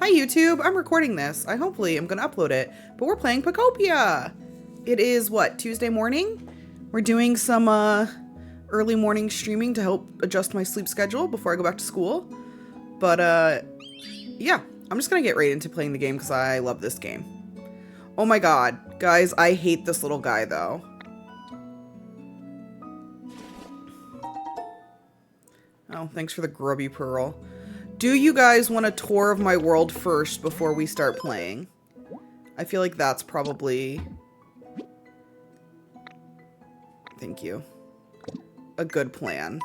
Hi YouTube, I'm recording this. I hopefully am gonna upload it, but we're playing Pokopia. It is what, Tuesday morning? We're doing some early morning streaming to help adjust my sleep schedule before I go back to school. But yeah, I'm just gonna get right into playing the game because I love this game. Oh my god, guys, I hate this little guy though. Oh, thanks for the grubby pearl. Do you guys want a tour of my world first before we start playing? I feel like that's probably... Thank you. A good plan.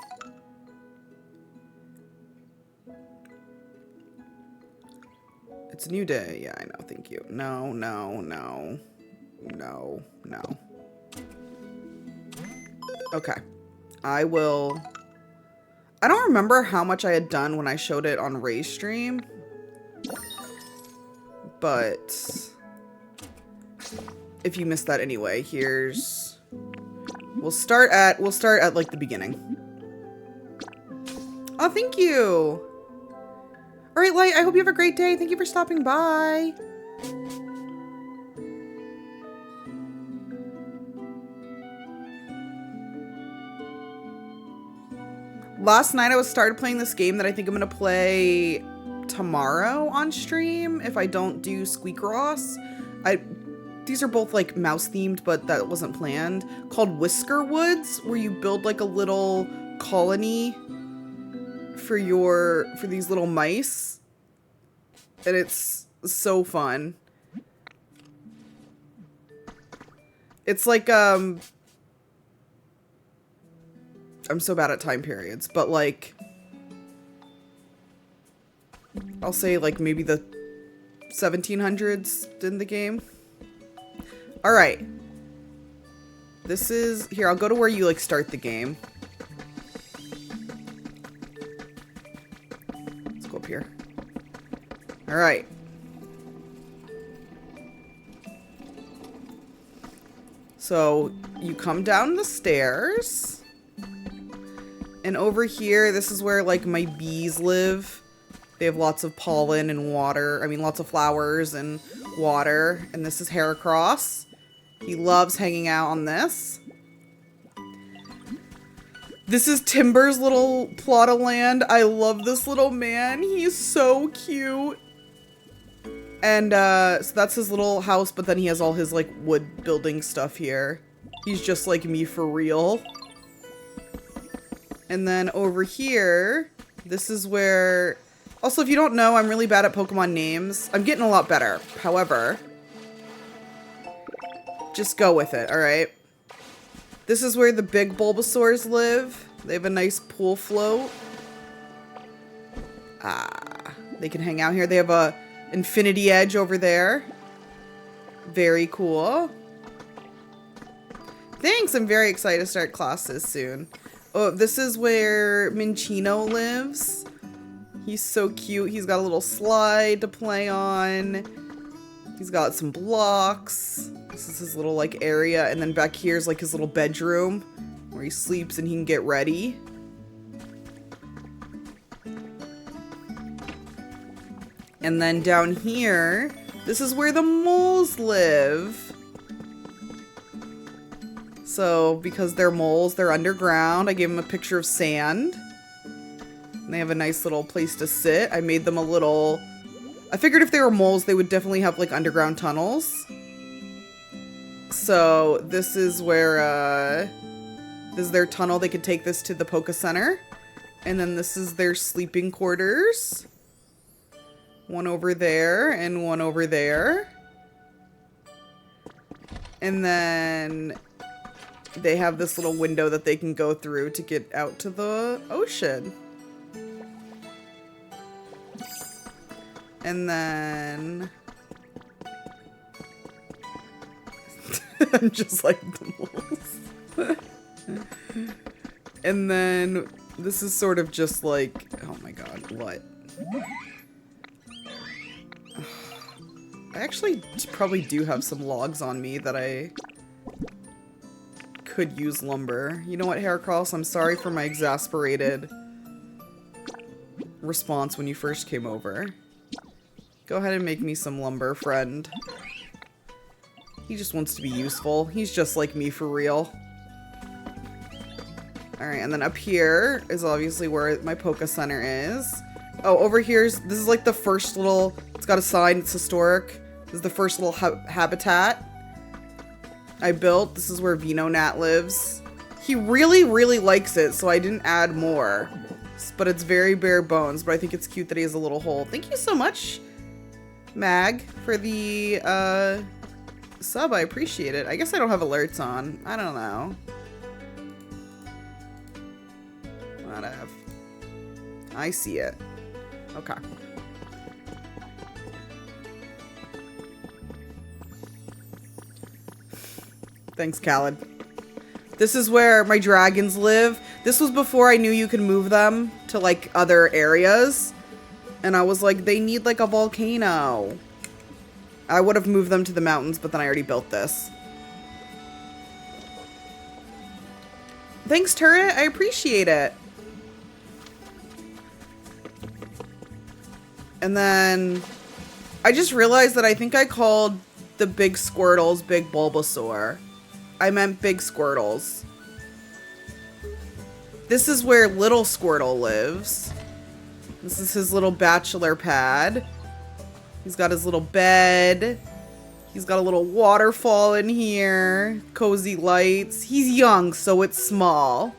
It's a new day. Yeah, I know. Thank you. No, no, no. No, no. Okay. I will... I don't remember how much I had done when I showed it on Ray's stream, but if you missed that anyway, here's, we'll start at like the beginning. Oh, thank you. All right, Light, I hope you have a great day. Thank you for stopping by. Last night I started playing this game that I think I'm gonna play tomorrow on stream if I don't do Squeak Ross. These are both like mouse themed, but that wasn't planned. Called Whisker Woods, where you build like a little colony for these little mice, and it's so fun. It's like I'm so bad at time periods, but like, I'll say like maybe the 1700s in the game. All right. This is, here, I'll go to where you like start the game. Let's go up here. All right. So you come down the stairs. And over here, this is where, like, my bees live. They have lots of pollen and water. I mean, lots of flowers and water. And this is Heracross. He loves hanging out on this. This is Timber's little plot of land. I love this little man. He's so cute. And, so that's his little house, but then he has all his, like, wood building stuff here. He's just like me for real. And then over here, this is where... Also, if you don't know, I'm really bad at Pokemon names. I'm getting a lot better. However, just go with it, alright? This is where the big Bulbasaurs live. They have a nice pool float. They can hang out here. They have a Infinity Edge over there. Very cool. Thanks, I'm very excited to start classes soon. Oh, this is where Minccino lives. He's so cute. He's got a little slide to play on. He's got some blocks. This is his little, like, area. And then back here is, like, his little bedroom where he sleeps and he can get ready. And then down here, this is where the moles live. So, because they're moles, they're underground. I gave them a picture of sand. And they have a nice little place to sit. I made them a little... I figured if they were moles, they would definitely have, like, underground tunnels. So, this is where, this is their tunnel. They could take this to the Poke Center. And then this is their sleeping quarters. One over there, and one over there. And then... they have this little window that they can go through to get out to the ocean. And then... I'm just like the moles. And then this is sort of just like... oh my god, what? I actually probably do have some logs on me that I... could use lumber. You know what, Heracross? I'm sorry for my exasperated response when you first came over. Go ahead and make me some lumber, friend. He just wants to be useful. He's just like me for real. Alright, and then up here is obviously where my Poke Center is. Oh, over here's, this is like the first little, it's got a sign, it's historic. This is the first little habitat I built. This is where Vino Nat lives. He really, really likes it, so I didn't add more. But it's very bare bones, but I think it's cute that he has a little hole. Thank you so much, Mag, for the sub. I appreciate it. I guess I don't have alerts on. I don't know. Whatever. I see it. Okay. Thanks, Khaled. This is where my dragons live. This was before I knew you could move them to, like, other areas. And I was like, they need, like, a volcano. I would have moved them to the mountains, but then I already built this. Thanks, Turret. I appreciate it. And then I just realized that I think I called the big Squirtles Big Bulbasaur. I meant Big Squirtles. This is where little Squirtle lives. This is his little bachelor pad. He's got his little bed. He's got a little waterfall in here. Cozy lights. He's young, so it's small.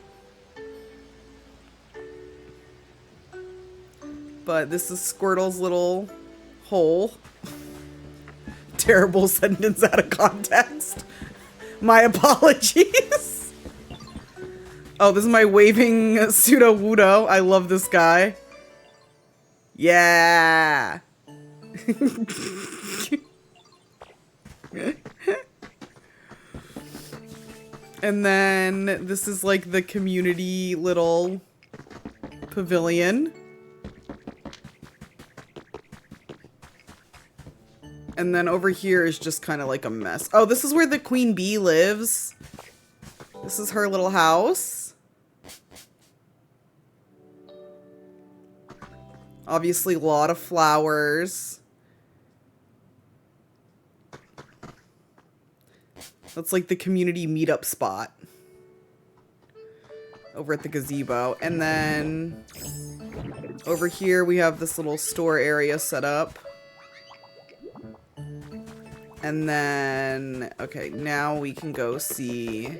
But this is Squirtle's little hole. Terrible sentence out of context. My apologies. Oh, this is my waving Pseudo-Wudo. I love this guy. Yeah. And then this is like the community little pavilion. And then over here is just kind of like a mess. Oh, this is where the queen bee lives. This is her little house. Obviously, a lot of flowers. That's like the community meetup spot. Over at the gazebo. And then over here we have this little store area set up. And then, okay, now we can go see...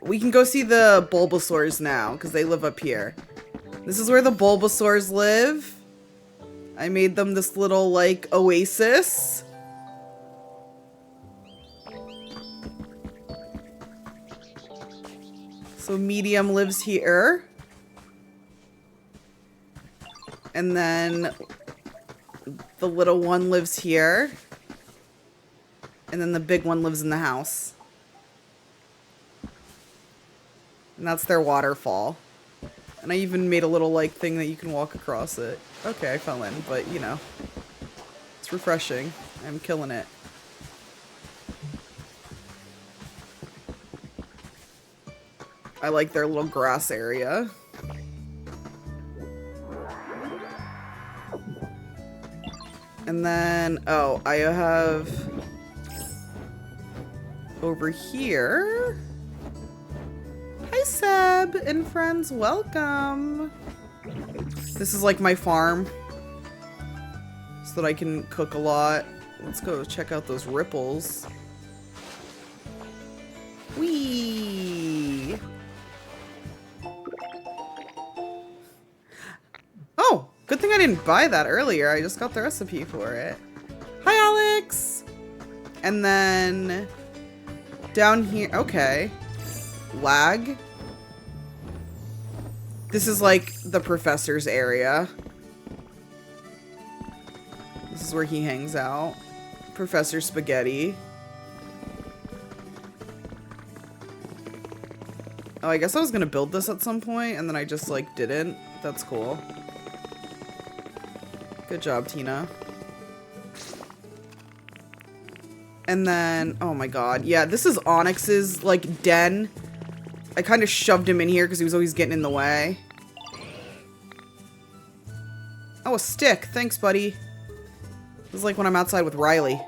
We can go see the Bulbasaurs now, because they live up here. This is where the Bulbasaurs live. I made them this little, like, oasis. So Medium lives here. And then the little one lives here. And then the big one lives in the house. And that's their waterfall. And I even made a little, like, thing that you can walk across it. Okay, I fell in, but, you know. It's refreshing. I'm killing it. I like their little grass area. And then, oh, I have over here. Hi, Seb and friends, welcome. This is like my farm, so that I can cook a lot. Let's go check out those ripples. Whee! Oh, good thing I didn't buy that earlier. I just got the recipe for it. Hi, Alex! And then down here, okay. Lag. This is like the professor's area. This is where he hangs out. Professor Spaghetti. Oh, I guess I was gonna build this at some point and then I just like didn't. That's cool. Good job, Tina. And then, oh my god. Yeah, this is Onyx's like den. I kind of shoved him in here because he was always getting in the way. Oh, Oh, a stick. Thanks, buddy. This is like when I'm outside with Riley.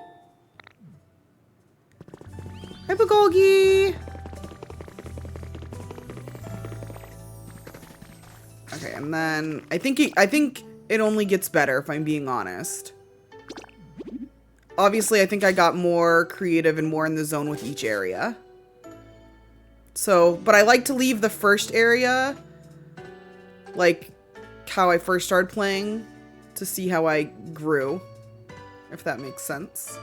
Hi, Bulgogi! Okay, and then I think it only gets better if I'm being honest. Obviously, I think I got more creative and more in the zone with each area. So, but I like to leave the first area like how I first started playing to see how I grew, if that makes sense.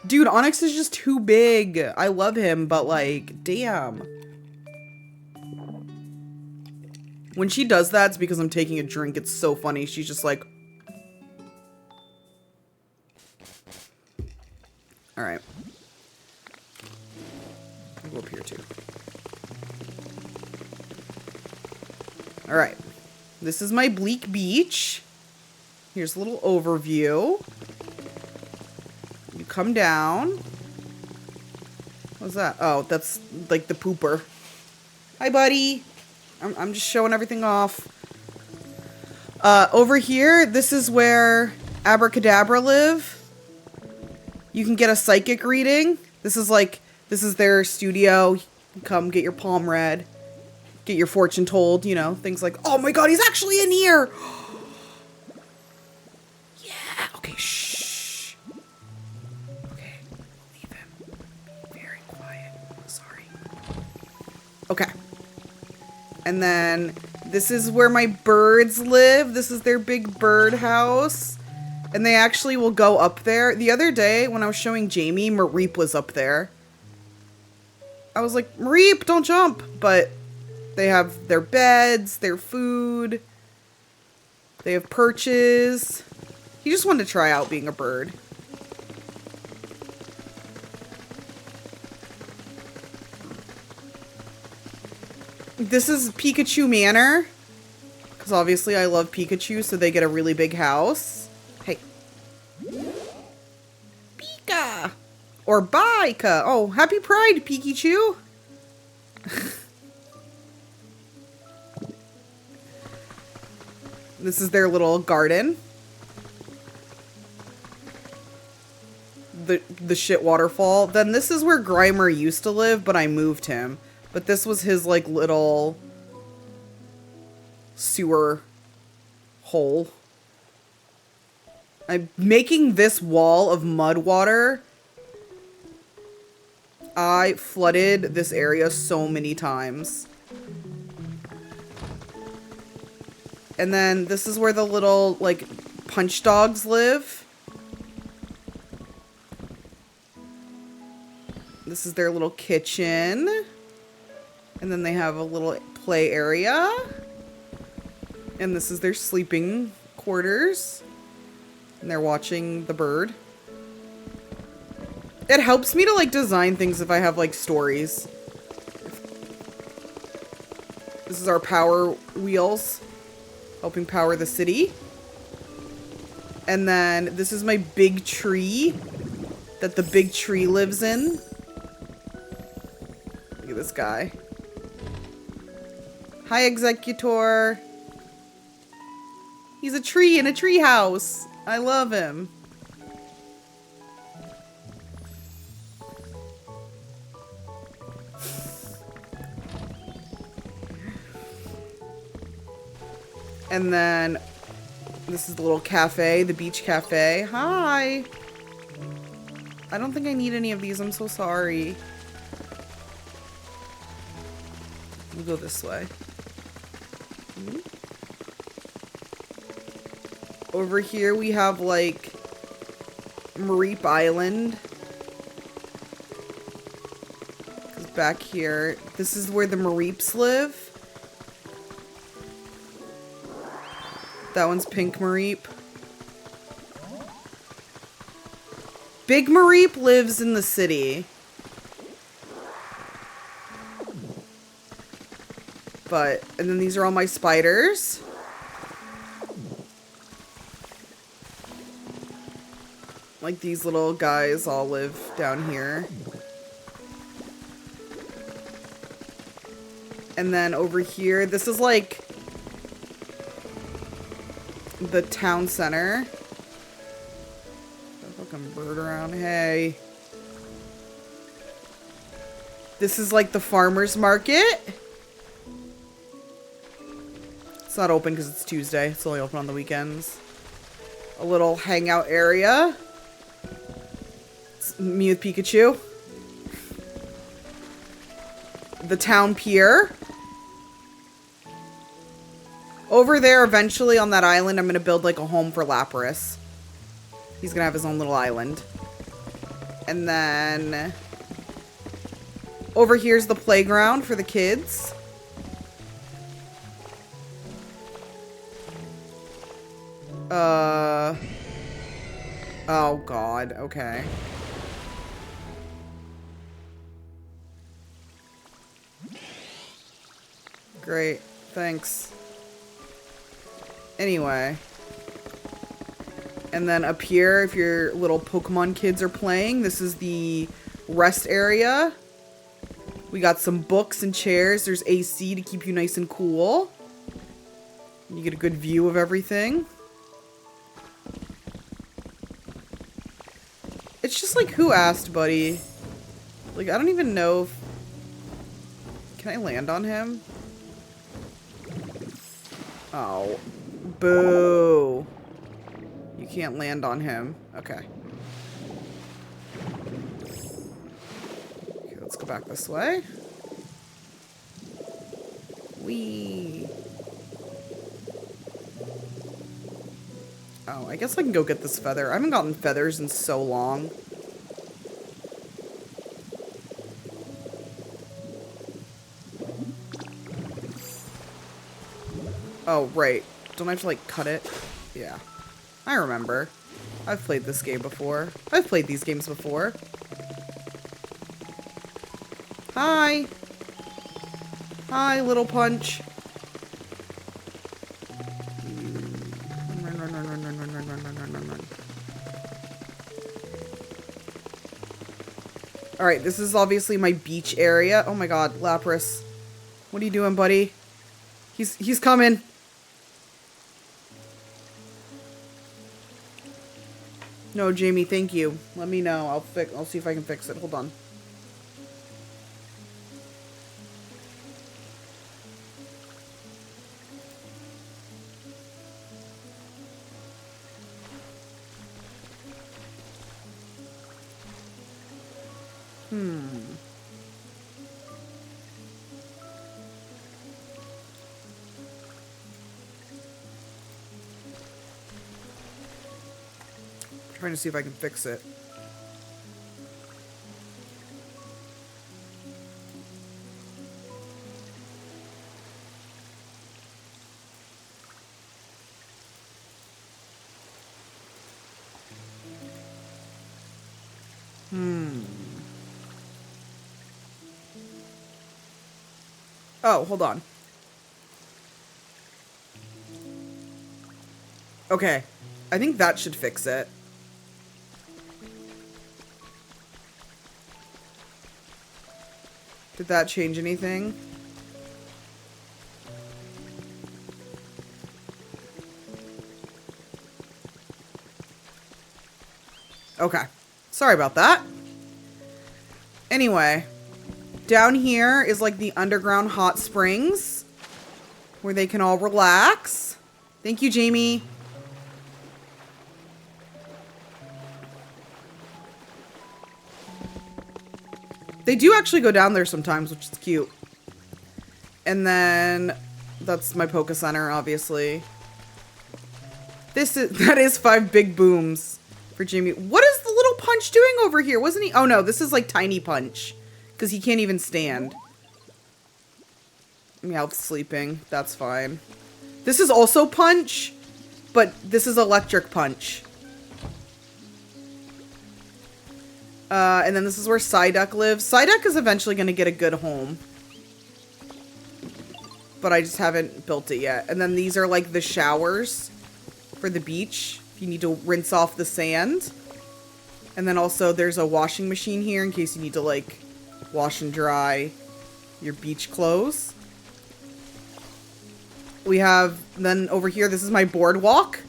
Dude, Onyx is just too big. I love him, but like, damn. When she does that, it's because I'm taking a drink. It's so funny. She's just like... Alright. I'll go up here too. Alright. This is my bleak beach. Here's a little overview. You come down. What's that? Oh, that's like the pooper. Hi, buddy. I'm just showing everything off. Over here, this is where Abracadabra live. You can get a psychic reading. This is their studio. Come get your palm read. Get your fortune told, you know, things like, oh my god, he's actually in here! Yeah, okay, shh. Okay, leave him. Be very quiet. Sorry. Okay. And then, this is where my birds live. This is their big bird house. And they actually will go up there. The other day, when I was showing Jamie, Mareep was up there. I was like, Mareep, don't jump! But... they have their beds, their food. They have perches. He just wanted to try out being a bird. This is Pikachu Manor. Because obviously I love Pikachu, so they get a really big house. Hey. Pika! Or Bika! Oh, happy Pride, Pikachu! This is their little garden. The shit waterfall. Then this is where Grimer used to live, but I moved him. But this was his, like, little sewer hole. I'm making this wall of mud water. I flooded this area so many times. And then this is where the little, like, punch dogs live. This is their little kitchen. And then they have a little play area. And this is their sleeping quarters. And they're watching the bird. It helps me to, like, design things if I have, like, stories. This is our power wheels. Helping power the city. And then this is my big tree that the big tree lives in. Look at this guy. Hi, Executor. He's a tree in a tree house. I love him. And then this is the little cafe, the beach cafe. Hi. I don't think I need any of these. I'm so sorry. We'll go this way. Over here we have like Mareep Island. 'Cause back here, this is where the Mareeps live. That one's Pink Mareep. Big Mareep lives in the city. And then these are all my spiders. Like these little guys all live down here. And then over here, this is like the town center. Fucking bird around. Hey. This is like the farmer's market. It's not open because it's Tuesday. It's only open on the weekends. A little hangout area. It's me with Pikachu. The town pier. Over there, eventually on that island, I'm going to build like a home for Lapras. He's going to have his own little island. And then over here's the playground for the kids. Oh God, okay. Great, thanks. Anyway. And then up here, if your little Pokemon kids are playing, this is the rest area. We got some books and chairs. There's AC to keep you nice and cool. You get a good view of everything. It's just like, who asked, buddy? Like, I don't even know if... Can I land on him? Oh. Boo. You can't land on him. Okay. Okay, let's go back this way. Whee. Oh, I guess I can go get this feather. I haven't gotten feathers in so long. Oh, right. Don't I have to, like, cut it? Yeah. I remember. I've played this game before. I've played these games before. Hi! Hi, little punch. Run, run, run, run, run, run, run, run, run, run, run. Alright, this is obviously my beach area. Oh my god, Lapras. What are you doing, buddy? He's coming. No, Jamie, thank you. Let me know. I'll see if I can fix it. Hold on. Trying to see if I can fix it. Oh, hold on. Okay. I think that should fix it. Did that change anything? Okay. Sorry about that. Anyway, down here is like the underground hot springs where they can all relax. Thank you, Jamie. They do actually go down there sometimes, which is cute. And then that's my Poke Center, obviously. That is 5 big booms for Jamie. What is the little Punch doing over here? Wasn't he? Oh no, this is like Tiny Punch because he can't even stand. Meowth's sleeping. That's fine. This is also Punch, but this is Electric Punch. And then this is where Psyduck lives. Psyduck is eventually going to get a good home. But I just haven't built it yet. And then these are like the showers for the beach. If you need to rinse off the sand. And then also there's a washing machine here in case you need to like wash and dry your beach clothes. We have, then over here, this is my boardwalk.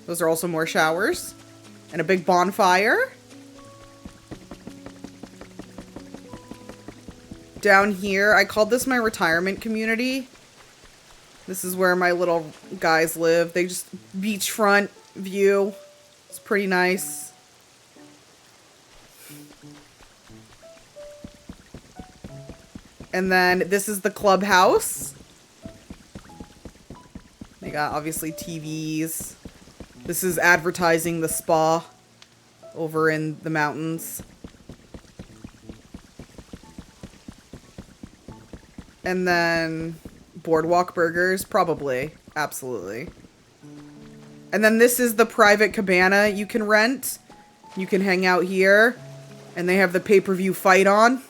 Those are also more showers. And a big bonfire. Down here, I called this my retirement community. This is where my little guys live. They just beachfront view. It's pretty nice. And then this is the clubhouse. They got obviously TVs. This is advertising the spa over in the mountains. And then Boardwalk Burgers, probably. Absolutely. And then this is the private cabana you can rent. You can hang out here. And they have the pay-per-view fight on.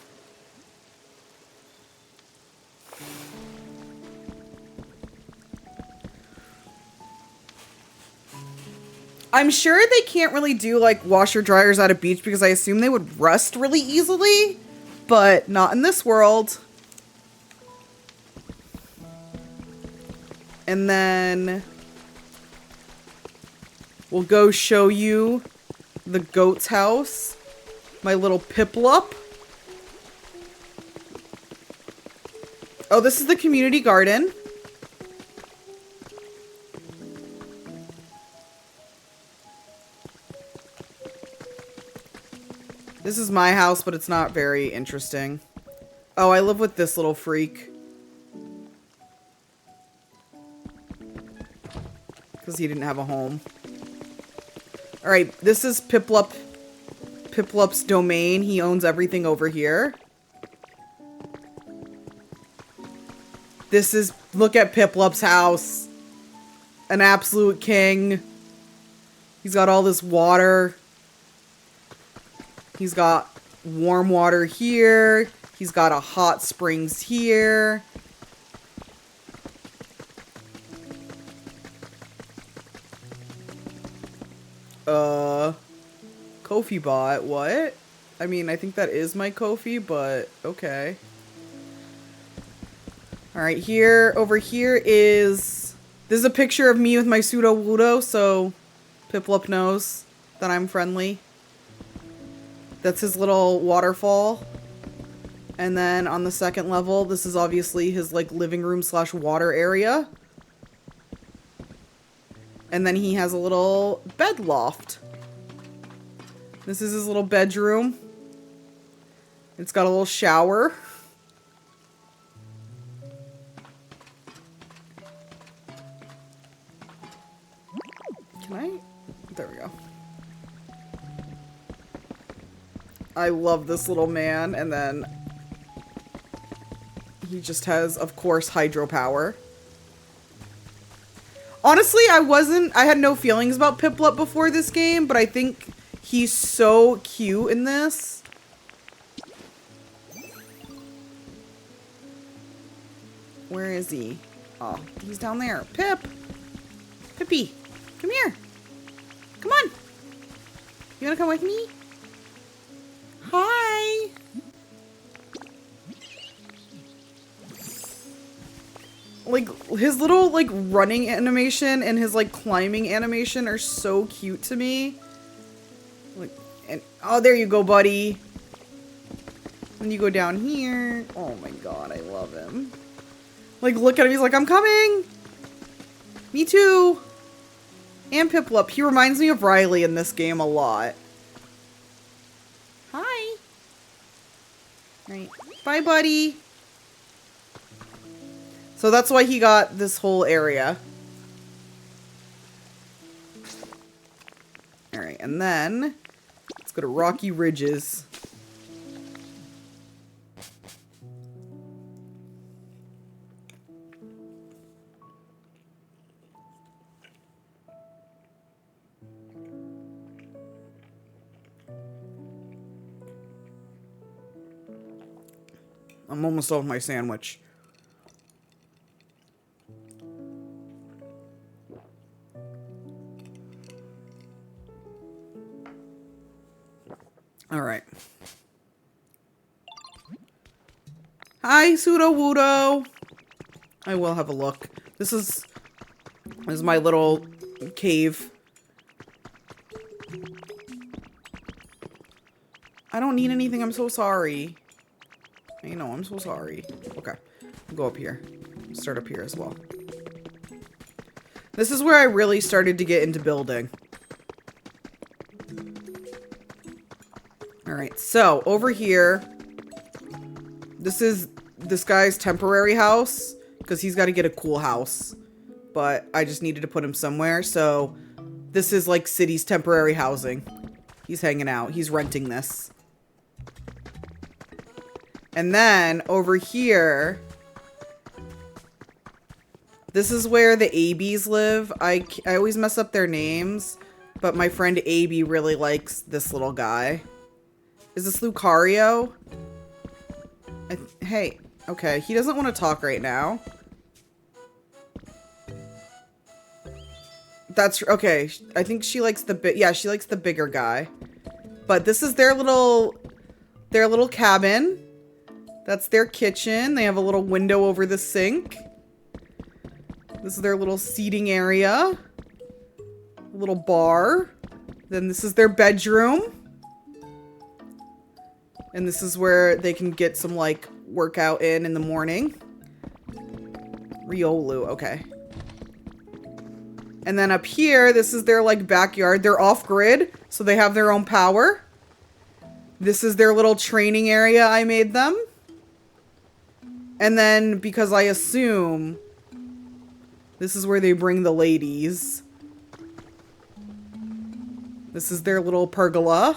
I'm sure they can't really do, like, washer dryers at a beach because I assume they would rust really easily. But not in this world. And then we'll go show you the goat's house. My little Piplup. Oh, this is the community garden. This is my house, but it's not very interesting. Oh, I live with this little freak. Because he didn't have a home. Alright, this is Piplup's domain. He owns everything over here. This is, look at Piplup's house. An absolute king. He's got all this water. He's got warm water here. He's got a hot springs here. Kofi bot, what? I mean, I think that is my Kofi, but okay. Alright, here, over here is... This is a picture of me with my pseudo Wudo, so Piplup knows that I'm friendly. That's his little waterfall. And then on the second level, this is obviously his, like, living room slash water area. And then he has a little bed loft. This is his little bedroom. It's got a little shower. Can I? There we go. I love this little man. And then he just has, of course, hydropower. Honestly, I had no feelings about Piplup before this game, but I think he's so cute in this. Where is he? Oh, he's down there. Pip! Pippy, come here. Come on. You wanna come with me? Hi! Like, his little, like, running animation and his, like, climbing animation are so cute to me. Like, and, oh, there you go, buddy. Then you go down here. Oh my god, I love him. Like, look at him, he's like, I'm coming! Me too! And Piplup. He reminds me of Riley in this game a lot. Hi! Alright. Bye, buddy! So that's why he got this whole area. Alright, and then let's go to Rocky Ridges. I'm almost done with my sandwich. Alright. Hi, Pseudo Wudo. I will have a look. This is my little cave I don't need anything. I'm so sorry. I know, I'm so sorry. Okay. I'll go up here. Start up here as well. This is where I really started to get into building. Alright, so over here, this is this guy's temporary house, because he's got to get a cool house. But I just needed to put him somewhere, so this is like city's temporary housing. He's hanging out. He's renting this. And then over here, this is where the ABs live. I always mess up their names, but my friend AB really likes this little guy. Is this Lucario? Hey, okay, he doesn't want to talk right now. That's okay. I think she likes she likes the bigger guy. But this is their little cabin. That's their kitchen. They have a little window over the sink. This is their little seating area. A little bar. Then this is their bedroom. And this is where they can get some, like, workout in the morning. Riolu, okay. And then up here, this is their, like, backyard. They're off-grid, so they have their own power. This is their little training area I made them. And then, because I assume this is where they bring the ladies. This is their little pergola.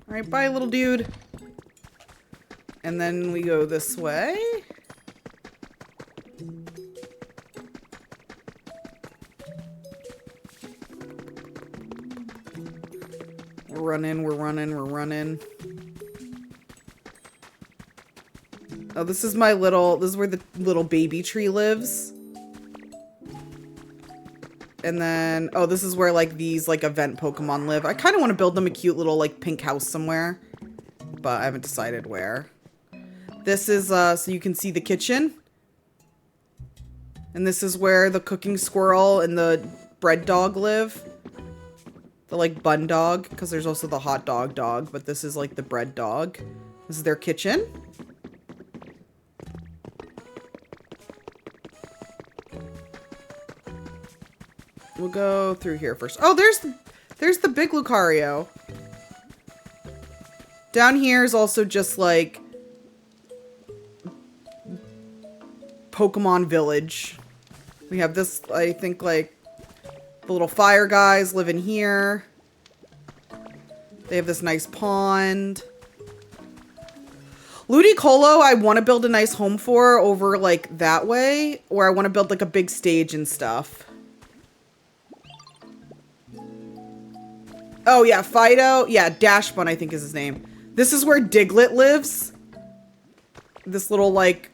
Alright, bye, little dude. And then we go this way. We're running. Oh, this is where the little baby tree lives. And then, oh, this is where, like, these, like, event Pokemon live. I kind of want to build them a cute little, like, pink house somewhere. But I haven't decided where. This is, so you can see the kitchen. And this is where the cooking squirrel and the bread dog live. The, like, bun dog, because there's also the hot dog dog, but this is, like, the bread dog. This is their kitchen. We'll go through here first. Oh, there's the big Lucario. Down here is also just, like, Pokemon Village. We have this, I think, like, the little fire guys live in here. They have this nice pond. Ludicolo, I want to build a nice home for over, like, that way. Or I want to build, like, a big stage and stuff. Oh, yeah, Fido. Yeah, Dashbun, I think is his name. This is where Diglett lives. This little, like,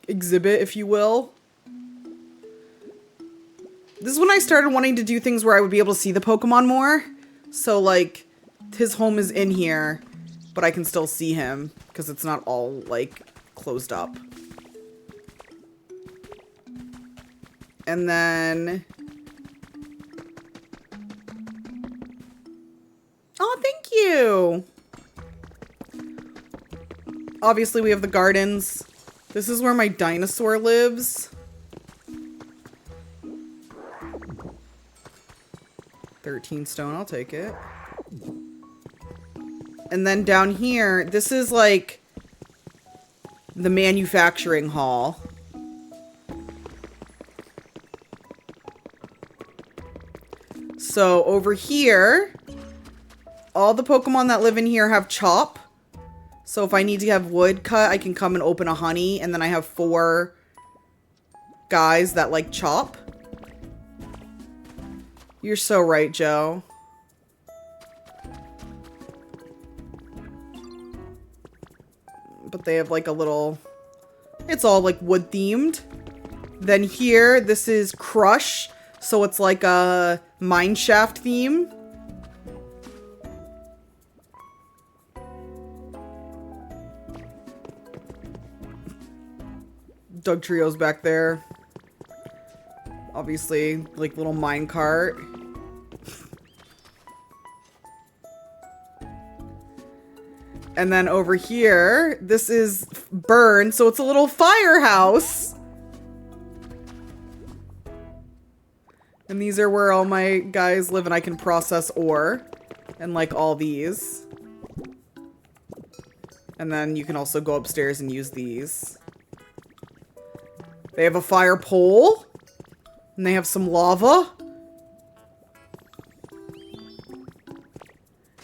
exhibit, if you will. This is when I started wanting to do things where I would be able to see the Pokemon more. So, like, his home is in here, but I can still see him because it's not all, like, closed up. And then... Oh, thank you! Obviously, we have the gardens. This is where my dinosaur lives. 13 stone, I'll take it. And then down here, this is like the manufacturing hall. So over here, all the Pokemon that live in here have chop. So if I need to have wood cut, I can come and open a honey, and then I have 4 guys that like chop. You're so right, Joe. But they have like a little... It's all like wood themed. Then here, this is Crush. So it's like a mine shaft theme. Doug Trio's back there. Obviously, like, little minecart. And then over here, this is burned, so it's a little firehouse. And these are where all my guys live, and I can process ore. And like all these. And then you can also go upstairs and use these. They have a fire pole. And they have some lava.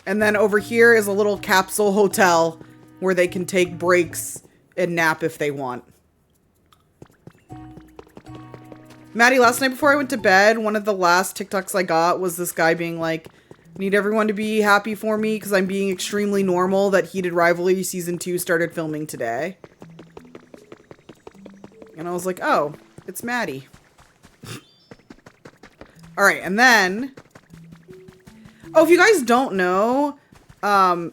And then over here is a little capsule hotel where they can take breaks and nap if they want. Maddie, last night before I went to bed, one of the last TikToks I got was this guy being like, need everyone to be happy for me because I'm being extremely normal that Heated Rivalry Season 2 started filming today. And I was like, oh, it's Maddie. Alright, and then... Oh, if you guys don't know,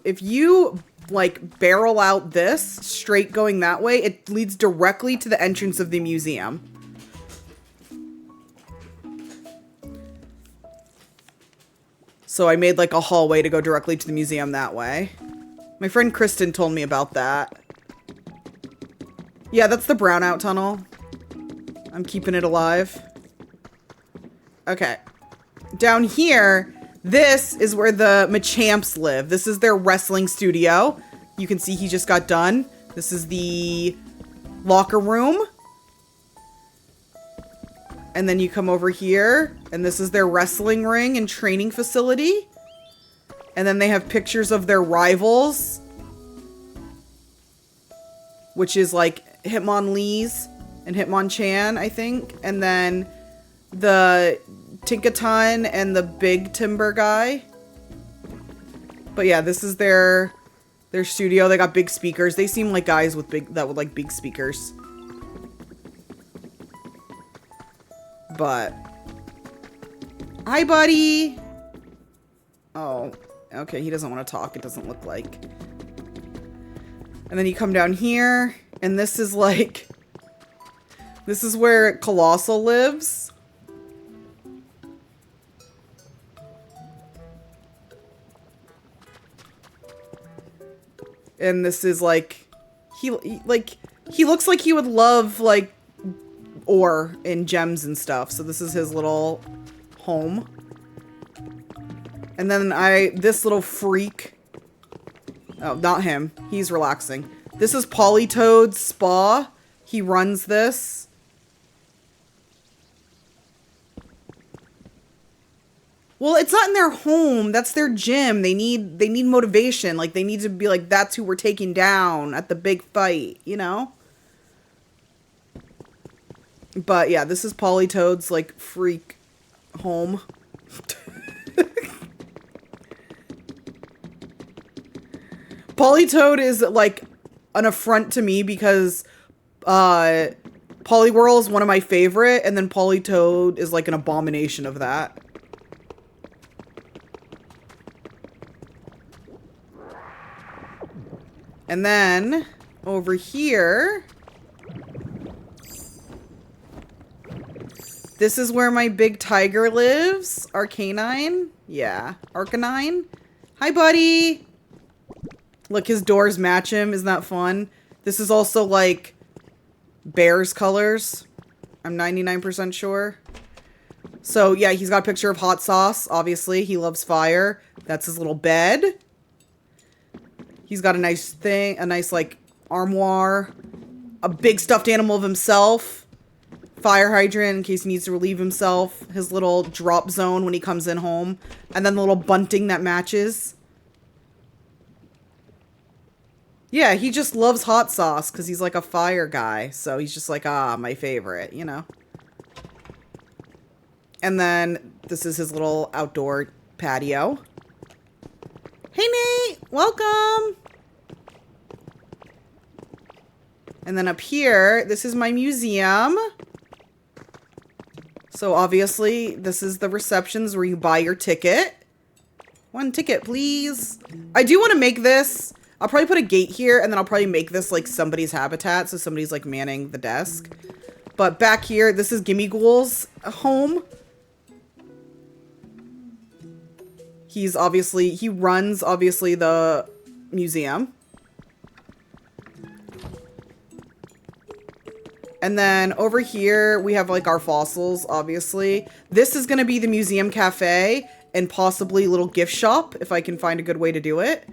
if you, like, barrel out this, straight going that way, it leads directly to the entrance of the museum. So I made, like, a hallway to go directly to the museum that way. My friend Kristen told me about that. Yeah, that's the brownout tunnel. I'm keeping it alive. Okay. Down here... This is where the Machamps live. This is their wrestling studio. You can see he just got done. This is the locker room. And then you come over here, and this is their wrestling ring and training facility. And then they have pictures of their rivals, which is like Hitmonlee's and Hitmonchan, I think. And then the Tinkaton and the Big Timber guy. But yeah, this is their studio. They got big speakers. They seem like guys with big speakers. But hi, buddy. Oh, okay. He doesn't want to talk. It doesn't look like. And then you come down here, and this is like, this is where Colossal lives. And this is like, he looks like he would love like ore and gems and stuff. So this is his little home. And then this little freak. Oh, not him. He's relaxing. This is Polytoad's spa. He runs this. Well, it's not in their home. That's their gym. They need motivation. Like, they need to be like, that's who we're taking down at the big fight, you know? But yeah, this is Polytoad's like freak home. Polytoad is like an affront to me because Poliwhirl is one of my favorite, and then Polytoad is like an abomination of that. And then, over here, this is where my big tiger lives. Arcanine. Yeah, Arcanine. Hi, buddy. Look, his doors match him. Isn't that fun? This is also, like, bear's colors. I'm 99% sure. So, yeah, he's got a picture of Hot Sauce. Obviously, he loves fire. That's his little bed. He's got a nice thing, a nice, like, armoire, a big stuffed animal of himself, fire hydrant in case he needs to relieve himself, his little drop zone when he comes in home, and then the little bunting that matches. Yeah, he just loves Hot Sauce because he's, like, a fire guy, so he's just like, ah, my favorite, you know? And then this is his little outdoor patio. Hey, Nate! Welcome! And then up here, this is my museum. So obviously, this is the receptions where you buy your ticket. One ticket, please. I do want to make this I'll probably put a gate here, and then I'll probably make this like somebody's habitat, so somebody's like manning the desk. But back here, this is Gimme Ghoul's home. He runs obviously the museum. And then over here, we have like our fossils, obviously. This is gonna be the museum cafe and possibly little gift shop if I can find a good way to do it.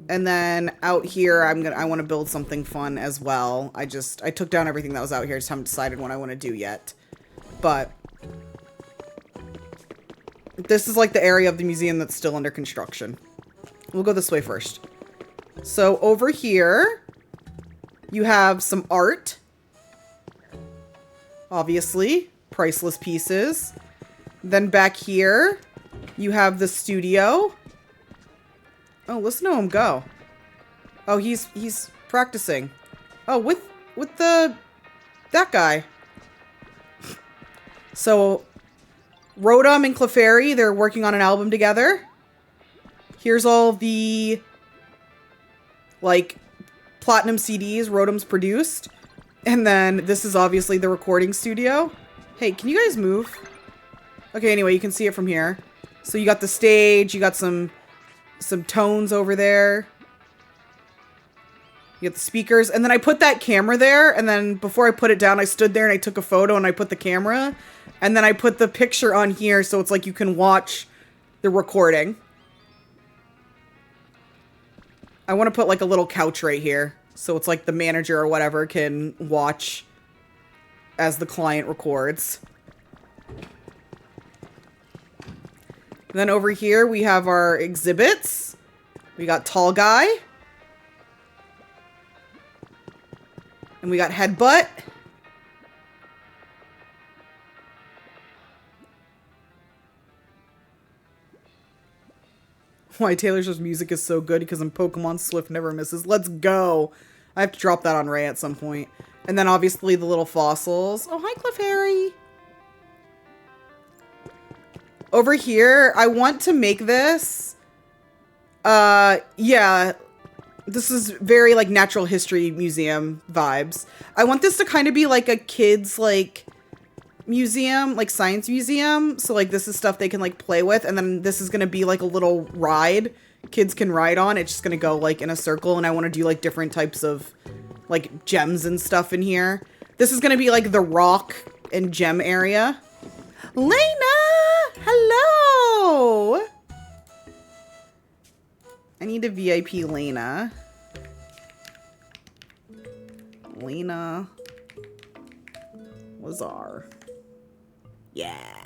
And then out here, I want to build something fun as well. I took down everything that was out here, just haven't decided what I want to do yet. But this is like the area of the museum that's still under construction. We'll go this way first. So over here, you have some art. Obviously, priceless pieces. Then back here, you have the studio. Oh, listen to him go. Oh, he's practicing. Oh, with that guy. So, Rotom and Clefairy, they're working on an album together. Here's all the, like, platinum CDs Rotom's produced. And then this is obviously the recording studio. Hey, can you guys move? Okay, anyway, you can see it from here. So you got the stage, you got some tones over there. You got the speakers, and then I put that camera there, and then before I put it down, I stood there and I took a photo and I put the camera, and then I put the picture on here so it's like you can watch the recording. I want to put like a little couch right here, so it's like the manager or whatever can watch as the client records. And then over here we have our exhibits. We got Tall Guy. And we got Headbutt. Why Taylor's music is so good because in Pokemon Swift never misses. Let's go. I have to drop that on Ray at some point. And then obviously the little fossils. Oh, hi Clefairy. Over here, I want to make this. Yeah. This is very like natural history museum vibes. I want this to kind of be like a kid's like museum, like science museum. So like this is stuff they can like play with. And then this is going to be like a little ride kids can ride on. It's just going to go like in a circle. And I want to do like different types of like gems and stuff in here. This is going to be like the rock and gem area. Lena! Hello! I need a VIP Lena. Lena Lazar. Yeah.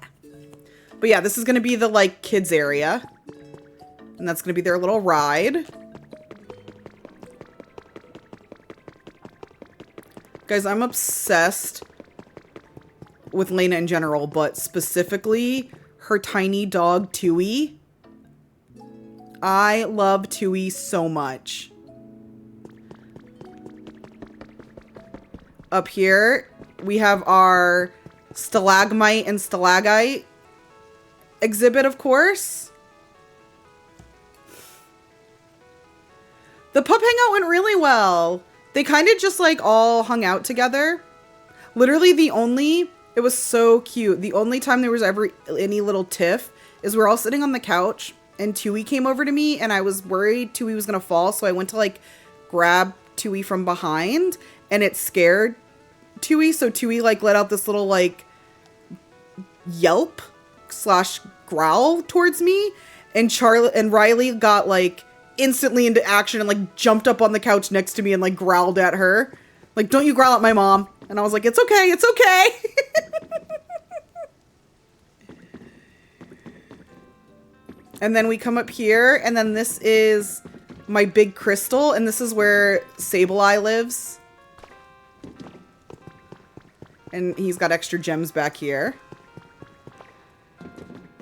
But yeah, this is going to be the like kids area. And that's going to be their little ride. Guys, I'm obsessed with Lena in general, but specifically her tiny dog, Tui. I love Tui so much. Up here, we have our stalagmite and stalagite exhibit, of course. The pup hangout went really well. They kind of just like all hung out together. Literally it was so cute. The only time there was ever any little tiff is we're all sitting on the couch and Tui came over to me and I was worried Tui was going to fall. So I went to like grab Tui from behind and it scared Tui. So Tui like let out this little like yelp / growl towards me. And Charlie and Riley got like instantly into action and like jumped up on the couch next to me and like growled at her. Like, don't you growl at my mom. And I was like, it's okay, it's okay. And then we come up here, and then this is my big crystal, and this is where Sableye lives. And he's got extra gems back here.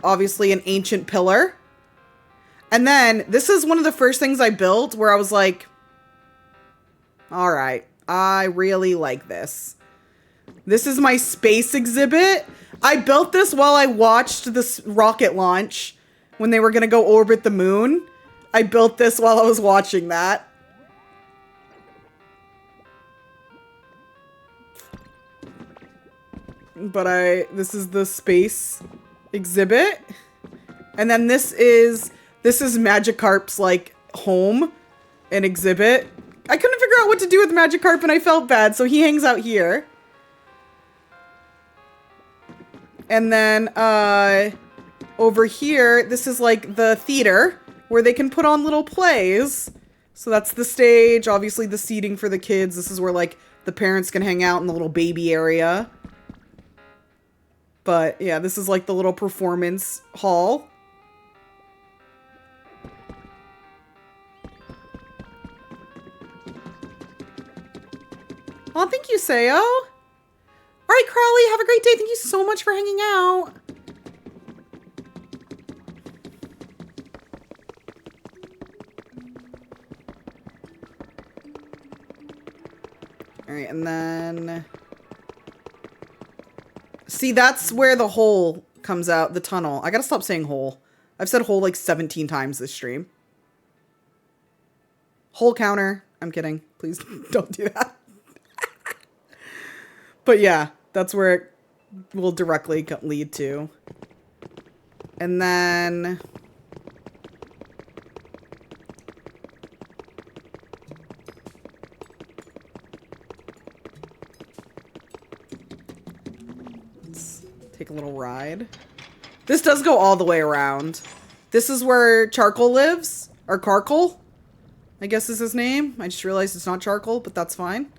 Obviously an ancient pillar. And then, this is one of the first things I built where I was like, alright, I really like this. This is my space exhibit. I built this while I watched this rocket launch when they were going to go orbit the moon. I built this while I was watching that. But this is the space exhibit. And then this is Magikarp's, like, home and exhibit. I couldn't figure out what to do with Magikarp and I felt bad, so he hangs out here. And then, over here, this is, like, the theater where they can put on little plays. So that's the stage, obviously the seating for the kids. This is where, like, the parents can hang out in the little baby area. But, yeah, this is, like, the little performance hall. Oh, thank you, Sayo. All right, Crowley, have a great day. Thank you so much for hanging out. All right, and then... See, that's where the hole comes out, the tunnel. I gotta stop saying hole. I've said hole like 17 times this stream. Hole counter. I'm kidding. Please don't do that. But yeah, that's where it will directly lead to. And then... let's take a little ride. This does go all the way around. This is where Charcoal lives. Or Carkle, I guess is his name. I just realized it's not Charcoal, but that's fine.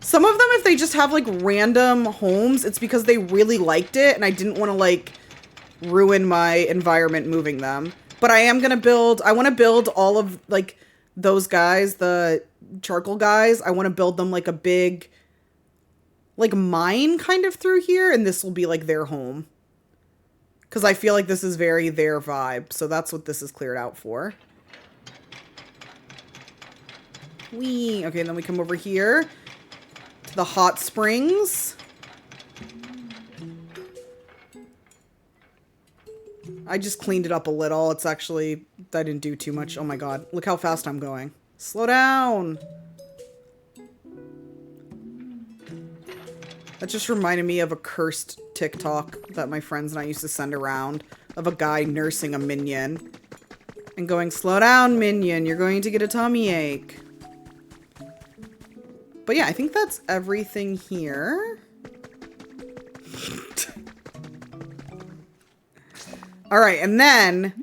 Some of them, if they just have, like, random homes, it's because they really liked it, and I didn't want to, like, ruin my environment moving them. But I am gonna build... I want to build all of, like, those guys, the Charcoal guys. I want to build them, like, a big, like, mine kind of through here, and this will be, like, their home. Because I feel like this is very their vibe, so that's what this is cleared out for. Whee! Okay, and then we come over here. The hot springs. I just cleaned it up a little. It's actually, I didn't do too much. Oh my god. Look how fast I'm going. Slow down. That just reminded me of a cursed TikTok that my friends and I used to send around of a guy nursing a minion and going, slow down, minion. You're going to get a tummy ache. But yeah, I think that's everything here. All right, and then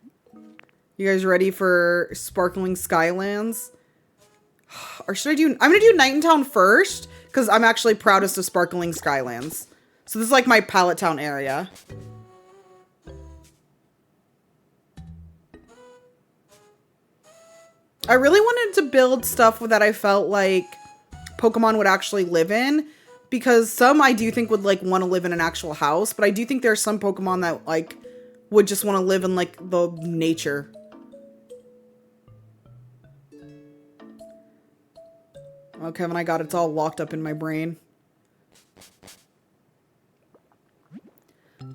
you guys ready for Sparkling Skylands? Or should I do... I'm going to do Night in Town first because I'm actually proudest of Sparkling Skylands. So this is like my Pallet Town area. I really wanted to build stuff that I felt like Pokemon would actually live in, because some I do think would like want to live in an actual house, but I do think there are some Pokemon that like would just want to live in like the nature. Oh, Kevin, I got it. It's all locked up in my brain.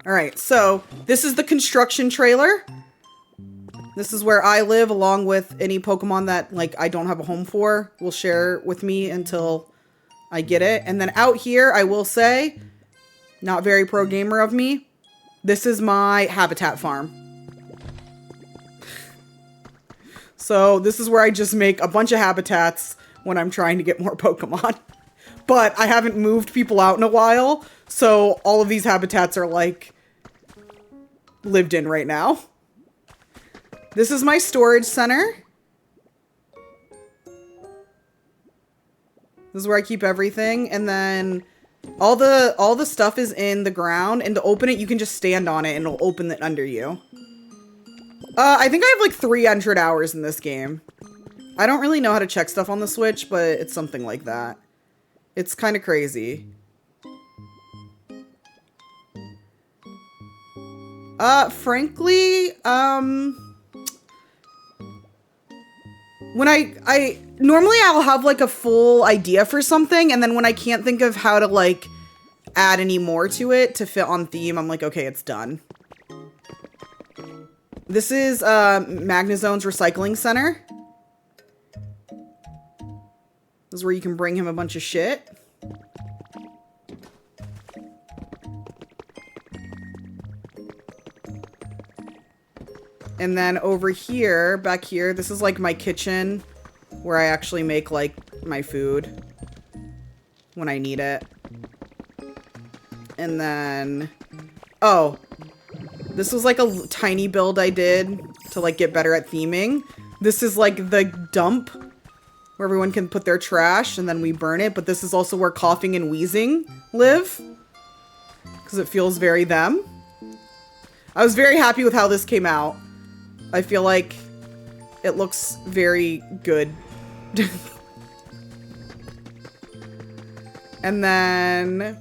All right, so this is the construction trailer. This is where I live, along with any Pokemon that, like, I don't have a home for, will share with me until I get it. And then out here, I will say, not very pro gamer of me, this is my habitat farm. So this is where I just make a bunch of habitats when I'm trying to get more Pokemon. But I haven't moved people out in a while, so all of these habitats are, like, lived in right now. This is my storage center. This is where I keep everything. And then all the stuff is in the ground. And to open it, you can just stand on it and it'll open it under you. I think I have like 300 hours in this game. I don't really know how to check stuff on the Switch, but it's something like that. It's kind of crazy. Frankly, when normally I'll have like a full idea for something, and then when I can't think of how to like add any more to it to fit on theme, I'm like, okay, it's done. This is Magnazone's recycling center. This is where you can bring him a bunch of shit. And then over here, back here, this is like my kitchen where I actually make like my food when I need it. And then, oh, this was like a tiny build I did to like get better at theming. This is like the dump where everyone can put their trash and then we burn it. But this is also where coughing and wheezing live because it feels very them. I was very happy with how this came out. I feel like it looks very good. And then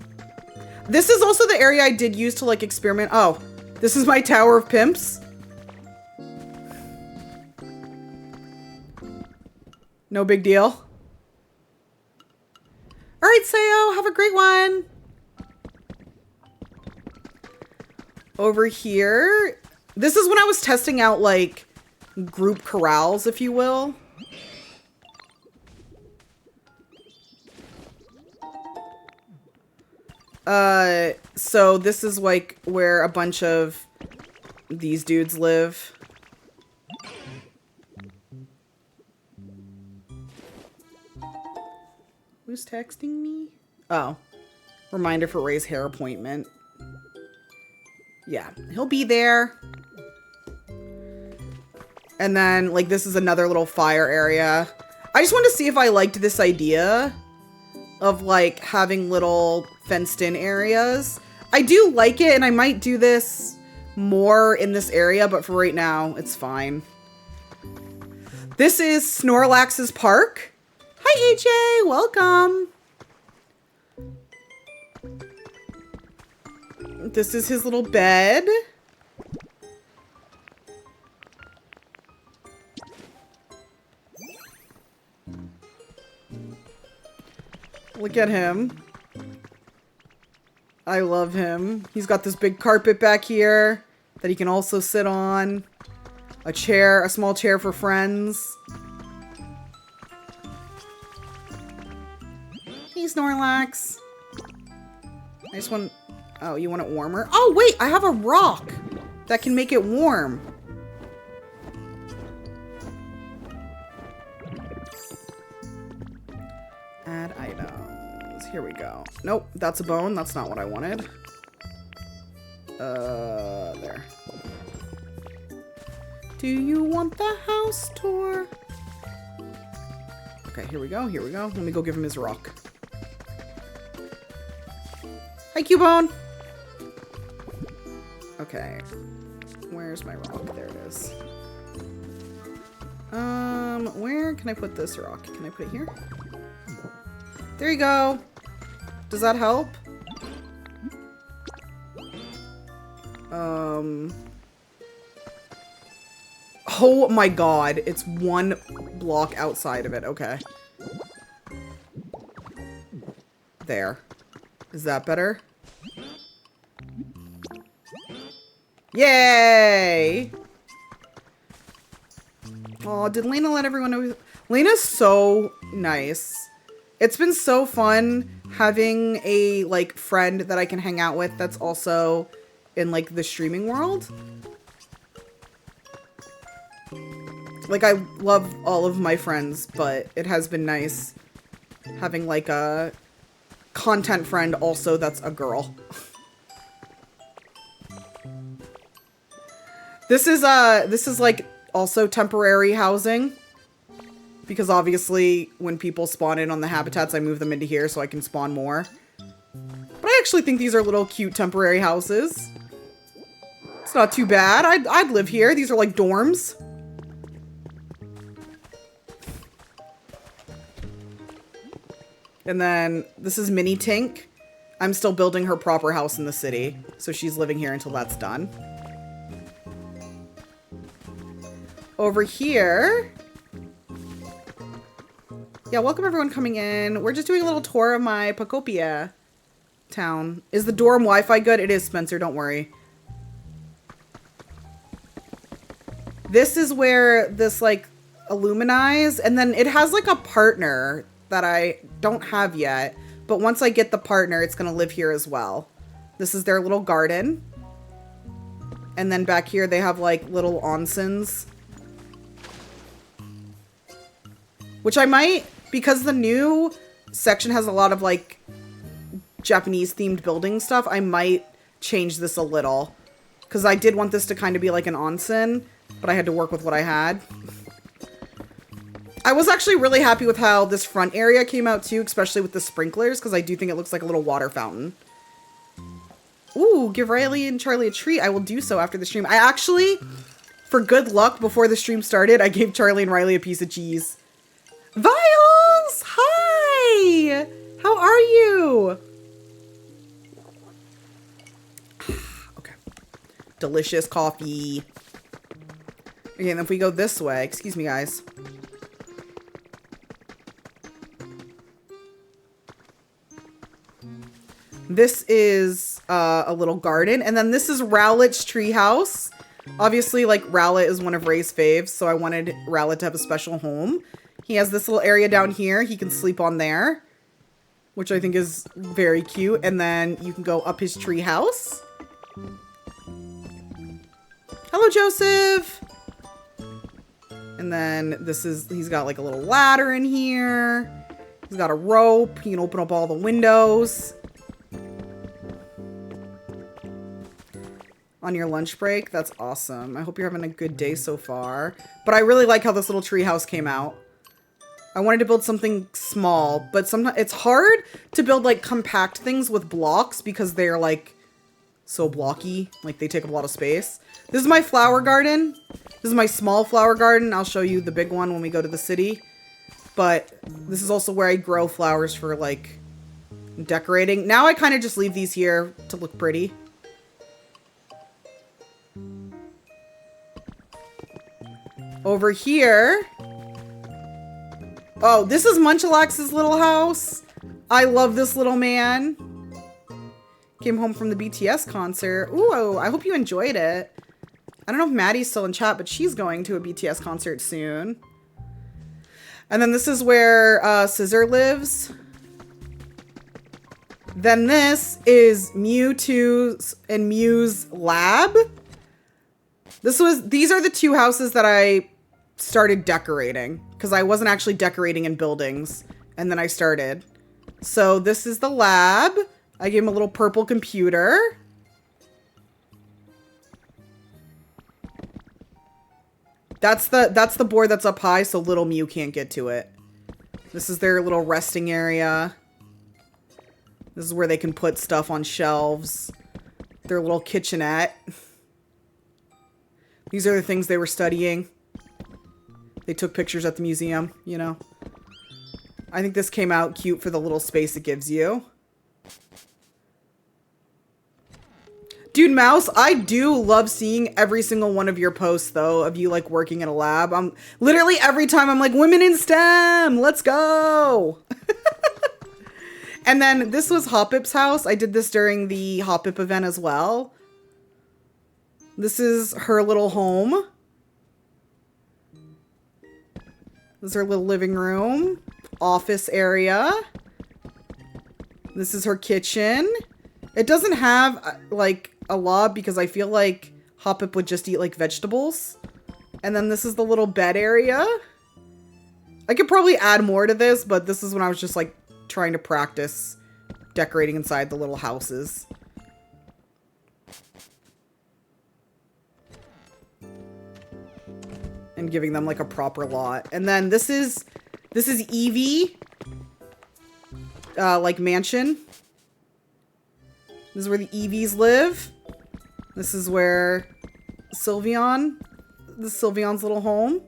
this is also the area I did use to like experiment. Oh, this is my Tower of Pimps. No big deal. All right, Sayo, have a great one. Over here, this is when I was testing out like group corrals, if you will. So this is like where a bunch of these dudes live. Who's texting me? Oh, reminder for Ray's hair appointment. Yeah, he'll be there. And then like this is another little fire area. I just wanted to see if I liked this idea of like having little fenced in areas. I do like it and I might do this more in this area, but for right now, it's fine. This is Snorlax's park. Hi AJ, welcome. This is his little bed. Look at him. I love him. He's got this big carpet back here that he can also sit on. A chair, a small chair for friends. Hey, Snorlax. I just want... Oh, you want it warmer? Oh, wait! I have a rock that can make it warm. Add items. Here we go. Nope, that's a bone. That's not what I wanted. There. Do you want the house tour? Okay, here we go. Here we go. Let me go give him his rock. Hi, Cubone. Okay. Where's my rock? There it is. Where can I put this rock? Can I put it here? There you go. Does that help? Oh my god. It's one block outside of it. Okay. There. Is that better? Yay! Oh, did Lena let everyone know? Lena's so nice. It's been so fun having a, like, friend that I can hang out with that's also in, like, the streaming world. Like, I love all of my friends, but it has been nice having, like, a content friend also that's a girl. This is like also temporary housing because obviously when people spawn in on the habitats, I move them into here so I can spawn more. But I actually think these are little cute temporary houses. It's not too bad. I'd live here. These are like dorms. And then this is Mini Tink. I'm still building her proper house in the city, so she's living here until that's done. Over here. Yeah, welcome everyone coming in. We're just doing a little tour of my Pokopia town. Is the dorm Wi-Fi good? It is, Spencer, don't worry. This is where this like illuminize, and then it has like a partner that I don't have yet, but once I get the partner, it's gonna live here as well. This is their little garden. And then back here they have like little onsens. Which I might, because the new section has a lot of like Japanese themed building stuff, I might change this a little. Because I did want this to kind of be like an onsen, but I had to work with what I had. I was actually really happy with how this front area came out too, especially with the sprinklers, because I do think it looks like a little water fountain. Ooh, give Riley and Charlie a treat. I will do so after the stream. I actually, for good luck, before the stream started, I gave Charlie and Riley a piece of cheese. Viles! Hi! How are you? Okay. Delicious coffee. Okay, and if we go this way, excuse me, guys. This is a little garden, and then this is Rowlett's treehouse. Obviously, like, Rowlett is one of Ray's faves, so I wanted Rowlett to have a special home. He has this little area down here. He can sleep on there, which I think is very cute. And then you can go up his treehouse. Hello, Joseph! And then this is, he's got like a little ladder in here. He's got a rope. He can open up all the windows. On your lunch break? That's awesome. I hope you're having a good day so far. But I really like how this little tree house came out. I wanted to build something small, but sometimes it's hard to build like compact things with blocks because they're like so blocky. Like they take up a lot of space. This is my flower garden. This is my small flower garden. I'll show you the big one when we go to the city. But this is also where I grow flowers for like decorating. Now I kind of just leave these here to look pretty. Over here. Oh, this is Munchalax's little house. I love this little man. Came home from the BTS concert. Ooh, I hope you enjoyed it. I don't know if Maddie's still in chat, but she's going to a BTS concert soon. And then this is where Scissor lives. Then this is Mewtwo's and Mew's lab. These are the two houses that I started decorating because I wasn't actually decorating in buildings, and then I started. So this is the lab. I gave him a little purple computer. That's the board that's up high, so little Mew can't get to it. This is their little resting area. This is where they can put stuff on shelves. Their little kitchenette. These are the things they were studying. They took pictures at the museum, you know. I think this came out cute for the little space it gives you. Dude, Mouse, I do love seeing every single one of your posts, though, of you, like, working in a lab. Literally every time I'm like, women in STEM, let's go. And then this was Hoppip's house. I did this during the Hoppip event as well. This is her little home. This is her little living room, office area. This is her kitchen. It doesn't have, like, a lot because I feel like Hoppip would just eat, like, vegetables. And then this is the little bed area. I could probably add more to this, but this is when I was just, like, trying to practice decorating inside the little houses. And giving them like a proper lot. And then this is Eevee, like mansion. This is where the Eevees live. This is where Sylveon, this is Sylveon's little home.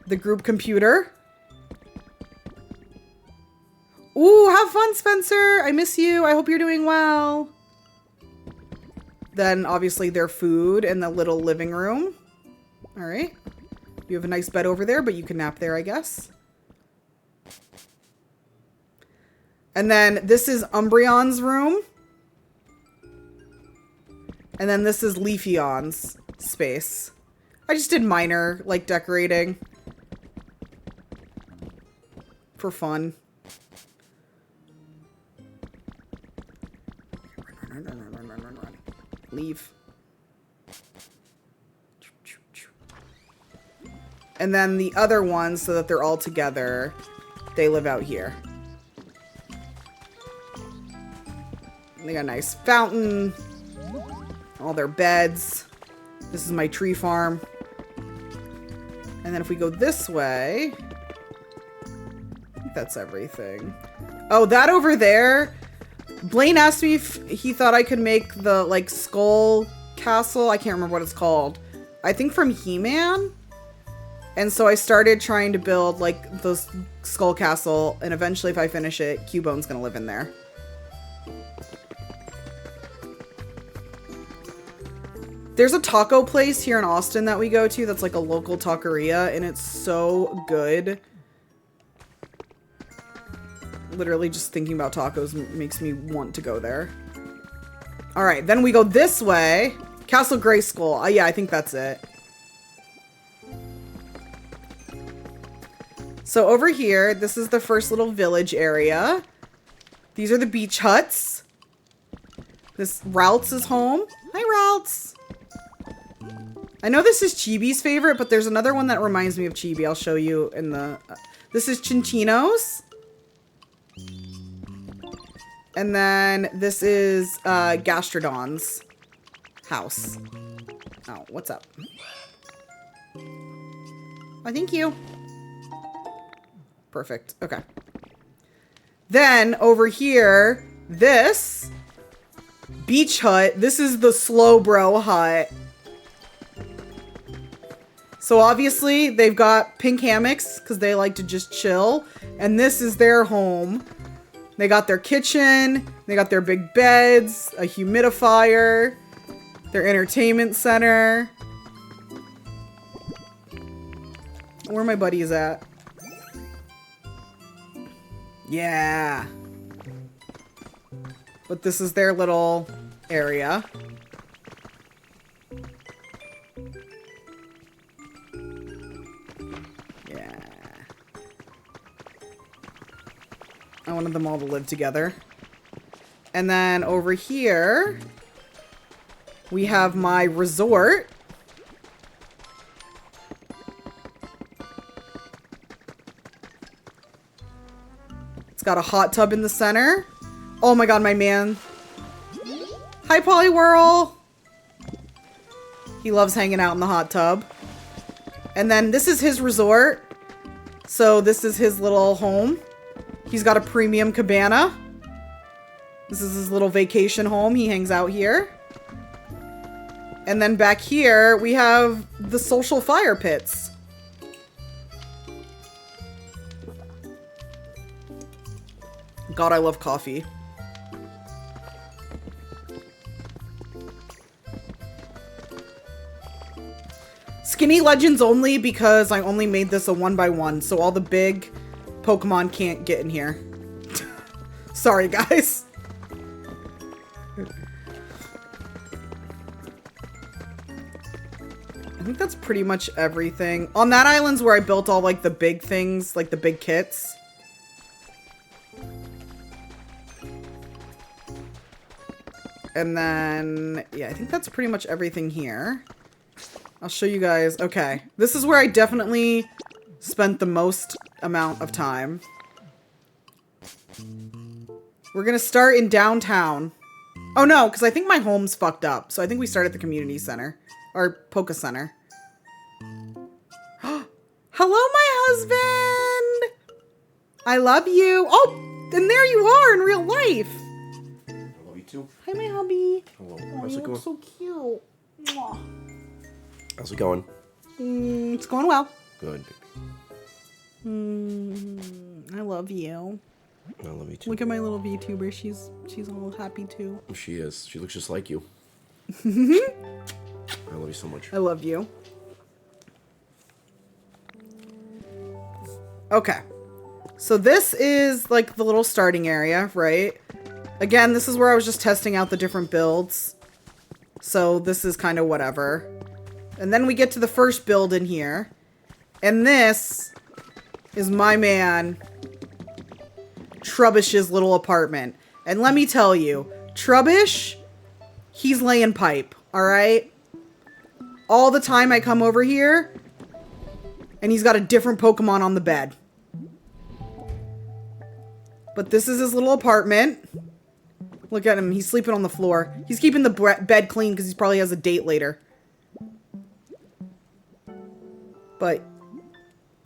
The group computer. Ooh, have fun, Spencer. I miss you. I hope you're doing well. Then, obviously, their food in the little living room. All right. You have a nice bed over there, but you can nap there, I guess. And then this is Umbreon's room. And then this is Leafeon's. space. I just did minor, like, decorating. For fun. Run. Leave. And then the other ones, so that they're all together, they live out here. They got a nice fountain. All their beds. This is my tree farm. And then if we go this way... I think that's everything. Oh, that over there... Blaine asked me if he thought I could make the, like, skull castle. I can't remember what it's called. I think from He-Man. And so I started trying to build, like, the skull castle. And eventually, if I finish it, Cubone's gonna live in there. There's a taco place here in Austin that we go to that's like a local taqueria, and it's so good. Literally just thinking about tacos makes me want to go there. Alright, then we go this way. Castle Grayskull. Yeah, I think that's it. So over here, this is the first little village area. These are the beach huts. This Ralts is home. Hi, Ralts. I know this is Chibi's favorite, but there's another one that reminds me of Chibi. I'll show you in the... this is Chinchino's. And then this is Gastrodon's house. Oh, what's up? Oh, thank you. Perfect. Okay. Then over here, this beach hut. This is the Slow Bro hut. So obviously they've got pink hammocks because they like to just chill. And this is their home. They got their kitchen. They got their big beds, a humidifier, their entertainment center. Where my buddy is at. Yeah. But this is their little area. Yeah. I wanted them all to live together. And then over here, we have my resort. It's got a hot tub in the center. Oh my god, my man. Hi, Poliwhirl. He loves hanging out in the hot tub. And then this is his resort. So this is his little home. He's got a premium cabana. This is his little vacation home. He hangs out here. And then back here, we have the social fire pits. God, I love coffee. Skinny Legends only because I only made this a 1x1, so all the big Pokemon can't get in here. Sorry, guys. I think that's pretty much everything. On that island's where I built all, like, the big things, like the big kits. And then, yeah, I think that's pretty much everything here. I'll show you guys. Okay, this is where I definitely spent the most amount of time. We're gonna start in downtown. Oh no, because I think my home's fucked up. So I think we start at the community center. Or Poke Center. Hello, my husband! I love you. Oh, and there you are in real life. I love you too. Hi, my hubby. Hello. Oh, How's you it going? look so cute. Mwah. How's it going? It's going well. Good, I love you. baby. I love you too. Look at my little VTuber. She's all happy too. She is. She looks just like you. I love you so much. I love you. Okay. So this is like the little starting area, right? Again, this is where I was just testing out the different builds. So this is kind of whatever. And then we get to the first build in here. And this is my man, Trubbish's little apartment. And let me tell you, Trubbish, he's laying pipe, alright? All the time I come over here, and he's got a different Pokemon on the bed. But this is his little apartment. Look at him, he's sleeping on the floor. He's keeping the bed clean because he probably has a date later. But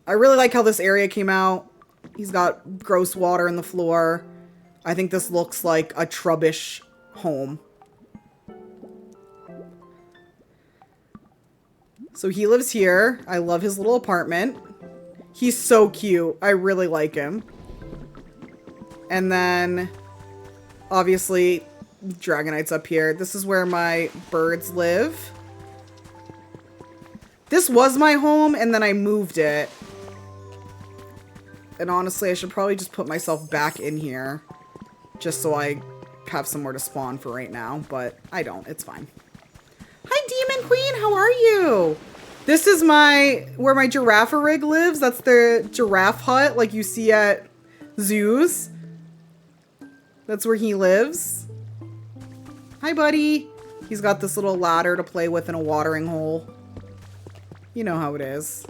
I really like how this area came out. He's got gross water in the floor. I think this looks like a Trubbish home. So he lives here. I love his little apartment. He's so cute. I really like him. And then, obviously, Dragonite's up here. This is where my birds live. This was my home, and then I moved it. And honestly, I should probably just put myself back in here. Just so I have somewhere to spawn for right now. But I don't. It's fine. Hi, Demon Queen. How are you? This is where my giraffe rig lives. That's the giraffe hut like you see at zoos. That's where he lives. Hi, buddy. He's got this little ladder to play with in a watering hole. You know how it is.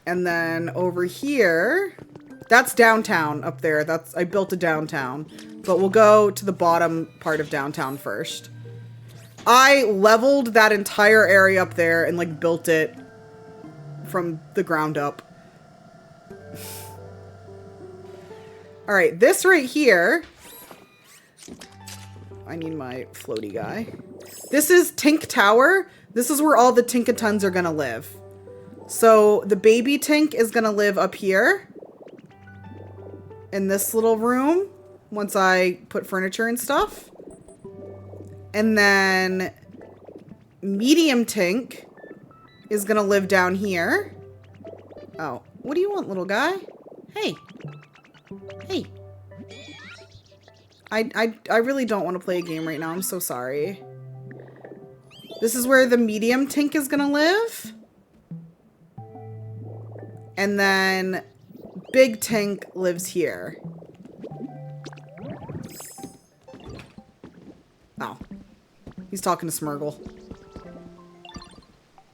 And then over here, that's downtown up there. I built a downtown. But we'll go to the bottom part of downtown first. I leveled that entire area up there and like built it from the ground up. All right, this right here. I need my floaty guy. This is Tink Tower. This is where all the Tinkatons are gonna live. So the baby Tink is gonna live up here in this little room once I put furniture and stuff. And then medium Tink is gonna live down here. Oh, what do you want, little guy? Hey. Hey. I really don't want to play a game right now. I'm so sorry. This is where the medium Tink is gonna live. And then big Tink lives here. Oh. He's talking to Smurgle.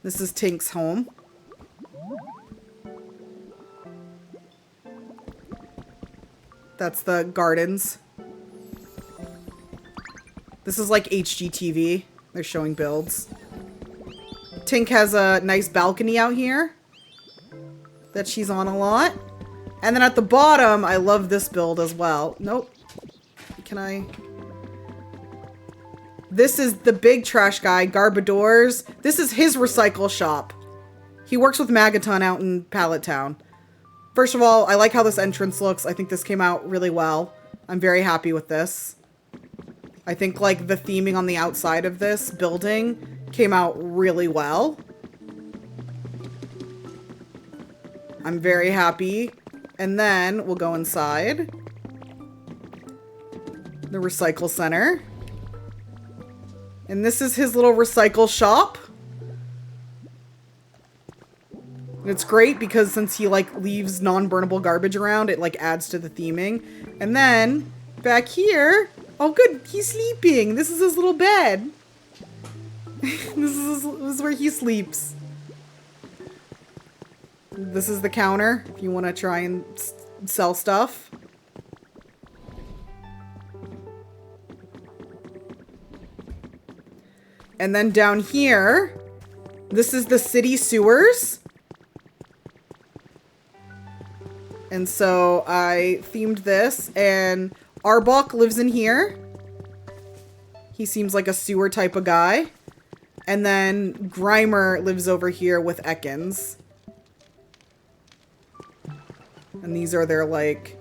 This is Tink's home. That's the gardens. This is like HGTV. They're showing builds. Tink has a nice balcony out here that she's on a lot. And then at the bottom, I love this build as well. Nope. Can I? This is the big trash guy, Garbadors. This is his recycle shop. He works with Magaton out in Pallet Town. First of all, I like how this entrance looks. I think this came out really well. I'm very happy with this. I think like the theming on the outside of this building came out really well. I'm very happy. And then we'll go inside the recycle center. And this is his little recycle shop. And it's great because since he like leaves non-burnable garbage around, it like adds to the theming. And then back here, oh good, he's sleeping. This is his little bed. This is where he sleeps. This is the counter if you want to try and sell stuff. And then down here, this is the city sewers. And so I themed this, and Arbok lives in here. He seems like a sewer type of guy. And then Grimer lives over here with Ekans. And these are their, like...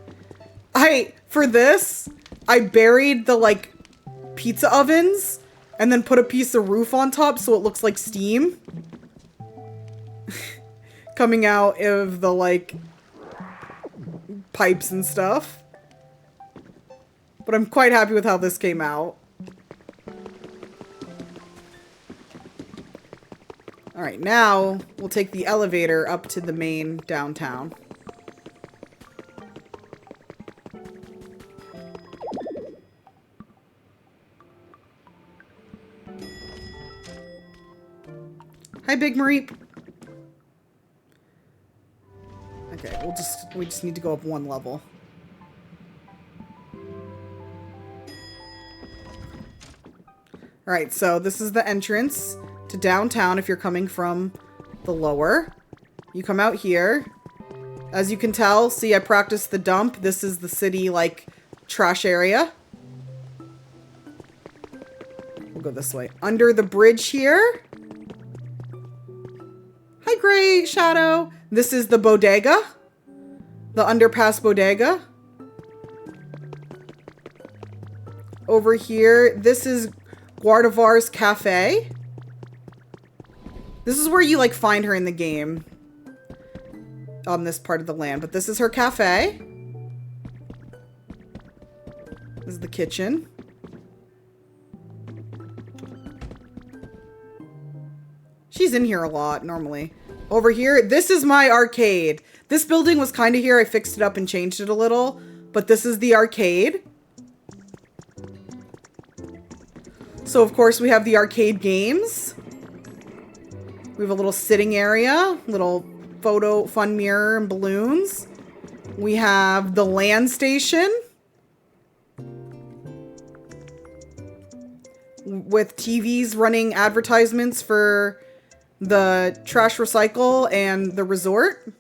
For this, I buried the, like, pizza ovens and then put a piece of roof on top so it looks like steam. Coming out of the, like, pipes and stuff. But I'm quite happy with how this came out. All right, now we'll take the elevator up to the main downtown. Hi, Big Mareep. Okay, we just need to go up one level. All right, so this is the entrance to downtown if you're coming from the lower. You come out here. As you can tell, see, I practiced the dump. This is the city, like, trash area. We'll go this way. Under the bridge here. Hi, Gray Shadow. This is the bodega. The underpass bodega. Over here, this is Guardivar's Cafe. This is where you, like, find her in the game. On this part of the land. But this is her cafe. This is the kitchen. She's in here a lot, normally. Over here, this is my arcade. This building was kind of here. I fixed it up and changed it a little. But this is the arcade. So, of course, we have the arcade games. We have a little sitting area. Little photo, fun mirror, and balloons. We have the land station. With TVs running advertisements for the trash recycle and the resort.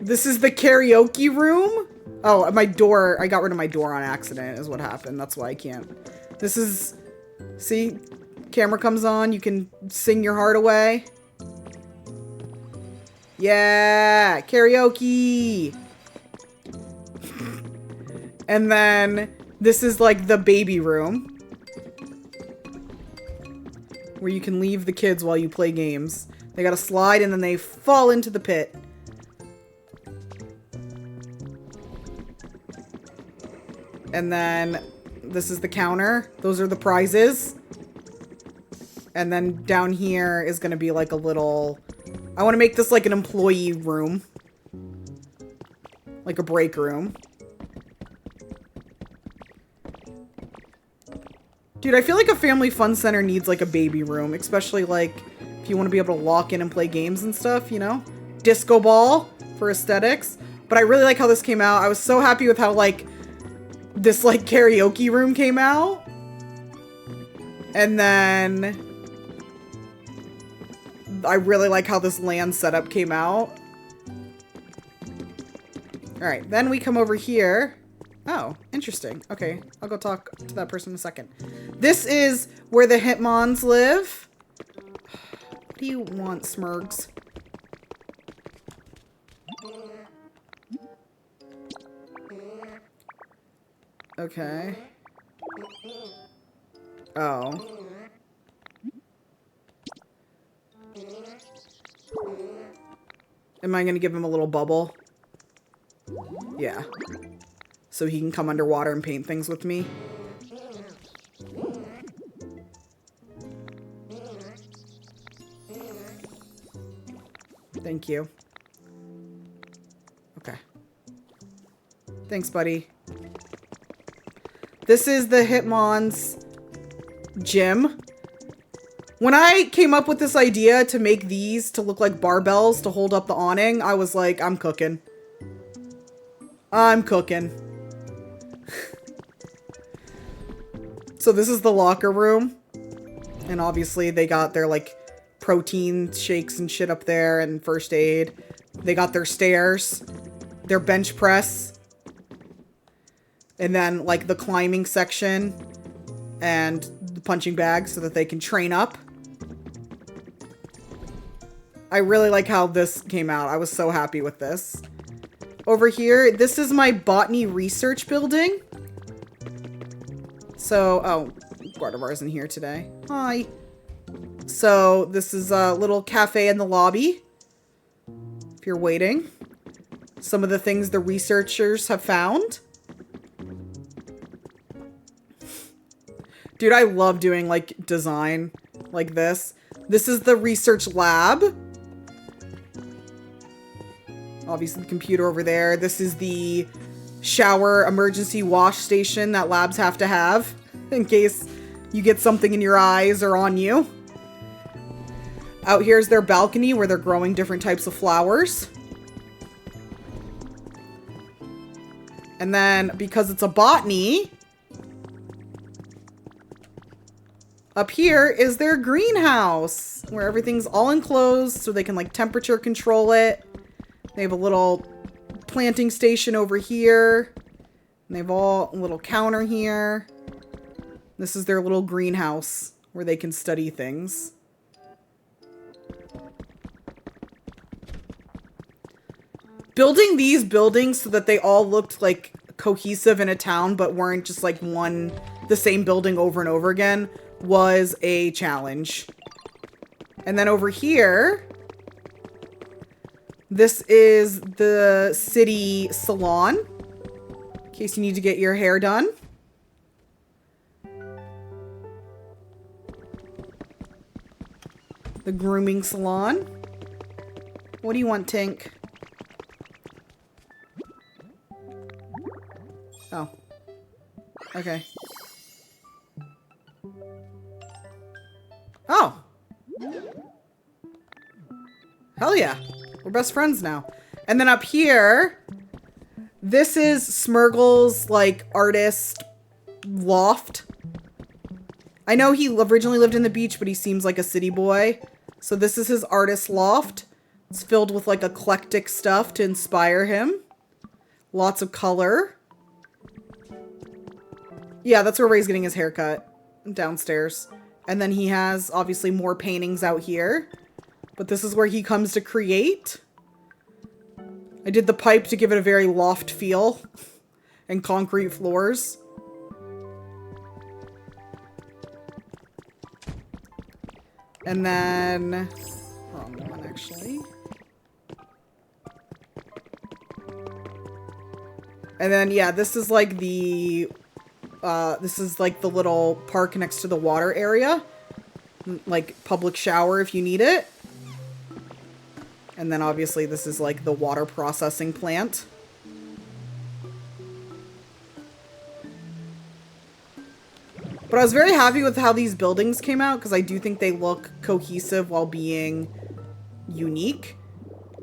This is the karaoke room. Oh, my door. I got rid of my door on accident is what happened. That's why I can't. This is... See? Camera comes on. You can sing your heart away. Yeah! Karaoke! And then this is like the baby room. Where you can leave the kids while you play games. They gotta slide and then they fall into the pit. And then this is the counter. Those are the prizes. And then down here is gonna be like a little... I want to make this like an employee room. Like a break room. Dude, I feel like a family fun center needs like a baby room, especially like if you want to be able to lock in and play games and stuff, you know? Disco ball for aesthetics. But I really like how this came out. I was so happy with how like this like karaoke room came out. And then I really like how this land setup came out. All right, then we come over here. Oh, interesting. Okay, I'll go talk to that person in a second. This is where the Hitmons live. What do you want, Smurgs? Okay. Oh. Am I gonna give him a little bubble? Yeah. So he can come underwater and paint things with me. Thank you. Okay. Thanks, buddy. This is the Hitmon's gym. When I came up with this idea to make these to look like barbells to hold up the awning, I was like, I'm cooking. I'm cooking. So this is the locker room. And obviously they got their like protein shakes and shit up there and first aid. They got their stairs, their bench press. And then like the climbing section and the punching bag so that they can train up. I really like how this came out. I was so happy with this. Over here, this is my botany research building. So, oh, Guardivar's in here today. Hi. So, this is a little cafe in the lobby. If you're waiting. Some of the things the researchers have found. Dude, I love doing, like, design like this. This is the research lab. Obviously, the computer over there. This is the shower emergency wash station that labs have to have in case you get something in your eyes or on you. Out here's their balcony where they're growing different types of flowers. And then, because it's a botany, up here is their greenhouse where everything's all enclosed so they can, like, temperature control it. They have a little planting station over here. And they have a little counter here. This is their little greenhouse where they can study things. Building these buildings so that they all looked like cohesive in a town but weren't just like the same building over and over again was a challenge. And then over here, this is the city salon in case you need to get your hair done. The grooming salon. What do you want, Tink? Oh. Okay. Oh. Hell yeah. We're best friends now. And then up here, this is Smurgle's, like, artist loft. I know he originally lived in the beach, but he seems like a city boy. So this is his artist loft. It's filled with, like, eclectic stuff to inspire him. Lots of color. Yeah, that's where Ray's getting his haircut. Downstairs. And then he has, obviously, more paintings out here. But this is where he comes to create. I did the pipe to give it a very loft feel. And concrete floors. And then... wrong one, actually. And then, yeah, this is like the... this is like the little park next to the water area. Like, public shower if you need it. And then, obviously, this is like the water processing plant. But I was very happy with how these buildings came out, because I do think they look cohesive while being unique.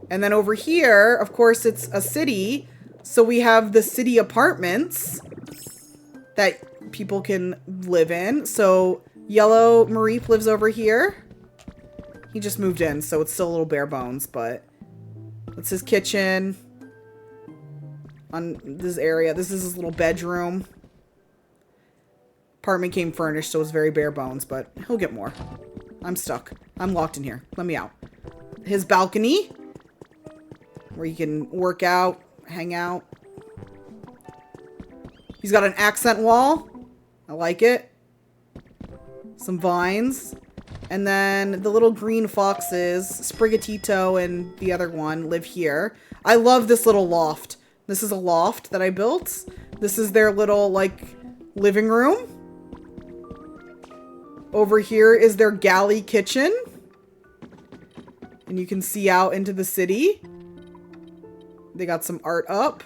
And then over here, of course, it's a city. So we have the city apartments that people can live in. So Yellow Mareep lives over here. He just moved in, so it's still a little bare bones, but that's his kitchen. On this area, this is his little bedroom. Apartment came furnished, so it's very bare bones, but he'll get more. I'm stuck. I'm locked in here. Let me out. His balcony, where you can work out, hang out. He's got an accent wall. I like it. Some vines. And then the little green foxes, Sprigatito and the other one, live here. I love this little loft. This is a loft that I built. This is their little, like, living room. Over here is their galley kitchen. And you can see out into the city. They got some art up.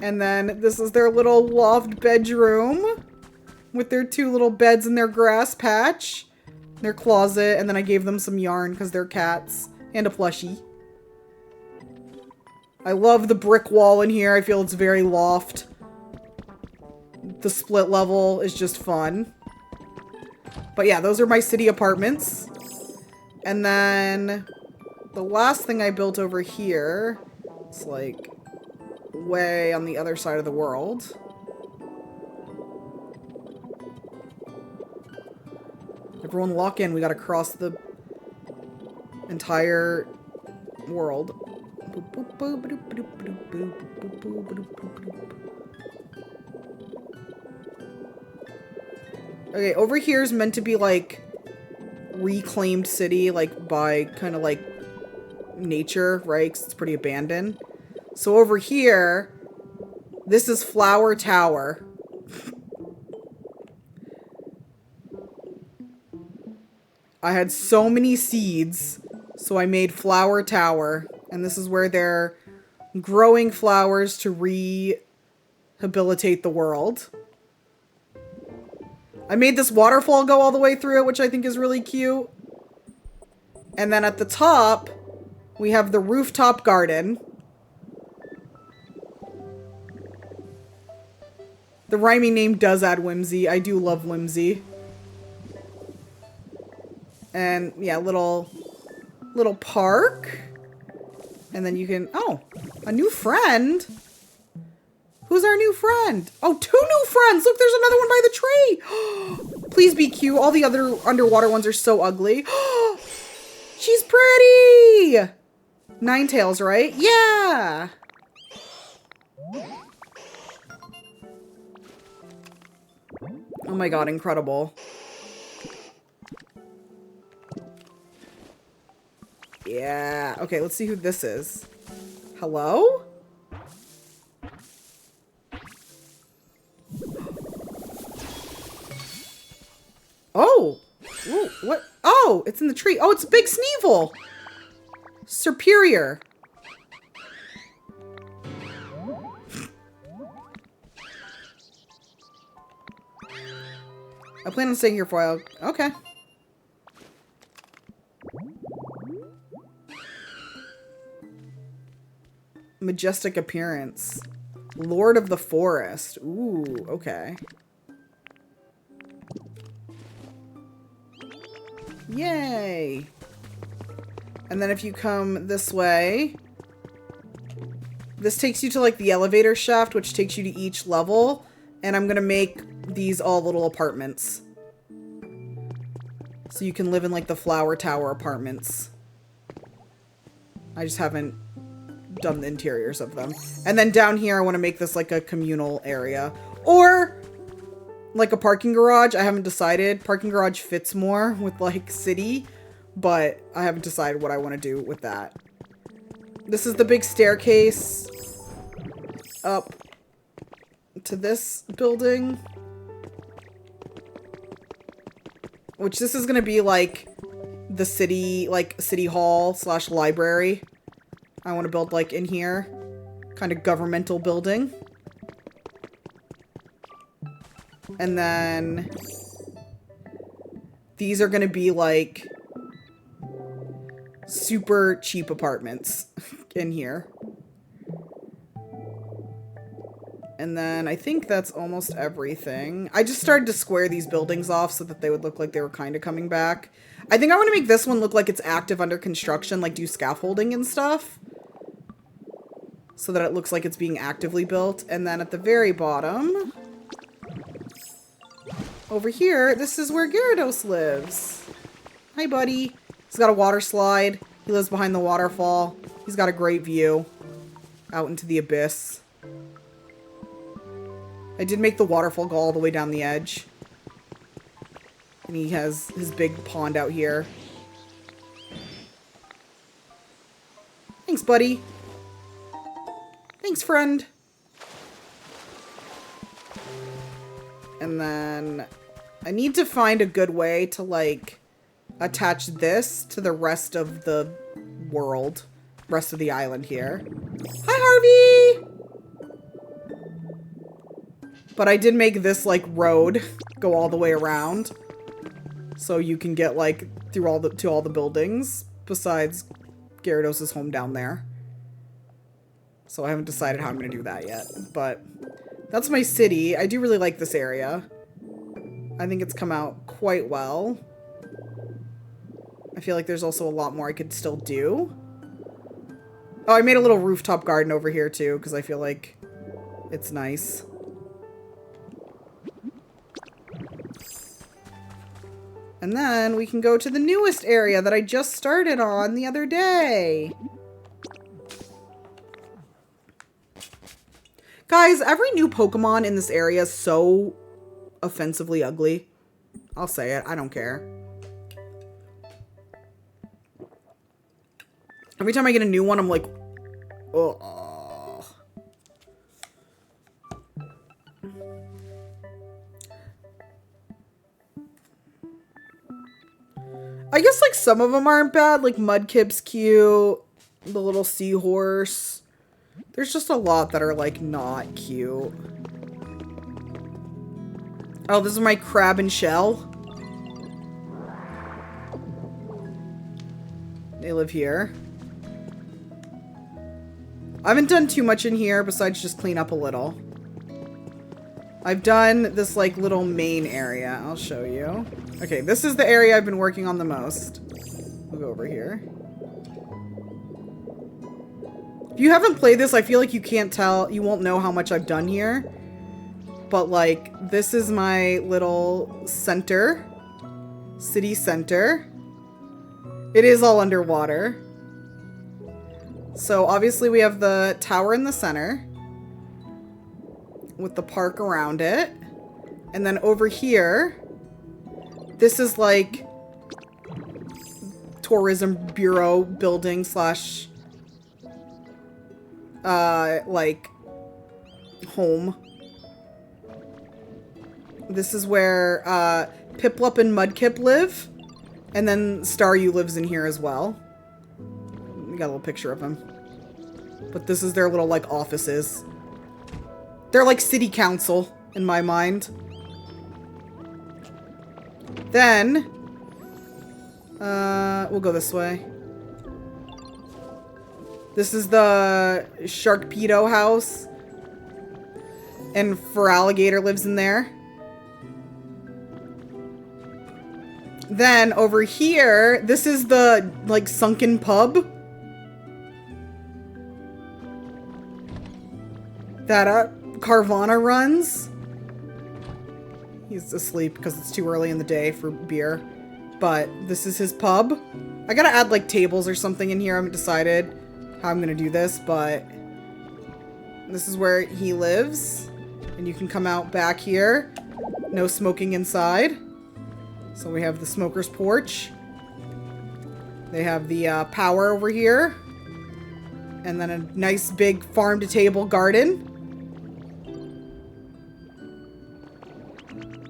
And then this is their little loft bedroom. With their two little beds in their grass patch. Their closet. And then I gave them some yarn because they're cats. And a plushie. I love the brick wall in here. I feel it's very loft. The split level is just fun. But yeah, those are my city apartments. And then the last thing I built over here, it's like way on the other side of the world. Everyone lock in. We gotta cross the entire world. Okay, over here is meant to be like reclaimed city, like by kind of like nature, right? 'Cause it's pretty abandoned. So over here, this is Flower Tower. I had so many seeds, so I made Flower Tower. And this is where they're growing flowers to rehabilitate the world. I made this waterfall go all the way through it, which I think is really cute. And then at the top, we have the rooftop garden. The rhyming name does add whimsy. I do love whimsy. And yeah, little park. And then you can, oh, a new friend. Who's our new friend? Oh, 2 new friends. Look, there's another one by the tree. Please be cute. All the other underwater ones are so ugly. She's pretty. Ninetales, right? Yeah. Oh my god, incredible. Yeah. Okay, let's see who this is. Hello? Oh. Ooh, what? Oh, it's in the tree. Oh, it's Big Sneevil. Superior. I plan on staying here for a while. Okay. Majestic appearance. Lord of the Forest. Ooh, okay. Yay! And then if you come this way, this takes you to like the elevator shaft, which takes you to each level. And I'm gonna make these all little apartments. So you can live in like the Flower Tower apartments. I just haven't done the interiors of them. And then down here, I want to make this like a communal area. Or like a parking garage. I haven't decided. Parking garage fits more with like city, but I haven't decided what I want to do with that. This is the big staircase up to this building. Which this is going to be like the city, like city hall / library. I want to build like in here. Kind of governmental building. And then these are going to be like super cheap apartments in here. And then I think that's almost everything. I just started to square these buildings off so that they would look like they were kind of coming back. I think I want to make this one look like it's active under construction, like do scaffolding and stuff. So that it looks like it's being actively built. And then at the very bottom, over here, this is where Gyarados lives. Hi, buddy. He's got a water slide. He lives behind the waterfall. He's got a great view out into the abyss. I did make the waterfall go all the way down the edge. And he has his big pond out here. Thanks, buddy. Thanks, friend. And then I need to find a good way to, like, attach this to the rest of the world. Rest of the island here. Hi, Harvey! But I did make this, like, road go all the way around. So you can get, like, through all the buildings. Besides Gyarados' home down there. So I haven't decided how I'm going to do that yet. But that's my city. I do really like this area. I think it's come out quite well. I feel like there's also a lot more I could still do. Oh, I made a little rooftop garden over here too, because I feel like it's nice. And then we can go to the newest area that I just started on the other day. Guys, every new Pokemon in this area is so offensively ugly. I'll say it. I don't care. Every time I get a new one, I'm like, oh. I guess, like, some of them aren't bad. Like, Mudkip's cute. The little seahorse. There's just a lot that are, like, not cute. Oh, this is my crab and shell. They live here. I haven't done too much in here besides just clean up a little. I've done this, like, little main area. I'll show you. Okay, this is the area I've been working on the most. We'll go over here. If you haven't played this, I feel like you can't tell. You won't know how much I've done here. But, like, this is my little center. City center. It is all underwater. So, obviously, we have the tower in the center. With the park around it. And then over here, this is like tourism bureau building slash like home. This is where Piplup and Mudkip live. And then Staryu lives in here as well. We got a little picture of him. But this is their little like offices. They're like city council, in my mind. Then, we'll go this way. This is the Sharkpedo house. And Feraligatr lives in there. Then, over here, this is the, like, sunken pub. That, Carvana runs. He's asleep because it's too early in the day for beer. But this is his pub. I gotta add like tables or something in here. I haven't decided how I'm gonna do this, but this is where he lives. And you can come out back here. No smoking inside. So we have the smoker's porch. They have the power over here. And then a nice big farm-to-table garden.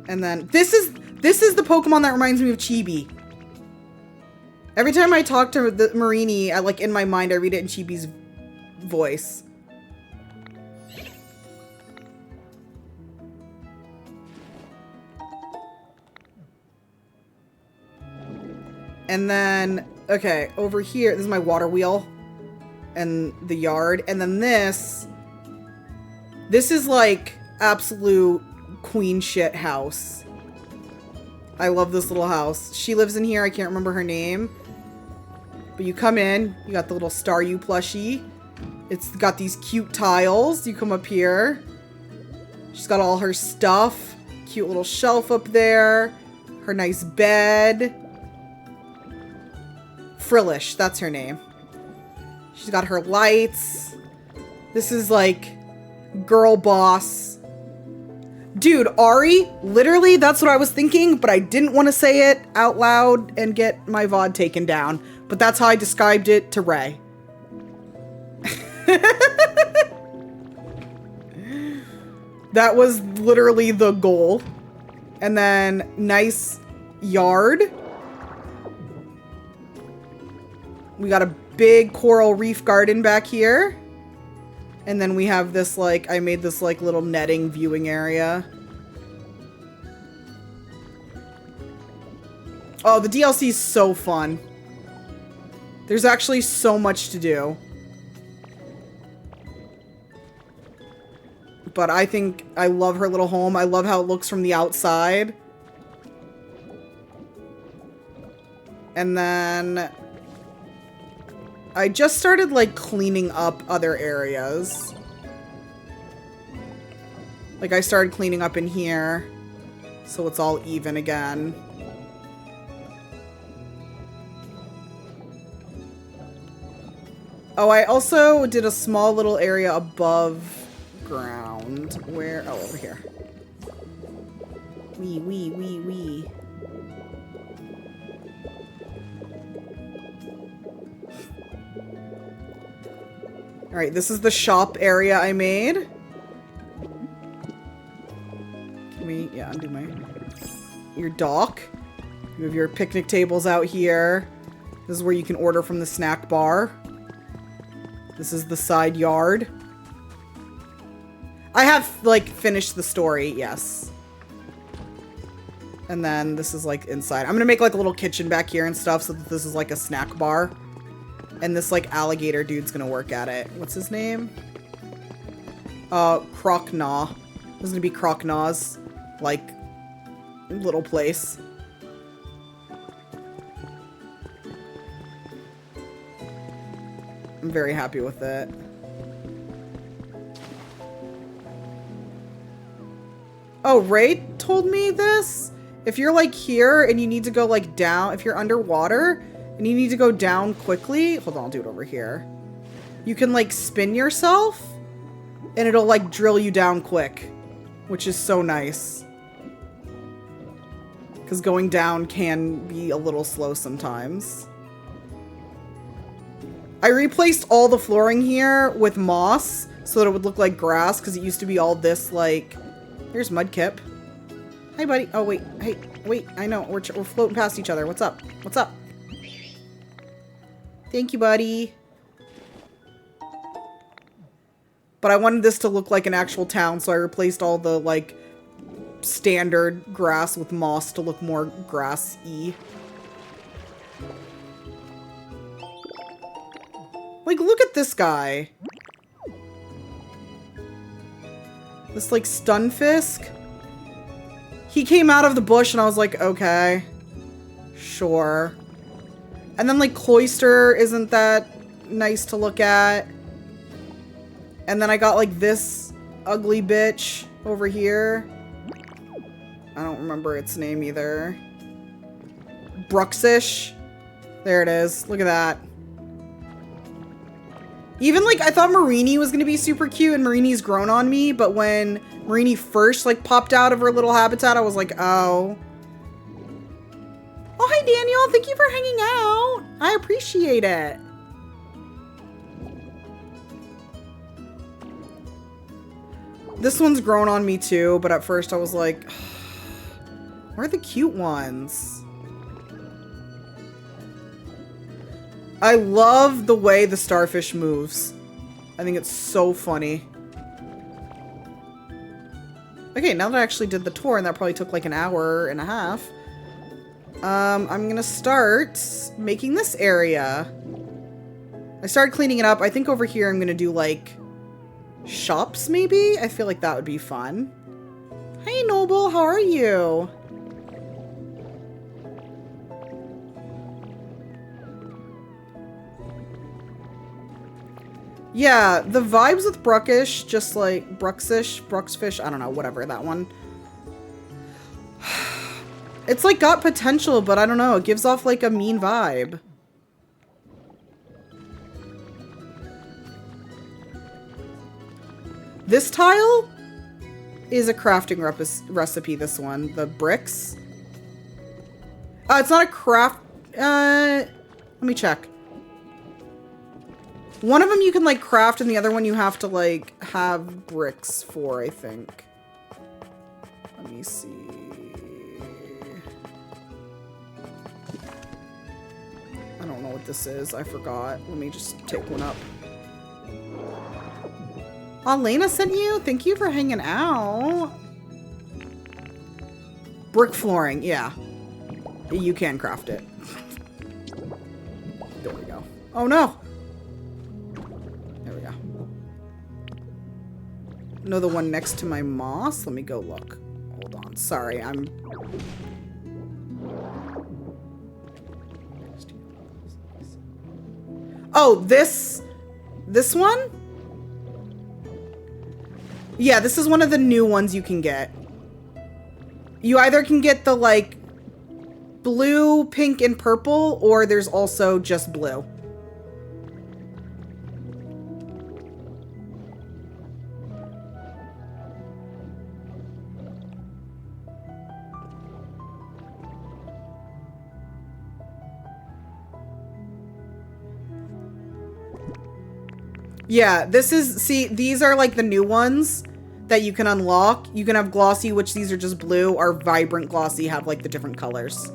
And then this is the Pokemon that reminds me of Chibi. Every time I talk to the Marini, I like in my mind I read it in Chibi's voice. And then okay, over here, this is my water wheel and the yard, and then this is like absolute queen shit house. I love this little house. She lives in here. I can't remember her name. But you come in. You got the little Staryu plushie. It's got these cute tiles. You come up here. She's got all her stuff. Cute little shelf up there. Her nice bed. Frillish. That's her name. She's got her lights. This is like girl boss. Dude, Ari, literally, that's what I was thinking, but I didn't want to say it out loud and get my VOD taken down. But that's how I described it to Ray. That was literally the goal. And then, nice yard. We got a big coral reef garden back here. And then we have this, like, I made this, like, little netting viewing area. Oh, the DLC is so fun. There's actually so much to do. But I think I love her little home. I love how it looks from the outside. And then I just started, like, cleaning up other areas. Like, I started cleaning up in here, so it's all even again. Oh, I also did a small little area above ground. Where? Oh, over here. Wee. Alright, this is the shop area I made. Can we, yeah, undo your dock. You have your picnic tables out here. This is where you can order from the snack bar. This is the side yard. I have, like, finished the story, yes. And then this is, like, inside. I'm gonna make, like, a little kitchen back here and stuff so that this is, like, a snack bar. And this, like, alligator dude's gonna work at it. What's his name? Crocnaw. This is gonna be Crocnaw's, like, little place. I'm very happy with it. Oh, Ray told me this. If you're like here and you need to go like down, if you're underwater and you need to go down quickly, hold on, I'll do it over here. You can like spin yourself and it'll like drill you down quick, which is so nice. Because going down can be a little slow sometimes. I replaced all the flooring here with moss so that it would look like grass because it used to be all this like... Here's Mudkip. Hi, buddy. Oh, wait. Hey, wait. I know. We're floating past each other. What's up? What's up? Thank you, buddy. But I wanted this to look like an actual town, so I replaced all the, like, standard grass with moss to look more grass-y. Like, look at this guy. This, like, Stunfisk. He came out of the bush and I was like, okay. Sure. And then, like, Cloyster isn't that nice to look at. And then I got, like, this ugly bitch over here. I don't remember its name either. Bruxish. There it is. Look at that. Even, like, I thought Marini was gonna be super cute, and Marini's grown on me, but when Marini first, like, popped out of her little habitat, I was like, oh. Oh, hi, Daniel. Thank you for hanging out. I appreciate it. This one's grown on me, too, but at first I was like, where are the cute ones? I love the way the starfish moves. I think it's so funny. Okay, now that I actually did the tour, and that probably took like an hour and a half, I'm gonna start making this area. I started cleaning it up. I think over here I'm gonna do like shops maybe? I feel like that would be fun. Hey Noble, how are you? Yeah, the vibes with Bruxish, just like Bruxfish, I don't know, whatever, that one. It's like got potential, but I don't know, it gives off like a mean vibe. This tile is a crafting recipe, this one, the bricks. It's not a craft, let me check. One of them you can, like, craft, and the other one you have to, like, have bricks for, I think. Let me see. I don't know what this is. I forgot. Let me just take one up. Oh, Lena sent you? Thank you for hanging out. Brick flooring. Yeah. You can craft it. There we go. Oh, no. No, the one next to my moss? Let me go look. Hold on. Sorry, I'm... Oh, this one? Yeah, this is one of the new ones you can get. You either can get the, like, blue, pink, and purple, or there's also just blue. Yeah, this is, see, these are like the new ones that you can unlock. You can have glossy, which these are just blue, or vibrant glossy have like the different colors.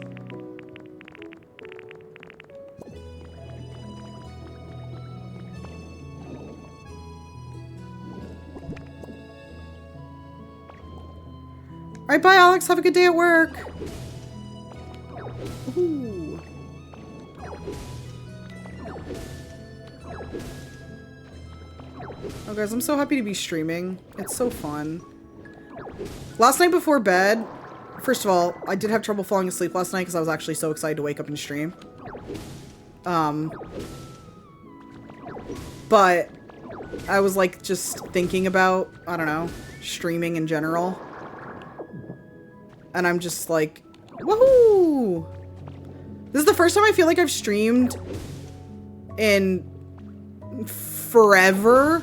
Alright, bye Alex, have a good day at work. Ooh. Oh guys, I'm so happy to be streaming. It's so fun. Last night before bed, first of all, I did have trouble falling asleep last night because I was actually so excited to wake up and stream. But I was like just thinking about, I don't know, streaming in general. And I'm just like, woohoo! This is the first time I feel like I've streamed in forever.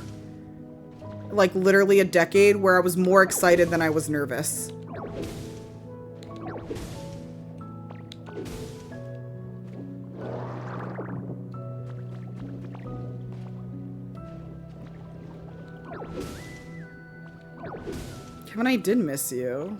Like literally a decade where I was more excited than I was nervous. Kevin, I did miss you.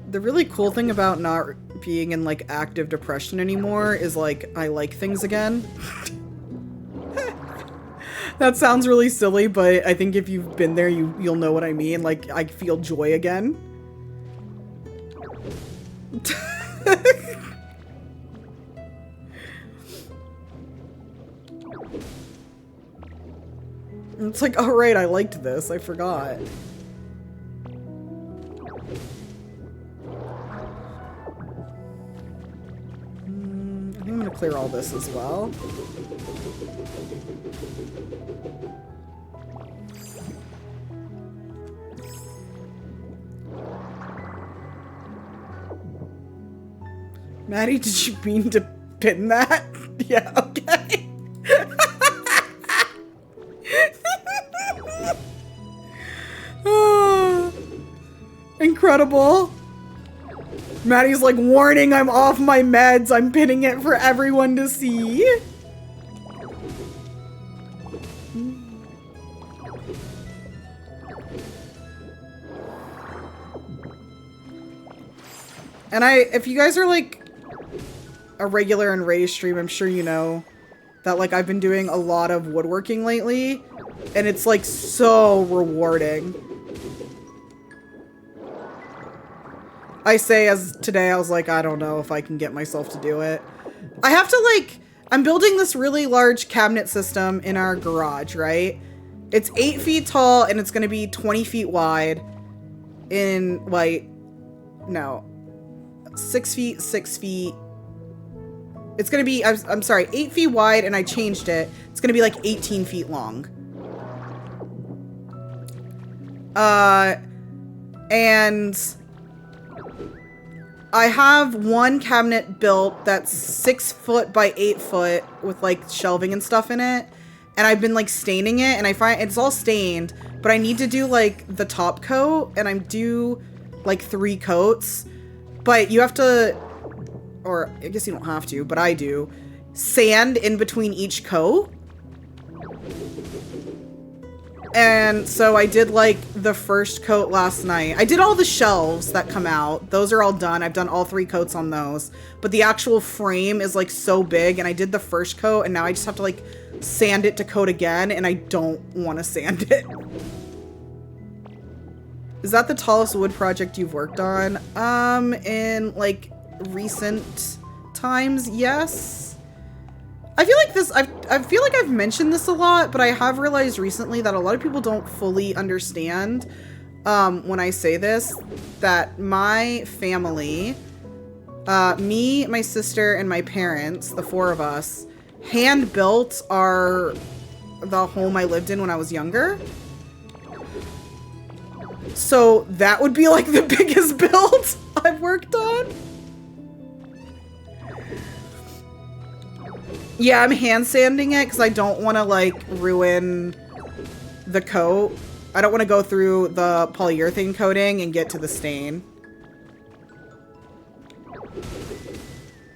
The really cool thing about not being in like active depression anymore is like I like things again. That sounds really silly, but I think if you've been there, you'll know what I mean. Like I feel joy again. It's like, oh right, I liked this. I forgot. I think I'm gonna clear all this as well. Maddie, did you mean to pin that? Yeah, okay. Incredible. Maddie's like, warning, I'm off my meds. I'm pinning it for everyone to see. And if you guys are like a regular in Ray's stream, I'm sure you know that like I've been doing a lot of woodworking lately, and it's like so rewarding. I say as today I was like, I don't know if I can get myself to do it. I have to like, I'm building this really large cabinet system in our garage, right? It's 8 feet tall and it's going to be 20 feet wide in like, no, 6 feet, 6 feet. It's going to be, I'm sorry, 8 feet wide and I changed it. It's going to be like 18 feet long. And I have one cabinet built that's 6 foot by 8 foot with like shelving and stuff in it. And I've been like staining it and I find it's all stained, but I need to do like the top coat and I'm due like 3 coats, but you have to, or I guess you don't have to, but I do, sand in between each coat. And so I did like the first coat last night. I did all the shelves that come out. Those are all done. I've done all 3 coats on those. But the actual frame is like so big and I did the first coat and now I just have to like sand it to coat again and I don't want to sand it. Is that the tallest wood project you've worked on? In like recent times, yes. I feel like this, I feel like I've mentioned this a lot, but I have realized recently that a lot of people don't fully understand when I say this, that my family, me, my sister, and my parents, the 4 of us, hand-built the home I lived in when I was younger. So that would be like the biggest build I've worked on. Yeah, I'm hand sanding it because I don't want to like ruin the coat. I don't want to go through the polyurethane coating and get to the stain.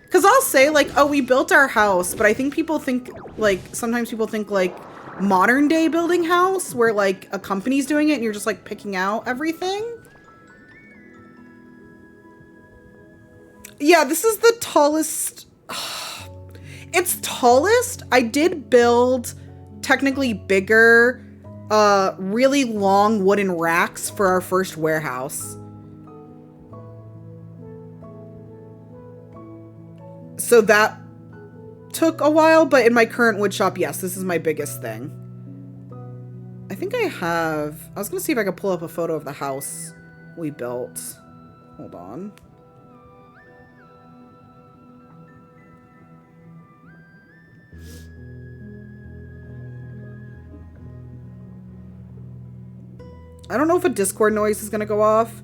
Because I'll say like, oh, we built our house, but I think people think like, sometimes people think like modern day building house where like a company's doing it and you're just like picking out everything. Yeah, this is the tallest. It's tallest. I did build technically bigger, really long wooden racks for our first warehouse. So that took a while, but in my current wood shop, yes, this is my biggest thing. I think I was gonna see if I could pull up a photo of the house we built. Hold on. I don't know if a Discord noise is gonna go off.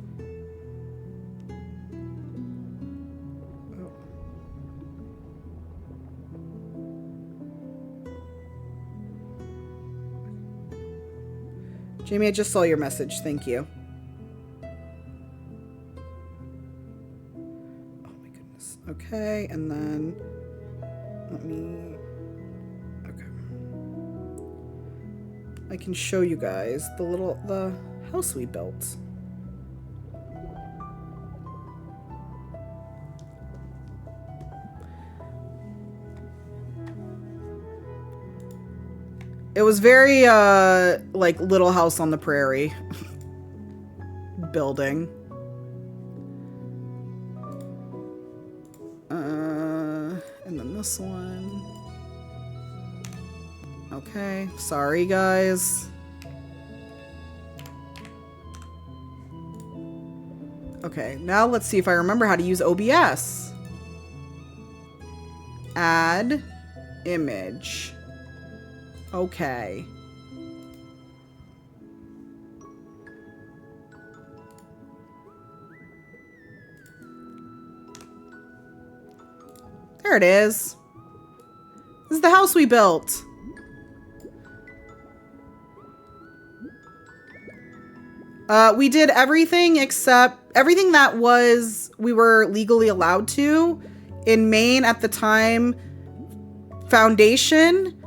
Jamie, I just saw your message. Thank you. Oh my goodness. Okay, and then let me... Okay. I can show you guys the house we built. It was very, like, Little House on the Prairie building. And then this one. Okay, sorry, guys. Okay, now let's see if I remember how to use OBS. Add image. Okay. There it is. This is the house we built. We did everything except everything that we were legally allowed to in Maine at the time. Foundation,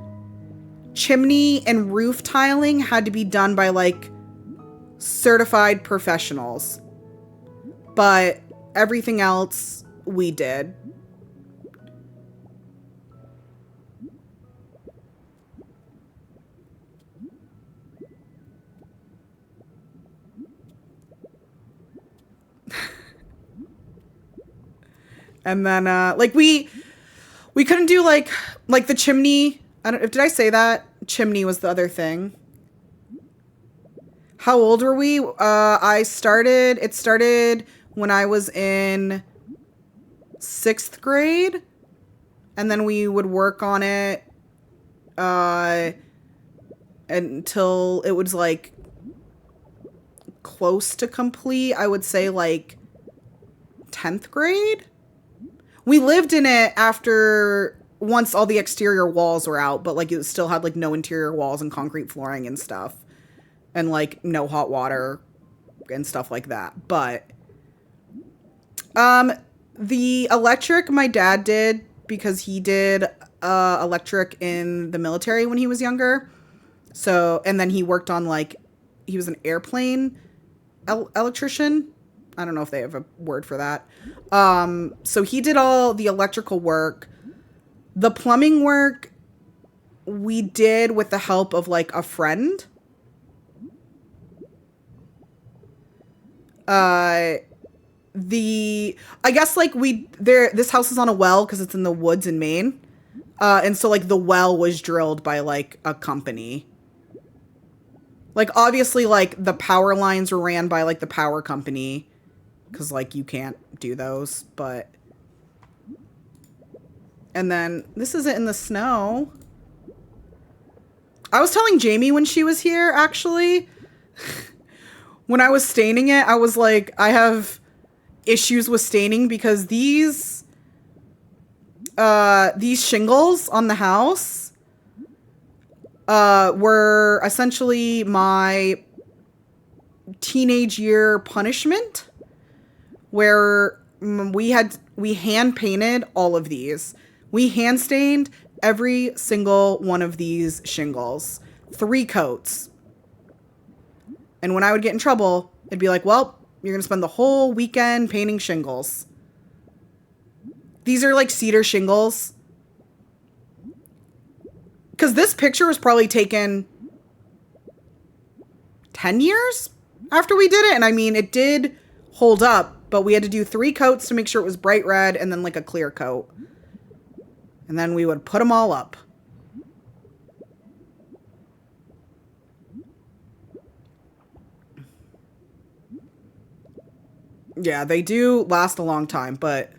chimney, and roof tiling had to be done by, like, certified professionals. But everything else we did. And then, like, we couldn't do, like the chimney. Did I say that? Chimney was the other thing. How old were we? It started when I was in 6th grade. And then we would work on it, until it was, like, close to complete. I would say, like, 10th grade. We lived in it once all the exterior walls were out, but, like, it still had, like, no interior walls and concrete flooring and stuff. And, like, no hot water and stuff like that. But, the electric my dad did because he did, electric in the military when he was younger. So, and then he worked on, like, he was an airplane electrician. I don't know if they have a word for that. So he did all the electrical work. The plumbing work we did with the help of, like, a friend. I guess, like, this house is on a well because it's in the woods in Maine. And so, like, the well was drilled by, like, a company. Like, obviously, like, the power lines were ran by, like, the power company. Because, like, you can't do those, but... And then, this is it in the snow. I was telling Jamie when she was here, actually. When I was staining it, I was like, I have issues with staining because these shingles on the house were essentially my teenage year punishment. Where we hand painted all of these. We hand stained every single one of these shingles. 3 coats. And when I would get in trouble, it'd be like, well, you're going to spend the whole weekend painting shingles. These are, like, cedar shingles. Because this picture was probably taken 10 years after we did it. And I mean, it did hold up, but we had to do 3 coats to make sure it was bright red and then like a clear coat. And then we would put them all up. Yeah, they do last a long time, but...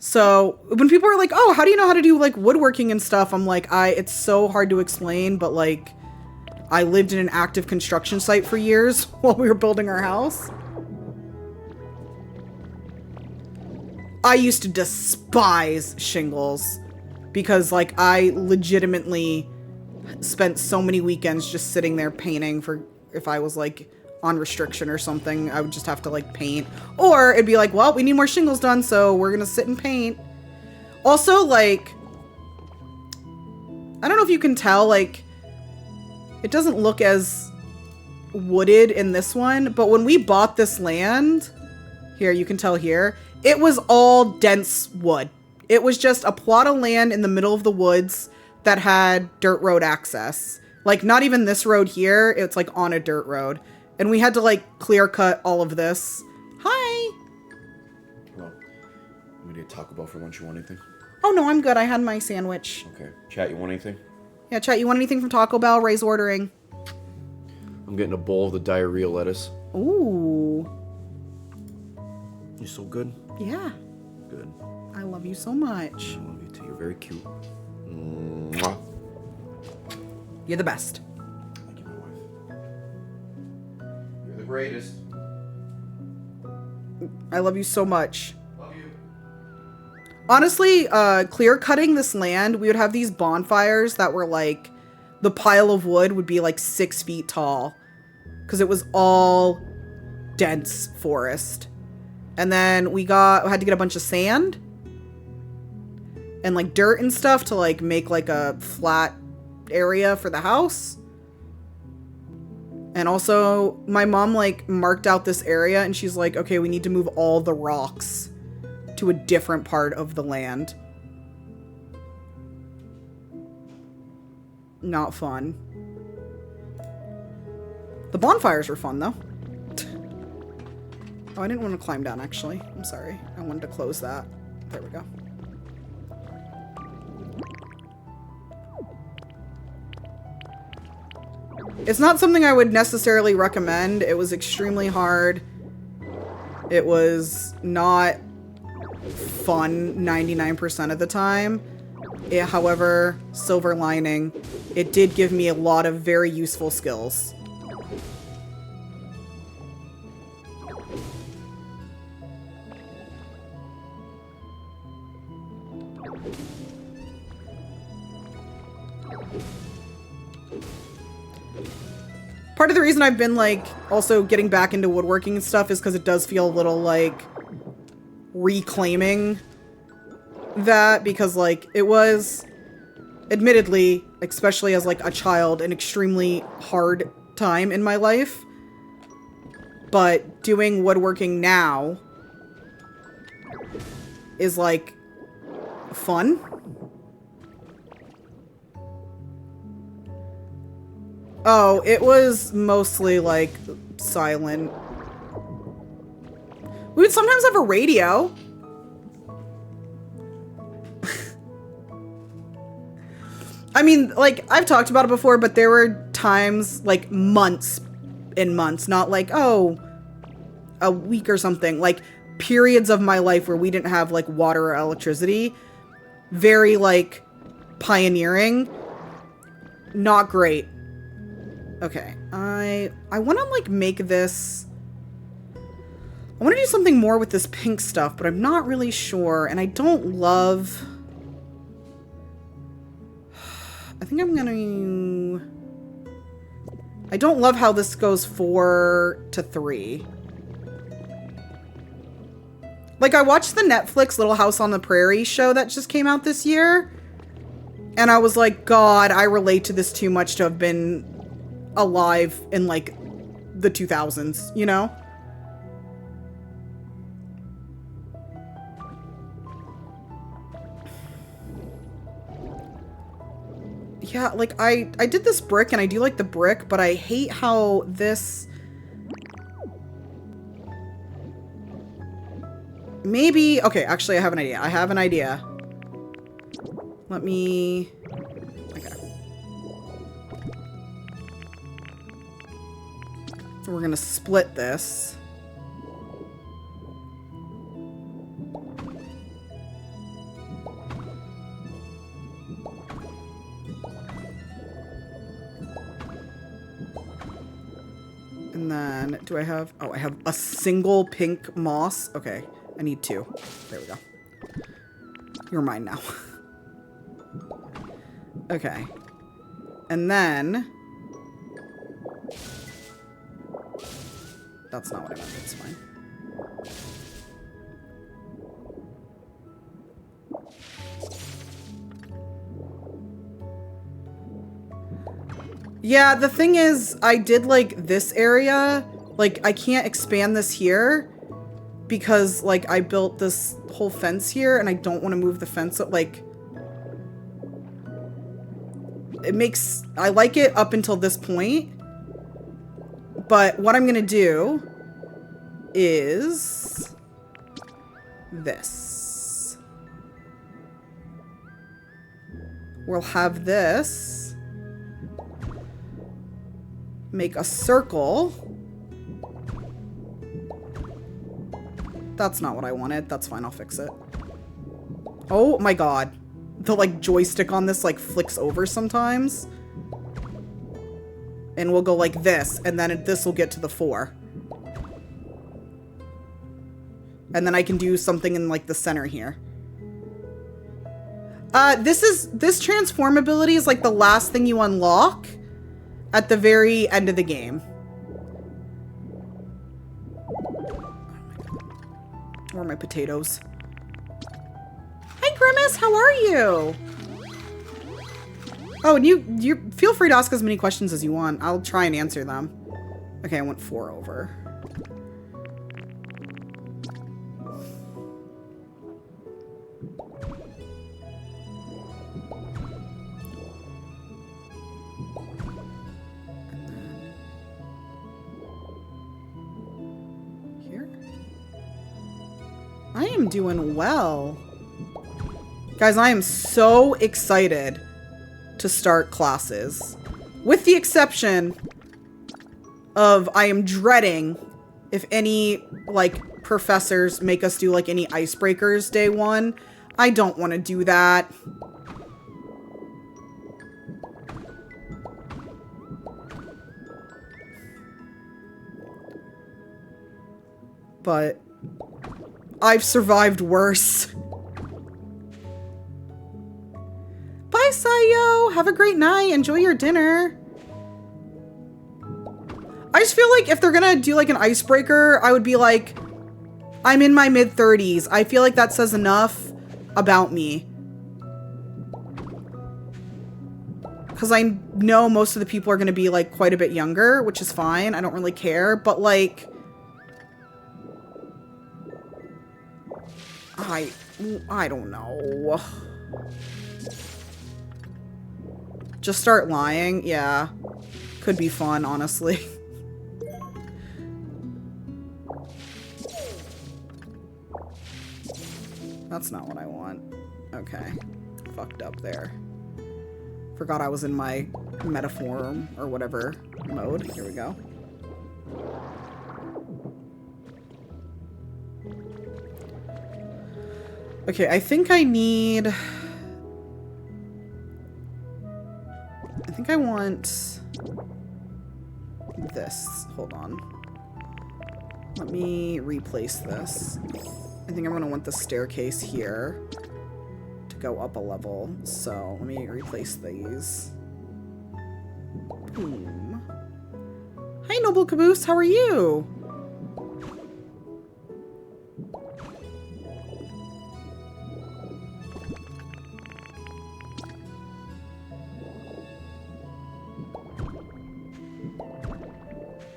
So, when people are like, oh, how do you know how to do, like, woodworking and stuff? I'm like, it's so hard to explain, but, like, I lived in an active construction site for years while we were building our house. I used to despise shingles because, like, I legitimately spent so many weekends just sitting there painting for, if I was, like, on restriction or something, I would just have to, like, paint. Or it'd be like, well, we need more shingles done, so we're gonna sit and paint. Also, like, I don't know if you can tell, like, it doesn't look as wooded in this one, but when we bought this land, here, you can tell here, it was all dense wood. It was just a plot of land in the middle of the woods that had dirt road access. Like, not even this road here, it's, like, on a dirt road. And we had to, like, clear cut all of this. Hi! Hello. I'm gonna get Taco Bell for lunch. You want anything? Oh, no, I'm good. I had my sandwich. Okay. Chat, you want anything? Yeah, chat, you want anything from Taco Bell? Ray's ordering. I'm getting a bowl of the diarrhea lettuce. Ooh. You so good? Yeah. Good. I love you so much. I love you too. You're very cute. Mwah. You're the best. Thank you, my wife. You're the greatest. I love you so much. Love you. Honestly, clear cutting this land, we would have these bonfires that were like, the pile of wood would be like 6 feet tall. Because it was all dense forest. And then we had to get a bunch of sand. And like dirt and stuff to like make like a flat area for the house. And also, my mom like marked out this area and she's like, okay, we need to move all the rocks to a different part of the land. Not fun. The bonfires were fun though. Oh, I didn't want to climb down actually. I'm sorry. I wanted to close that. There we go. It's not something I would necessarily recommend. It was extremely hard. It was not fun 99% of the time. However, silver lining, it did give me a lot of very useful skills. Part of the reason I've been, like, also getting back into woodworking and stuff is because it does feel a little, like, reclaiming that. Because, like, it was, admittedly, especially as, like, a child, an extremely hard time in my life. But doing woodworking now is, like, fun. Oh, it was mostly, like, silent. We would sometimes have a radio. I mean, like, I've talked about it before, but there were times, like, months and months, not like, oh, a week or something. Like, periods of my life where we didn't have, like, water or electricity. Very, like, pioneering. Not great. Okay, I want to, like, make this... I want to do something more with this pink stuff, but I'm not really sure, and I don't love... I think I'm gonna... I don't love how this goes 4 to 3. Like, I watched the Netflix Little House on the Prairie show that just came out this year, and I was like, God, I relate to this too much to have been alive in, like, the 2000s, you know? Yeah, like, I did this brick, and I do like the brick, but I hate how this... Maybe... Okay, actually, I have an idea. I have an idea. Let me... Okay. We're gonna split this. And then, do I have... Oh, I have a single pink moss. Okay, I need 2. There we go. You're mine now. Okay. And then... That's not what I meant. That's fine. Yeah, the thing is, I did, like, this area. Like, I can't expand this here because, like, I built this whole fence here, and I don't want to move the fence. Like, it makes... I like it up until this point. But what I'm going to do is this. We'll have this make a circle. That's not what I wanted. That's fine. I'll fix it. Oh my god. The, like, joystick on this, like, flicks over sometimes. And we'll go like this, and then this will get to the 4. And then I can do something in, like, the center here. This transformability is, like, the last thing you unlock at the very end of the game. Where are my potatoes? Hi, Grimace, how are you? Oh, and you feel free to ask as many questions as you want. I'll try and answer them. Okay, I went 4 over. Here? I am doing well. Guys, I am so excited to start classes. With the exception of I am dreading if any, like, professors make us do, like, any icebreakers day 1. I don't want to do that. But I've survived worse. Bye, Sayo. Have a great night. Enjoy your dinner. I just feel like if they're gonna do, like, an icebreaker, I would be like, I'm in my mid-30s. I feel like that says enough about me. Because I know most of the people are gonna be, like, quite a bit younger, which is fine. I don't really care. But, like, I don't know. Just start lying? Yeah. Could be fun, honestly. That's not what I want. Okay. Fucked up there. Forgot I was in my metaform or whatever mode. Here we go. Okay, I think I need... I think I want this. Hold on. Let me replace this. I think I'm going to want the staircase here to go up a level. So let me replace these. Boom. Hi, Noble Caboose. How are you?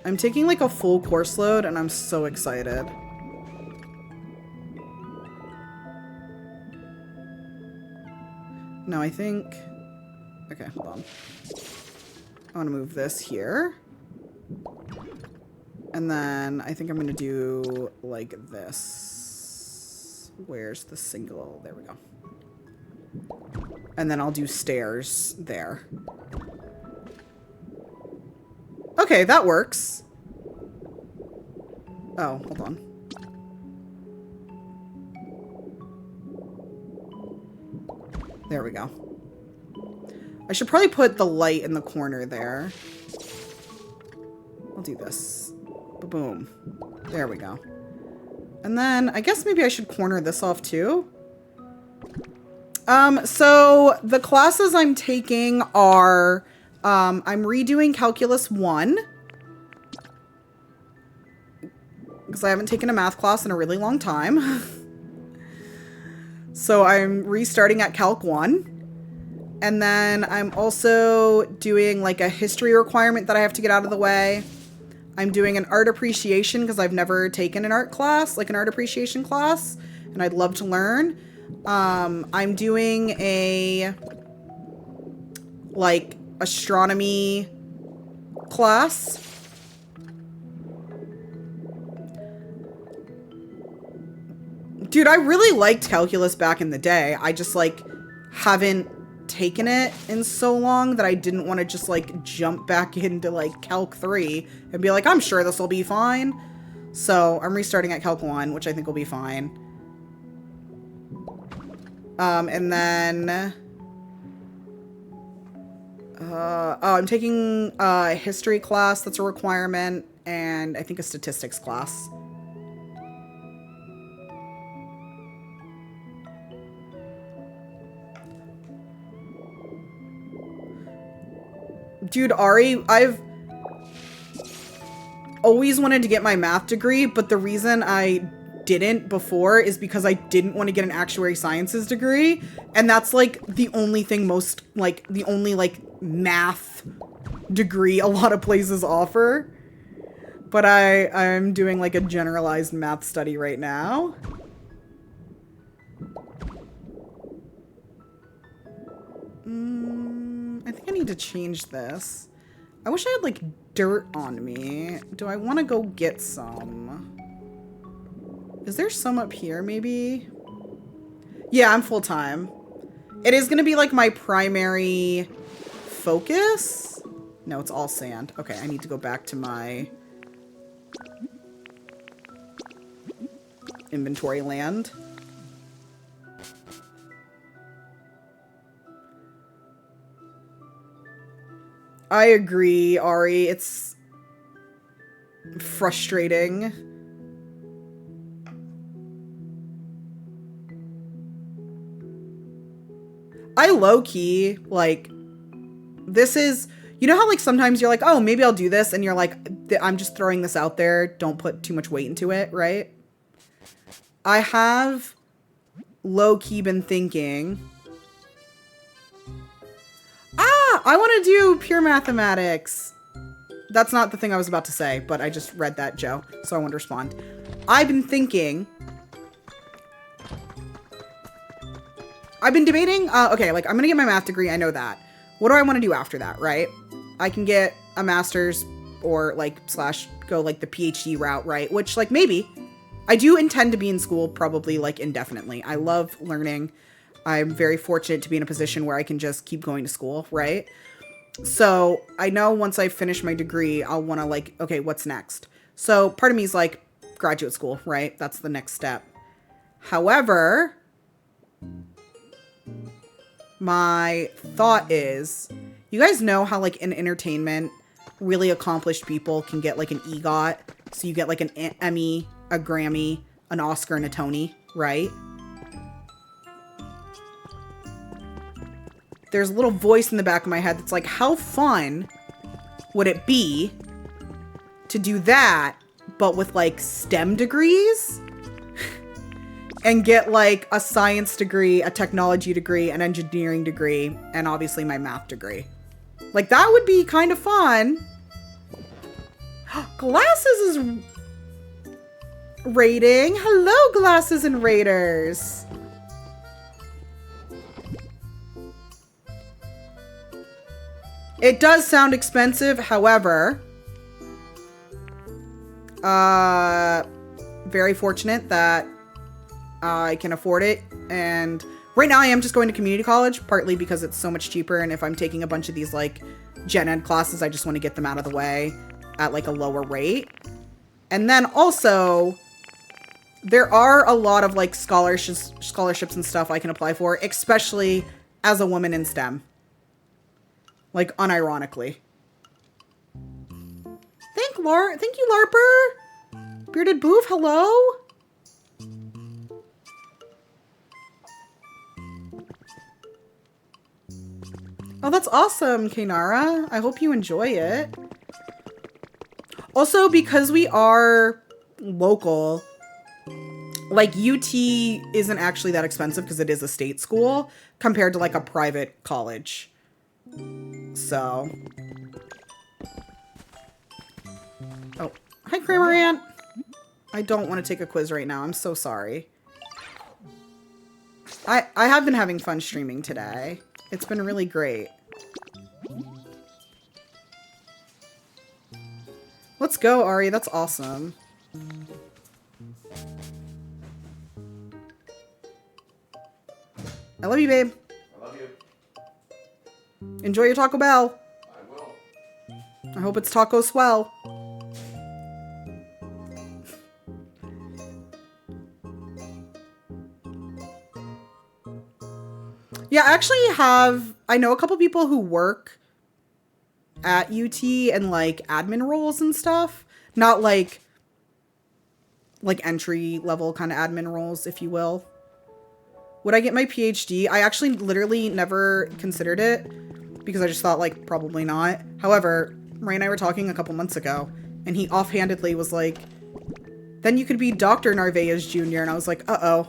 I'm taking, like, a full course load, and I'm so excited. No, I think Okay, hold on. I want to move this here. And then I think I'm going to do like this. Where's the single? There we go. And then I'll do stairs there. Okay, that works. Oh, hold on. There we go. I should probably put the light in the corner there. I'll do this. Boom. There we go. And then I guess maybe I should corner this off too. So the classes I'm taking are, I'm redoing Calculus 1. Because I haven't taken a math class in a really long time. So I'm restarting at Calc 1. And then I'm also doing like a history requirement that I have to get out of the way. I'm doing an art appreciation because I've never taken an art class, like an art appreciation class, and I'd love to learn. I'm doing a like astronomy class. Dude, I really liked calculus back in the day. I just like haven't taken it in so long that I didn't want to just like jump back into like Calc 3 and be like, I'm sure this will be fine. So I'm restarting at Calc 1, which I think will be fine. And then I'm taking a history class that's a requirement, and I think a statistics class. Dude, Ari, I've always wanted to get my math degree, but the reason I didn't before is because I didn't want to get an actuary sciences degree, and that's like the only thing the only like math degree a lot of places offer. But I'm doing like a generalized math study right now. I think I need to change this. I wish I had like dirt on me. Do I want to go get some? Is there some up here maybe? Yeah, I'm full-time. It is going to be like my primary focus. No, it's all sand. Okay, I need to go back to my inventory land. I agree, Ari. It's frustrating. I low-key, like, this is, you know how, like, sometimes you're like, oh, maybe I'll do this, and you're like, I'm just throwing this out there, don't put too much weight into it, right? I have low-key been thinking, I want to do pure mathematics. That's not the thing I was about to say, but I just read that, Joe, so I want to respond. I've been thinking, I've been debating, okay, like, I'm going to get my math degree, I know that. What do I want to do after that, right? I can get a master's or, like, / go, like, the PhD route, right? Which, like, maybe. I do intend to be in school probably, like, indefinitely. I love learning. I'm very fortunate to be in a position where I can just keep going to school, right? So I know once I finish my degree, I'll want to like, okay, what's next? So part of me is like graduate school, right? That's the next step. However, my thought is, you guys know how like in entertainment, really accomplished people can get like an EGOT. So you get like an Emmy, a Grammy, an Oscar, and a Tony, right? There's a little voice in the back of my head that's like, how fun would it be to do that, but with like STEM degrees? And get like a science degree, a technology degree, an engineering degree, and obviously my math degree. Like that would be kind of fun. Glasses is raiding. Hello, Glasses and Raiders. It does sound expensive, however, very fortunate that I can afford it. And right now I am just going to community college, partly because it's so much cheaper. And if I'm taking a bunch of these like gen ed classes, I just want to get them out of the way at like a lower rate. And then also there are a lot of like scholarships and stuff I can apply for, especially as a woman in STEM. Like, unironically. Thank you, Larper. Bearded Boof, hello? Oh, that's awesome, Kainara. I hope you enjoy it. Also, because we are local, like, UT isn't actually that expensive because it is a state school compared to, like, a private college. So. Oh, hi, Kramer Ant. I don't want to take a quiz right now. I'm so sorry. I have been having fun streaming today. It's been really great. Let's go, Ari. That's awesome. I love you, babe. I love you. Enjoy your Taco Bell. I will. I hope it's taco swell. Yeah, I actually I know a couple people who work at UT and like admin roles and stuff. Not like entry level kind of admin roles, if you will. Would I get my PhD? I actually literally never considered it because I just thought like probably not. However, Ray and I were talking a couple months ago and he offhandedly was like, then you could be Dr. Narvaez Jr. And I was like, uh-oh.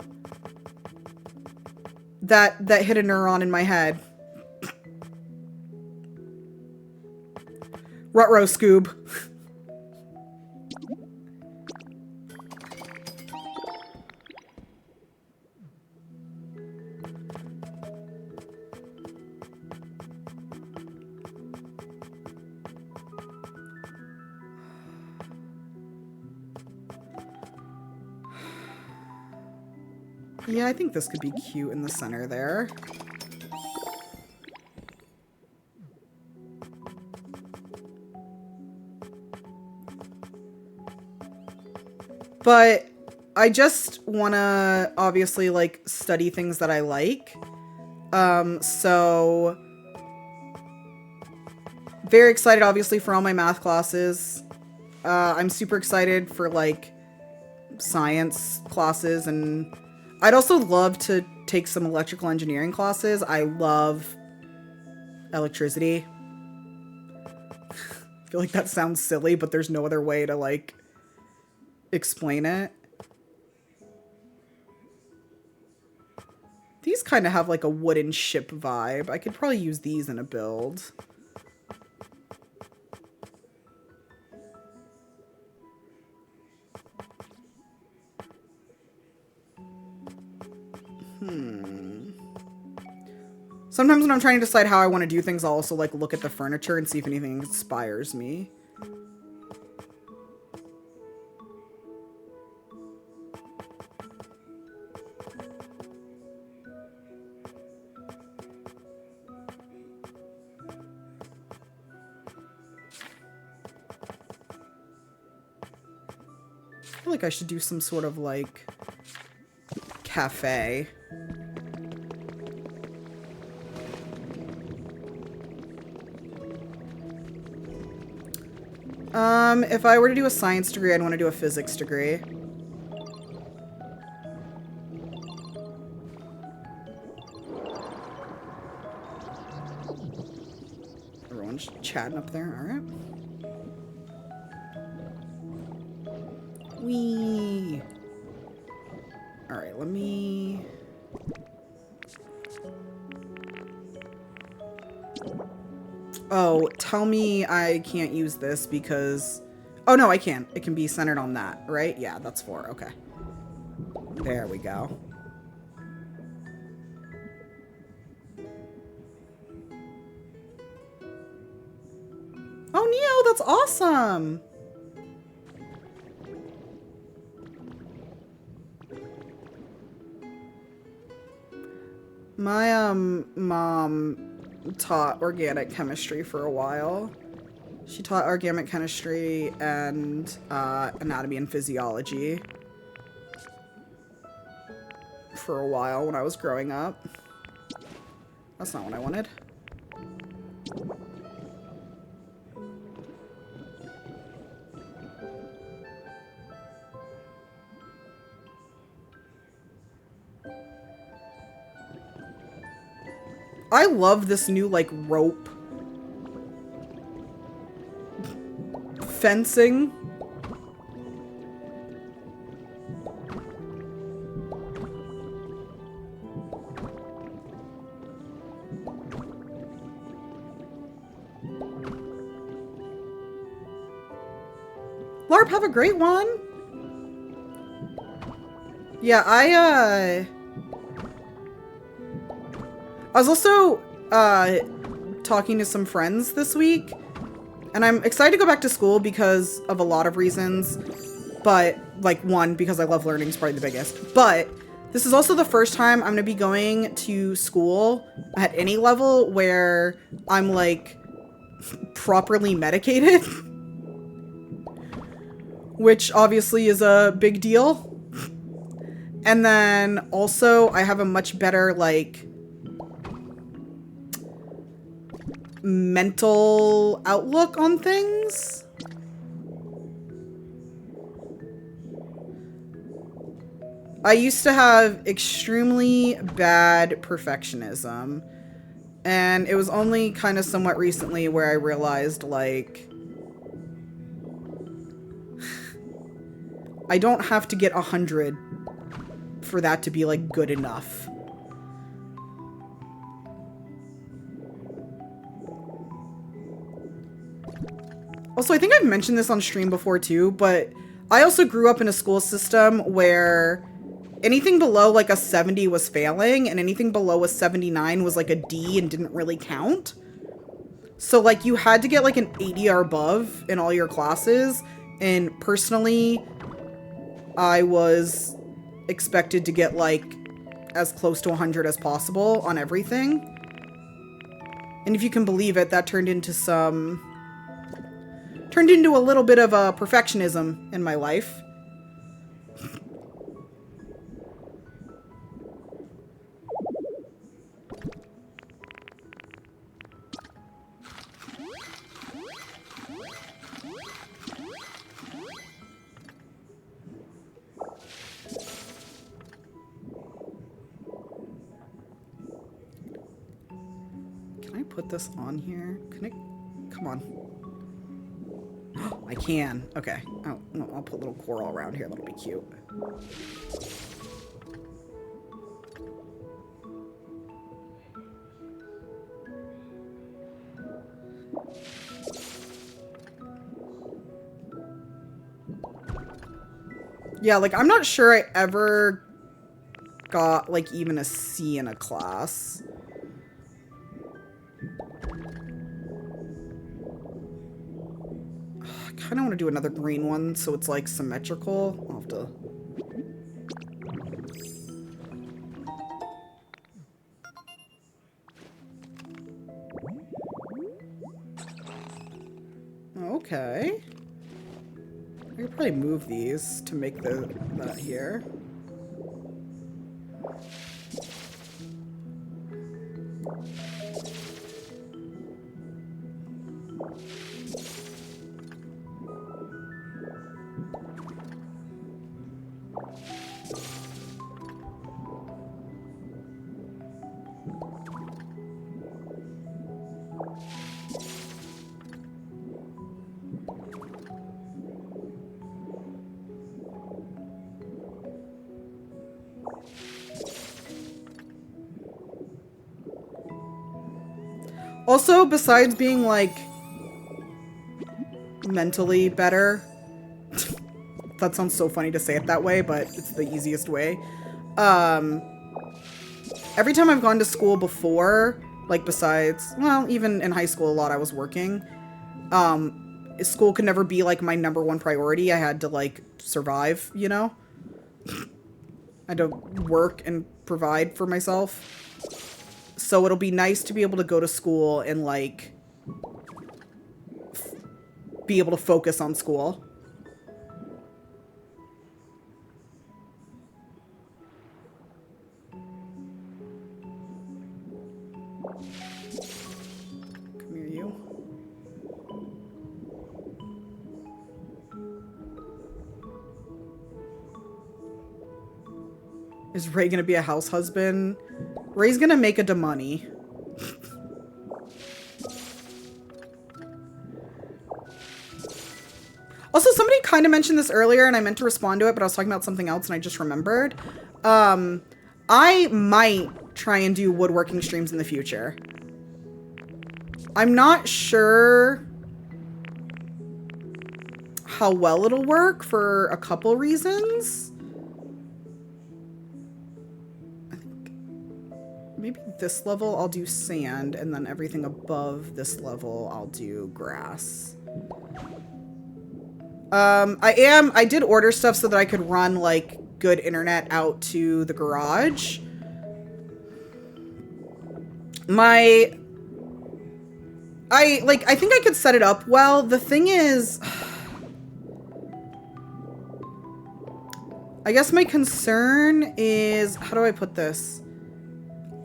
That hit a neuron in my head. Ruh-roh, Scoob. Yeah, I think this could be cute in the center there. But I just want to obviously like study things that I like. So very excited obviously for all my math classes. I'm super excited for like science classes, and I'd also love to take some electrical engineering classes. I love electricity. I feel like that sounds silly, but there's no other way to like explain it. These kind of have like a wooden ship vibe. I could probably use these in a build. Sometimes when I'm trying to decide how I want to do things, I'll also like look at the furniture and see if anything inspires me. I feel like I should do some sort of like cafe. If I were to do a science degree, I'd want to do a physics degree. Everyone's chatting up there, alright. Whee! Alright, let me... Oh, tell me I can't use this because... Oh, no, I can. It can be centered on that, right? Yeah, that's 4. Okay. There we go. Oh, Neo, that's awesome. My mom taught organic chemistry for a while. She taught organic chemistry and anatomy and physiology for a while when I was growing up. That's not what I wanted. I love this new, like, rope fencing. LARP, have a great one. Yeah, I was also talking to some friends this week, and I'm excited to go back to school because of a lot of reasons, but, like, one, because I love learning is probably the biggest, but this is also the first time I'm going to be going to school at any level where I'm, like, properly medicated, which obviously is a big deal. And then also I have a much better, like, mental outlook on things. I used to have extremely bad perfectionism, and it was only kind of somewhat recently where I realized, like, I don't have to get 100 for that to be, like, good enough. Also, I think I've mentioned this on stream before too, but I also grew up in a school system where anything below, like, a 70 was failing, and anything below a 79 was, like, a D and didn't really count. So, like, you had to get, like, an 80 or above in all your classes, and personally, I was expected to get, like, as close to 100 as possible on everything. And if you can believe it, that turned into a little bit of perfectionism in my life. Can I put this on here? Can it? Come on. I can. Okay. Oh, no, I'll put a little coral around here. That'll be cute. Yeah, like, I'm not sure I ever got, like, even a C in a class. I kind of want to do another green one so it's, like, symmetrical. I'll have to... Okay. I could probably move these to make that here. Also, besides being, like, mentally better, that sounds so funny to say it that way, but it's the easiest way. Every time I've gone to school before, like, besides, well, even in high school a lot I was working, School could never be, like, my #1 priority. I had to, like, survive, you know? I had to work and provide for myself. So it'll be nice to be able to go to school and, like, be able to focus on school. Come here, you. Is Ray gonna be a house husband? Ray's gonna make a da money. Also, somebody kind of mentioned this earlier, and I meant to respond to it, but I was talking about something else, and I just remembered. I might try and do woodworking streams in the future. I'm not sure how well it'll work for a couple reasons. I think maybe this level I'll do sand, and then everything above this level I'll do grass. I did order stuff so that I could run, like, good internet out to the garage. I think I could set it up well. The thing is, I guess my concern is, how do I put this?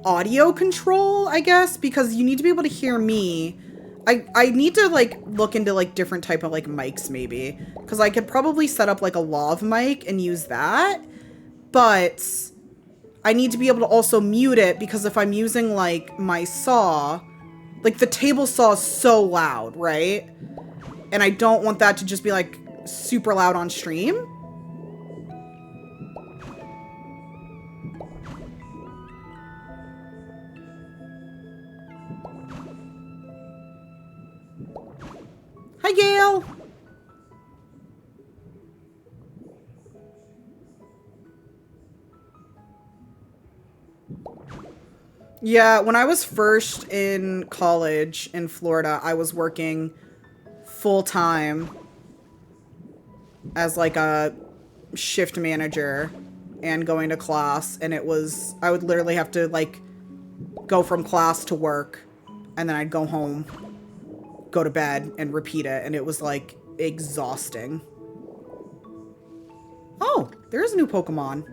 Audio control, I guess, because you need to be able to hear me. I need to, like, look into, like, different type of, like, mics, maybe. Because I could probably set up, like, a lav mic and use that. But I need to be able to also mute it, because if I'm using, like, my saw, like, the table saw is so loud, right? And I don't want that to just be, like, super loud on stream. Hi, Gail. Yeah, when I was first in college in Florida, I was working full-time as, like, a shift manager and going to class, and I would literally have to, like, go from class to work, and then I'd go home, go to bed, and repeat it, and it was, like, exhausting. Oh, there's a new Pokemon.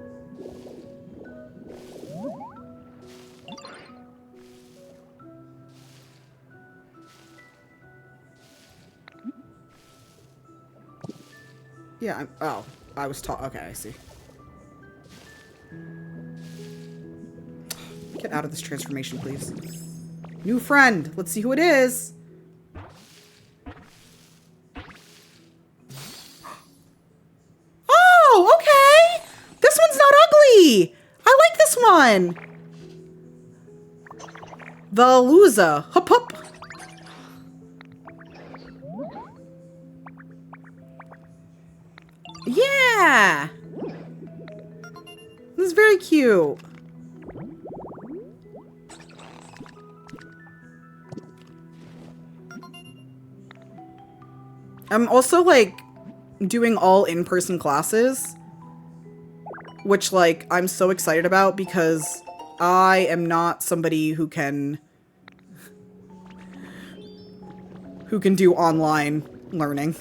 Yeah, I was taught. Okay, I see. Get out of this transformation, please. New friend. Let's see who it is. Oh, okay. This one's not ugly. I like this one. The Luza. Hup hup. Yeah. This is very cute. I'm also, like, doing all in-person classes, which, like, I'm so excited about because I am not somebody who can do online learning.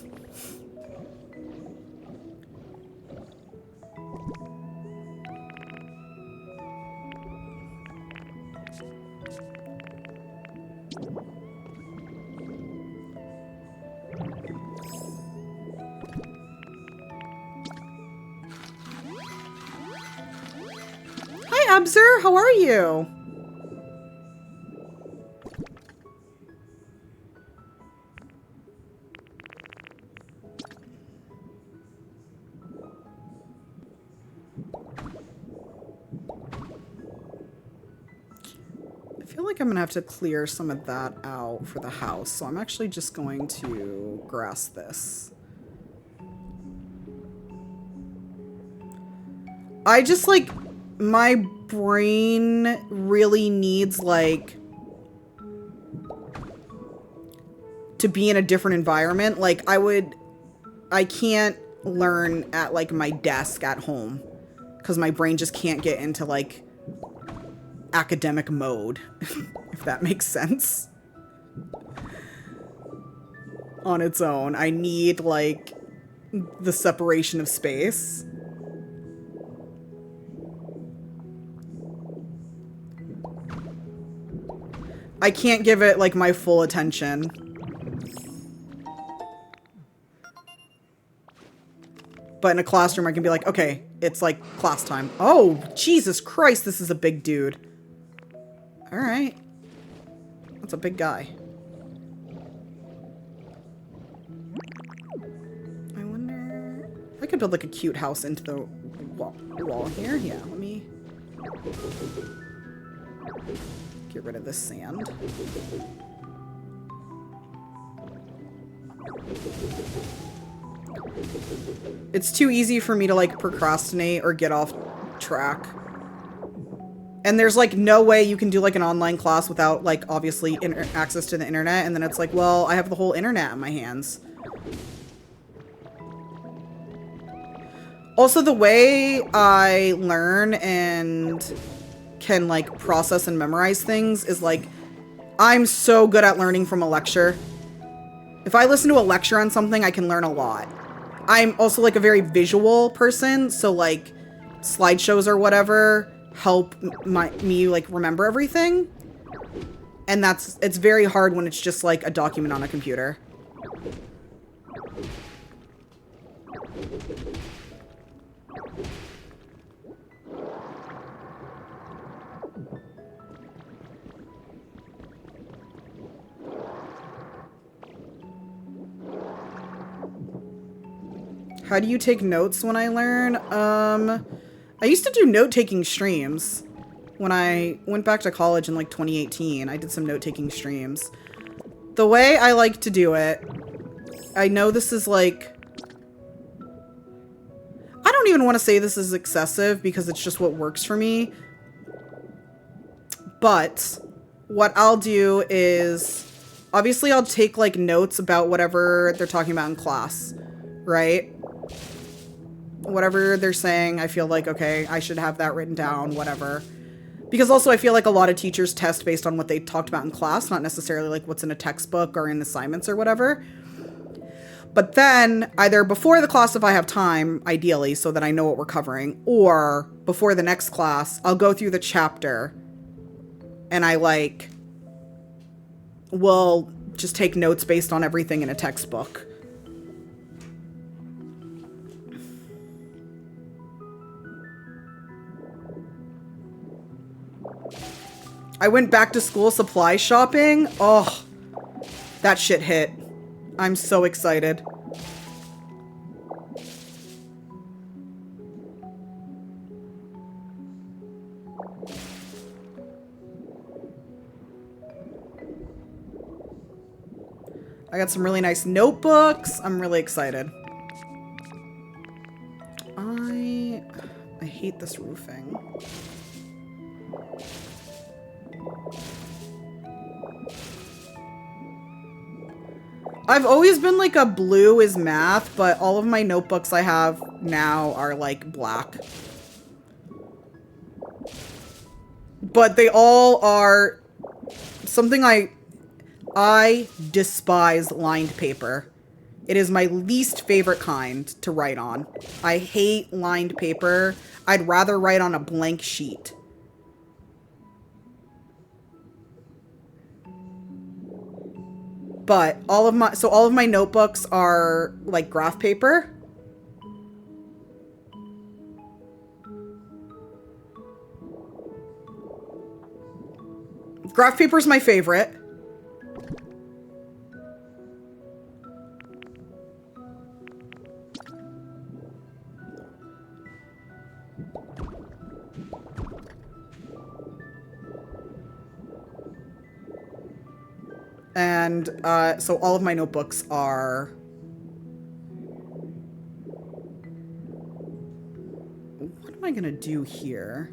Hi, Abzer. How are you? I feel like I'm gonna have to clear some of that out for the house, so I'm actually just going to grass this. I just, like, my brain really needs, like, to be in a different environment. Like, I can't learn at, like, my desk at home. Because my brain just can't get into, like, academic mode. If that makes sense. On its own. I need, like, the separation of space. I can't give it, like, my full attention. But in a classroom, I can be like, okay, it's, like, class time. Oh, Jesus Christ, this is a big dude. Alright. That's a big guy. I wonder... I could build, like, a cute house into the wall here. Yeah, let me... get rid of this sand. It's too easy for me to, like, procrastinate or get off track. And there's, like, no way you can do, like, an online class without, like, obviously access to the internet. And then it's like, well, I have the whole internet in my hands. Also, the way I learn and can, like, process and memorize things is, like, I'm so good at learning from a lecture. If I listen to a lecture on something, I can learn a lot. I'm also, like, a very visual person, so, like, slideshows or whatever help me, like, remember everything. And it's very hard when it's just, like, a document on a computer. How do you take notes when I learn? I used to do note-taking streams. When I went back to college in, like, 2018, I did some note-taking streams. The way I like to do it, I know this is, like... I don't even want to say this is excessive because it's just what works for me. But what I'll do is... Obviously, I'll take, like, notes about whatever they're talking about in class, right? Whatever they're saying, I feel like, okay, I should have that written down, whatever. Because also I feel like a lot of teachers test based on what they talked about in class, not necessarily like what's in a textbook or in assignments or whatever. But then either before the class if I have time, ideally, so that I know what we're covering, or before the next class, I'll go through the chapter and I like will just take notes based on everything in a textbook. I went back to school supply shopping. Oh, that shit hit. I'm so excited. I got some really nice notebooks. I'm really excited. I hate this roofing. I've always been like a blue is math, but all of my notebooks I have now are like black. But they all are something I despise lined paper. It is my least favorite kind to write on. I hate lined paper. I'd rather write on a blank sheet. But all of my notebooks are like graph paper. Graph paper is my favorite. And so all of my notebooks are... What am I gonna do here?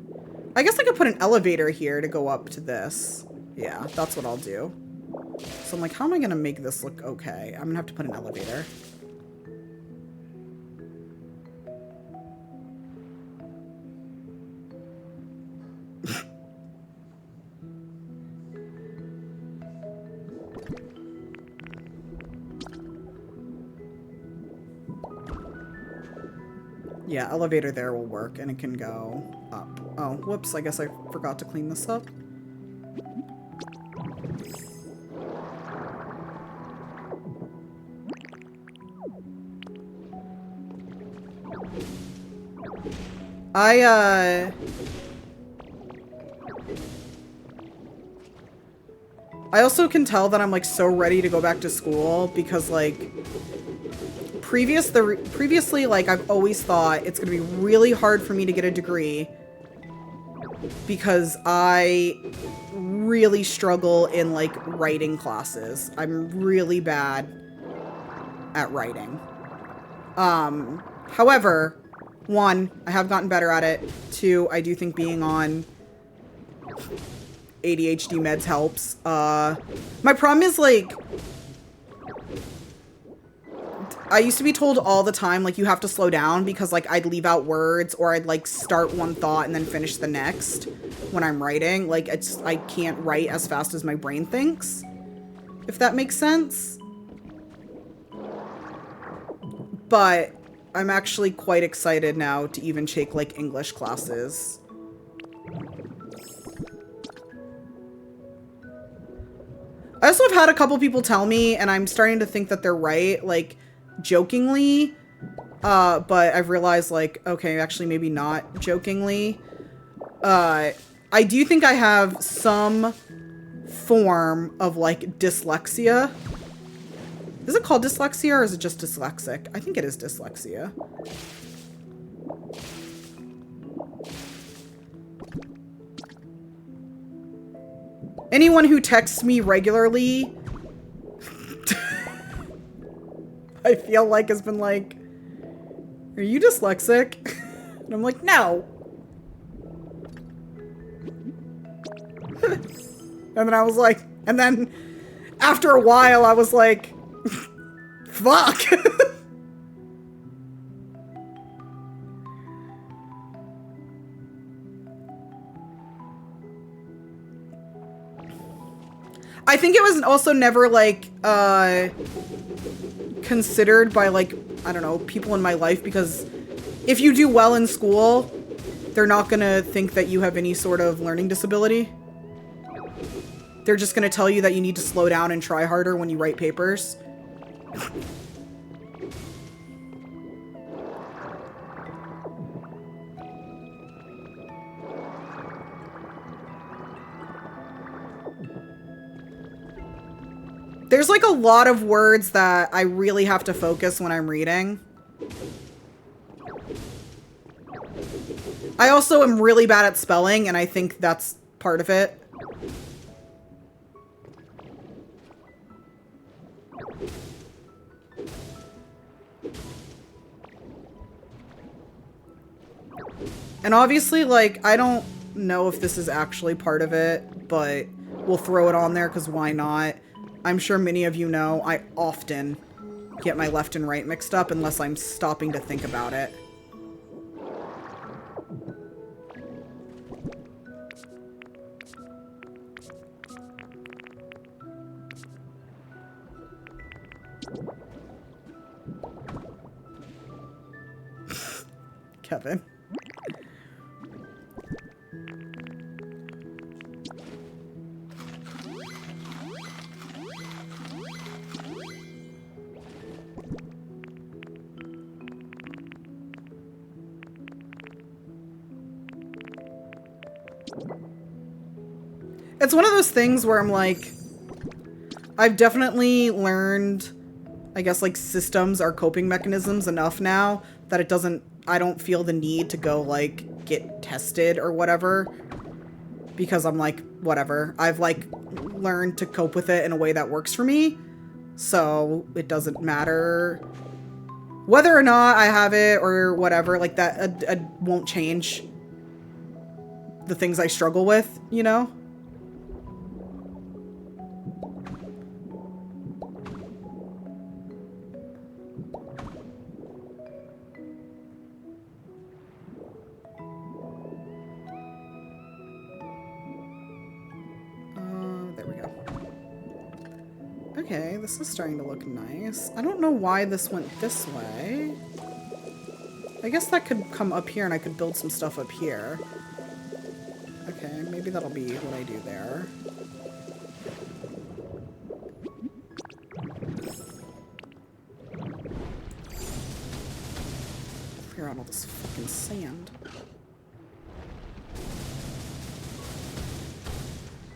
I guess I could put an elevator here to go up to this. Yeah, that's what I'll do. So I'm like, how am I gonna make this look okay? I'm gonna have to put an elevator. Yeah, elevator there will work, and it can go up. Oh, whoops, I guess I forgot to clean this up. I also can tell that I'm, like, so ready to go back to school because, like, previously, like, I've always thought it's gonna be really hard for me to get a degree because I really struggle in, like, writing classes. I'm really bad at writing. However, one, I have gotten better at it. Two, I do think being on ADHD meds helps. My problem is, like, I used to be told all the time, like, you have to slow down because, like, I'd leave out words or I'd, like, start one thought and then finish the next when I'm writing. Like, I can't write as fast as my brain thinks, if that makes sense. But I'm actually quite excited now to even take, like, English classes. I also have had a couple people tell me, and I'm starting to think that they're right, like, jokingly, but I've realized, like, okay, actually maybe not jokingly. I do think I have some form of, like, dyslexia. Is it called dyslexia or is it just dyslexic? I think it is dyslexia. Anyone who texts me regularly, I feel like has been like, are you dyslexic? And I'm like, no. And then I was like, and then after a while I was like, fuck. I think it was also never, like, considered by, like, I don't know, people in my life, because if you do well in school, they're not gonna think that you have any sort of learning disability. They're just gonna tell you that you need to slow down and try harder when you write papers. There's, like, a lot of words that I really have to focus when I'm reading. I also am really bad at spelling, and I think that's part of it. And obviously, like, I don't know if this is actually part of it, but we'll throw it on there because why not? I'm sure many of you know I often get my left and right mixed up unless I'm stopping to think about it. Kevin. It's one of those things where I'm like, I've definitely learned, I guess, like, systems are coping mechanisms enough now that I don't feel the need to go, like, get tested or whatever. Because I'm like, whatever. I've, like, learned to cope with it in a way that works for me. So it doesn't matter whether or not I have it or whatever. Like, that won't change the things I struggle with, you know? Okay, this is starting to look nice. I don't know why this went this way. I guess that could come up here and I could build some stuff up here. Okay, maybe that'll be what I do there. Clear out all this fucking sand.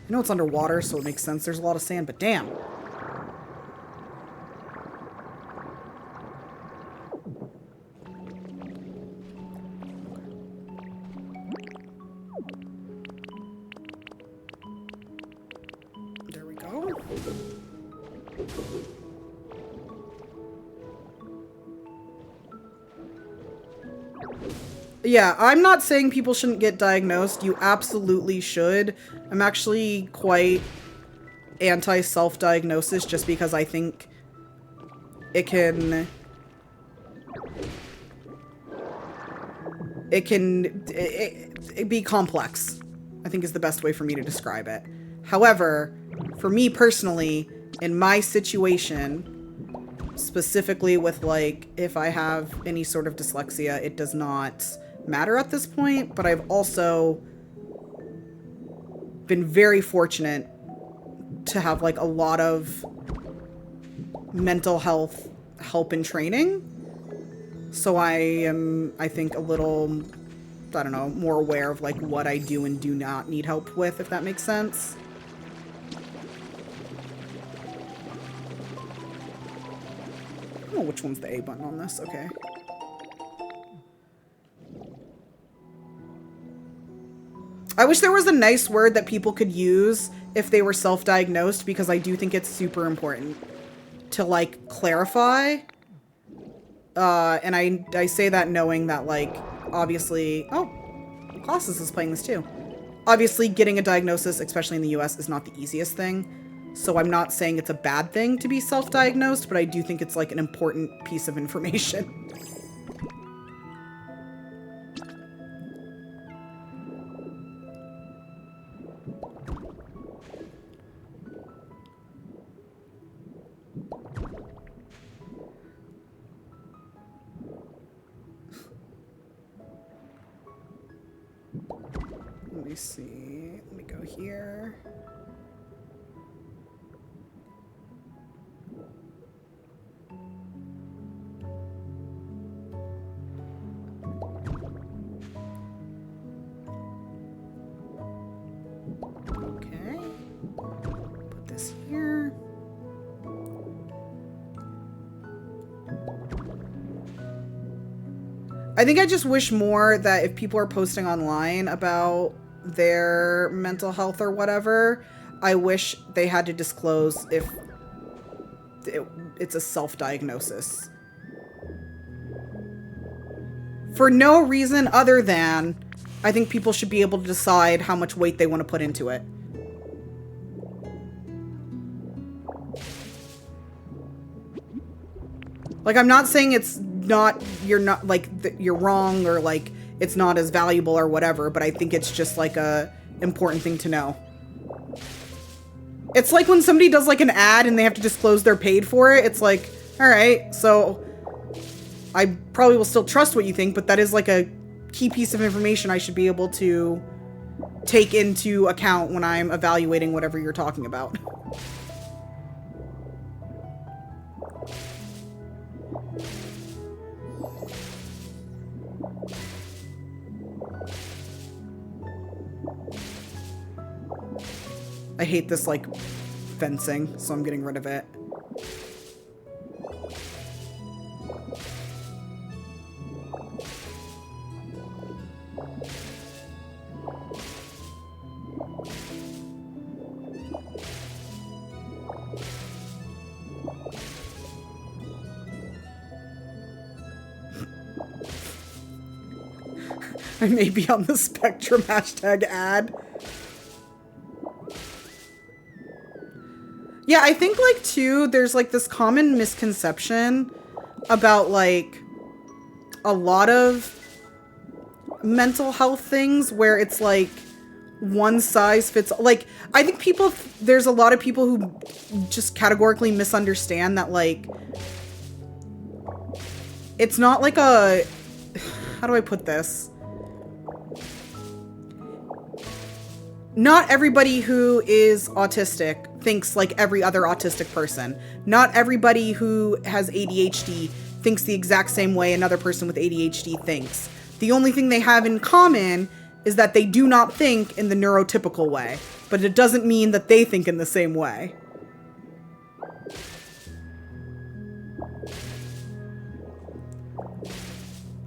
I know it's underwater, so it makes sense. There's a lot of sand, but damn. There we go. Yeah, I'm not saying people shouldn't get diagnosed. You absolutely should. I'm actually quite anti-self-diagnosis just because I think it can be complex, I think is the best way for me to describe it. However, for me personally, in my situation, specifically with like if I have any sort of dyslexia, it does not matter at this point, but I've also been very fortunate to have like a lot of mental health help and training. So I am, I think, a little, I don't know, more aware of like what I do and do not need help with, if that makes sense. Oh, which one's the A button on this? Okay. I wish there was a nice word that people could use if they were self-diagnosed, because I do think it's super important to, like, clarify. And I say that knowing that, like, obviously... Oh, Classes is playing this too. Obviously, getting a diagnosis, especially in the US, is not the easiest thing. So I'm not saying it's a bad thing to be self-diagnosed, but I do think it's, like, an important piece of information. Let me see. Let me go here. Okay. Put this here. I think I just wish more that if people are posting online about their mental health or whatever, I wish they had to disclose if it's a self-diagnosis. For no reason other than I think people should be able to decide how much weight they want to put into it. Like, I'm not saying it's not, you're not, like, you're wrong or, like, it's not as valuable or whatever, but I think it's just, like, a important thing to know. It's like when somebody does, like, an ad and they have to disclose they're paid for it. It's like, alright, so I probably will still trust what you think, but that is, like, a key piece of information I should be able to take into account when I'm evaluating whatever you're talking about. I hate this, like, fencing, so I'm getting rid of it. I may be on the spectrum hashtag ad. Yeah, I think, like, too, there's, like, this common misconception about, like, a lot of mental health things where it's, like, one size fits, like, I think there's a lot of people who just categorically misunderstand that, like, it's not like a, how do I put this? Not everybody who is autistic thinks like every other autistic person. Not everybody who has ADHD thinks the exact same way another person with ADHD thinks. The only thing they have in common is that they do not think in the neurotypical way, but it doesn't mean that they think in the same way.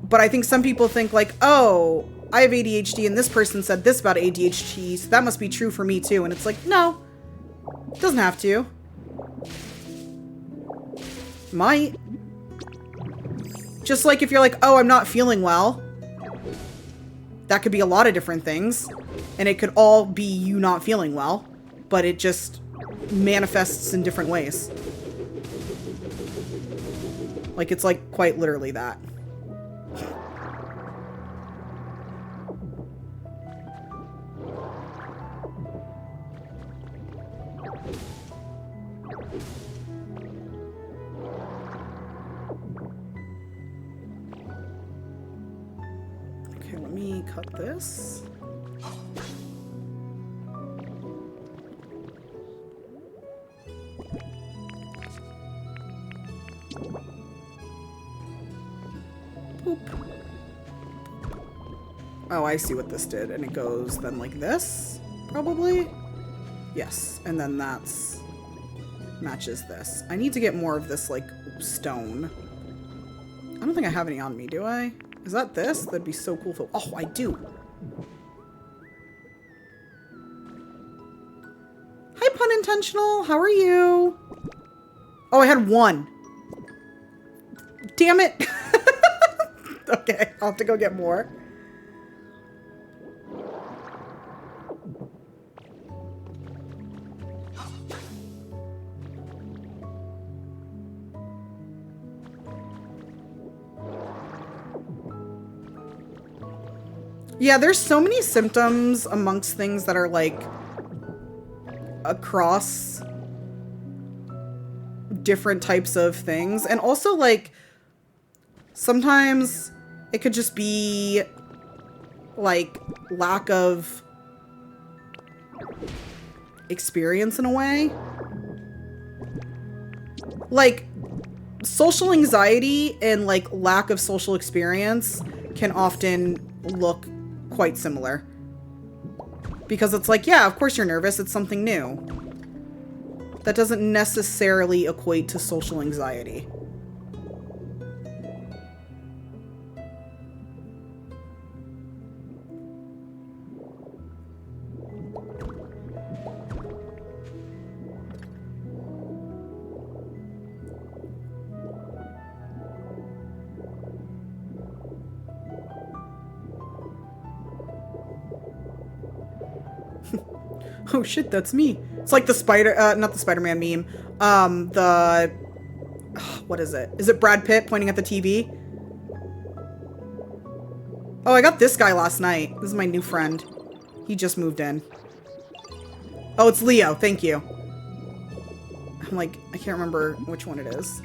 But I think some people think like, oh, I have ADHD and this person said this about ADHD, so that must be true for me too. And it's like, no, it doesn't have to. Might. Just like if you're like, oh, I'm not feeling well. That could be a lot of different things. And it could all be you not feeling well. But it just manifests in different ways. Like, it's like quite literally that. Cut this. Boop. Oh, I see what this did. And it goes then like this, probably? Yes. And then that's matches this. I need to get more of this, like, stone. I don't think I have any on me, do I? Is that this? That'd be so cool. Oh, I do. Hi, Pun Intentional. How are you? Oh, I had one. Damn it. Okay, I'll have to go get more. Yeah, there's so many symptoms amongst things that are like across different types of things. And also like sometimes it could just be like lack of experience in a way. Like social anxiety and like lack of social experience can often look quite similar. Because it's like, yeah, of course you're nervous. It's something new. That doesn't necessarily equate to social anxiety. Oh shit, that's me. It's like the not the Spider-Man meme. What is it? Is it Brad Pitt pointing at the TV? Oh, I got this guy last night. This is my new friend. He just moved in. Oh, it's Leo. Thank you. I'm like, I can't remember which one it is.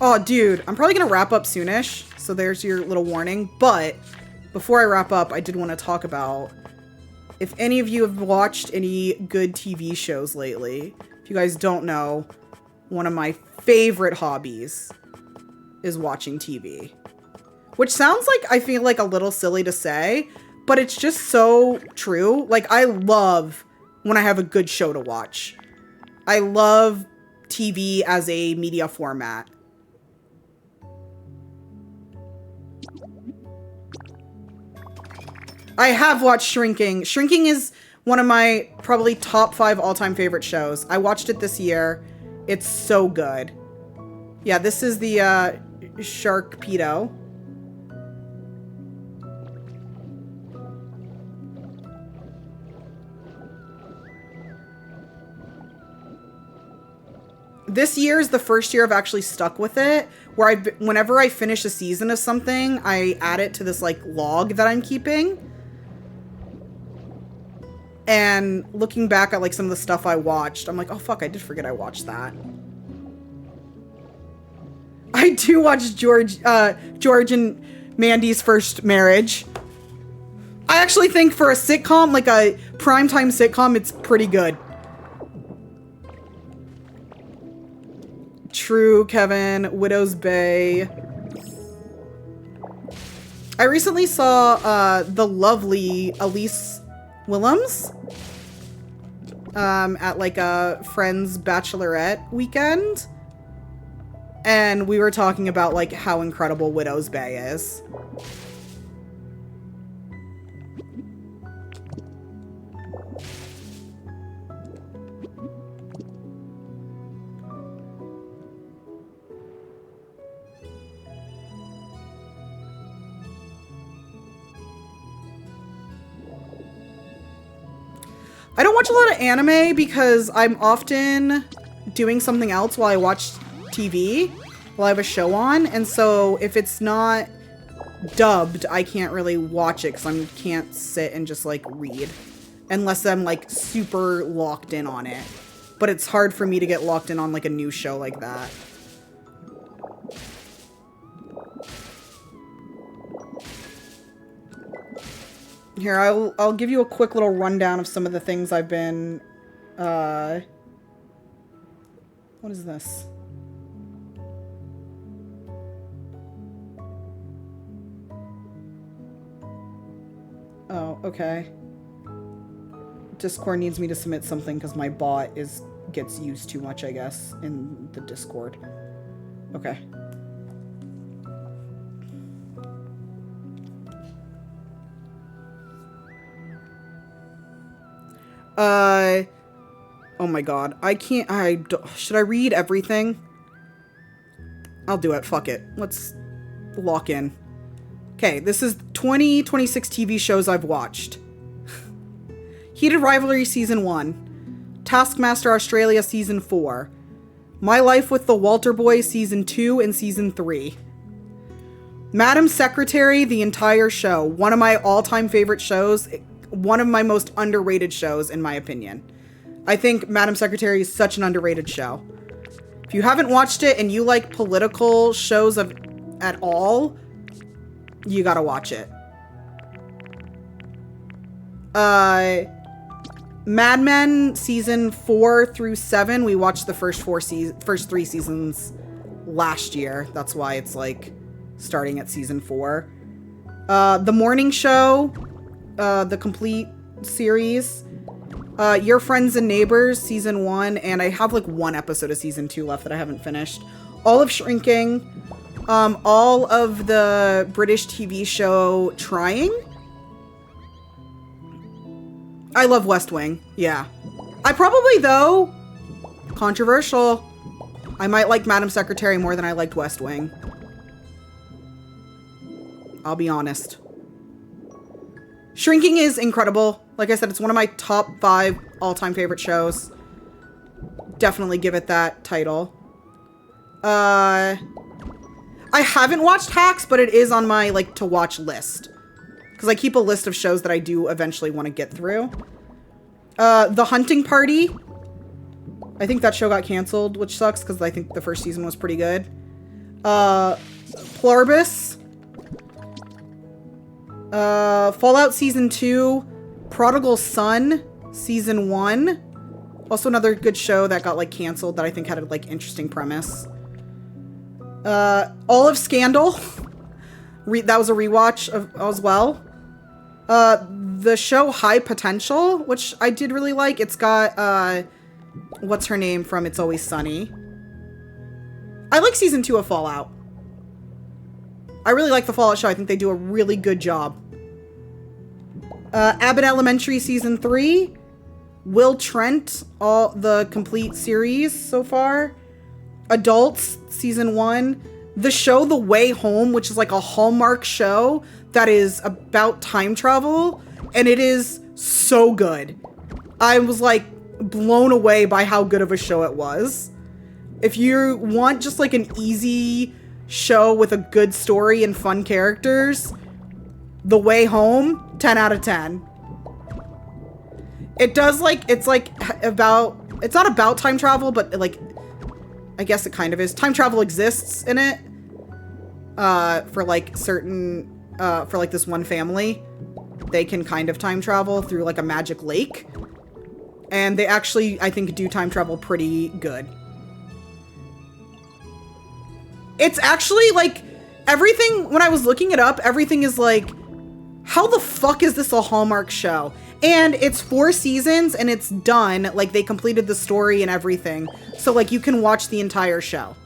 Oh, dude. I'm probably gonna wrap up soonish. So there's your little warning. But before I wrap up, I did want to talk about if any of you have watched any good TV shows lately. If you guys don't know, one of my favorite hobbies is watching TV. Which sounds like, I feel like a little silly to say, but it's just so true. Like, I love when I have a good show to watch. I love TV as a media format. I have watched Shrinking. Shrinking is one of my probably top 5 all-time favorite shows. I watched it this year. It's so good. Yeah, this is the Sharkpedo. this year is the first year I've actually stuck with it, where whenever I finish a season of something, I add it to this, like, log that I'm keeping. And looking back at, like, some of the stuff I watched, I'm like, oh, fuck, I did forget I watched that. I do watch George and Mandy's First Marriage. I actually think for a sitcom, like a primetime sitcom, it's pretty good. True, Kevin. Widow's Bay. I recently saw the lovely Elise Willems at like a friend's bachelorette weekend. And we were talking about like how incredible Widow's Bay is. I don't watch a lot of anime because I'm often doing something else while I watch TV, while I have a show on, and so if it's not dubbed, I can't really watch it because I can't sit and just like read, unless I'm like super locked in on it. But it's hard for me to get locked in on like a new show like that. Here, I'll give you a quick little rundown of some of the things I've been, what is this? Oh, okay. Discord needs me to submit something because my bot gets used too much, I guess, in the Discord. Okay. Oh my god. Should I read everything? I'll do it. Fuck it. Let's lock in. Okay, this is 2026 TV shows I've watched. Heated Rivalry Season 1. Taskmaster Australia Season 4. My Life with the Walter Boys Season 2 and Season 3. Madam Secretary, the entire show. One of my all-time favorite shows. One of my most underrated shows, in my opinion. I think Madam Secretary is such an underrated show. If you haven't watched it and you like political shows at all, you gotta watch it. Mad Men Season 4 through 7. We watched the first 3 seasons last year. That's why it's like starting at Season 4. The Morning Show. The complete series. Your Friends and Neighbors, Season 1, and I have like 1 episode of Season 2 left that I haven't finished. All of Shrinking, all of the British TV show Trying. I love West Wing, yeah. I probably, though, controversial, I might like Madam Secretary more than I liked West Wing. I'll be honest. Shrinking is incredible. Like I said, it's one of my top 5 all-time favorite shows. Definitely give it that title. I haven't watched Hacks, but it is on my, like, to-watch list. Because I keep a list of shows that I do eventually want to get through. The Hunting Party. I think that show got canceled, which sucks, because I think the first season was pretty good. Pluribus. Fallout Season 2, Prodigal Son Season 1. Also another good show that got like canceled that I think had a like interesting premise. All of Scandal. That was a rewatch as well. The show High Potential, which I did really like. It's got what's her name from It's Always Sunny. I like Season 2 of Fallout. I really like the Fallout show. I think they do a really good job. Abbott Elementary Season 3. Will Trent, all the complete series so far. Adults Season 1. The show The Way Home, which is like a Hallmark show that is about time travel. And it is so good. I was like blown away by how good of a show it was. If you want just like an easy show with a good story and fun characters, The Way Home, 10 out of 10. It does like, it's like about, it's not about time travel, but like, I guess it kind of is. Time travel exists in it. For like certain, for like this one family. They can kind of time travel through like a magic lake. And they actually, I think, do time travel pretty good. It's actually like, everything, when I was looking it up, everything is like, how the fuck is this a Hallmark show? And it's 4 seasons and it's done. Like, they completed the story and everything. So, like, you can watch the entire show.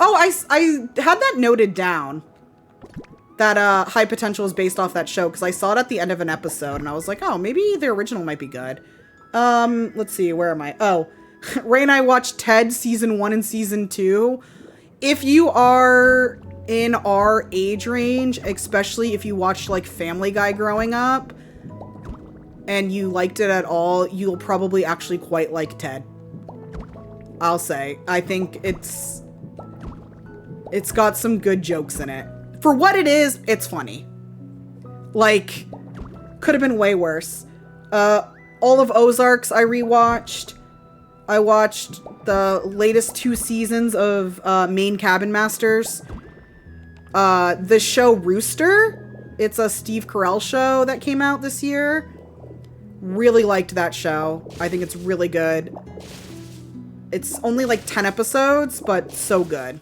Oh, I had that noted down. That High Potential is based off that show, because I saw it at the end of an episode, and I was like, oh, maybe the original might be good. Let's see, where am I? Oh, Ray and I watched Ted Season 1 and Season 2. If you are in our age range, especially if you watched, like, Family Guy growing up, and you liked it at all, you'll probably actually quite like Ted. I'll say. I think it's got some good jokes in it. For what it is, it's funny. Like, could have been way worse. All of Ozarks I rewatched. I watched the latest 2 seasons of Maine Cabin Masters. The show Rooster. It's a Steve Carell show that came out this year. Really liked that show. I think it's really good. It's only like 10 episodes, but so good.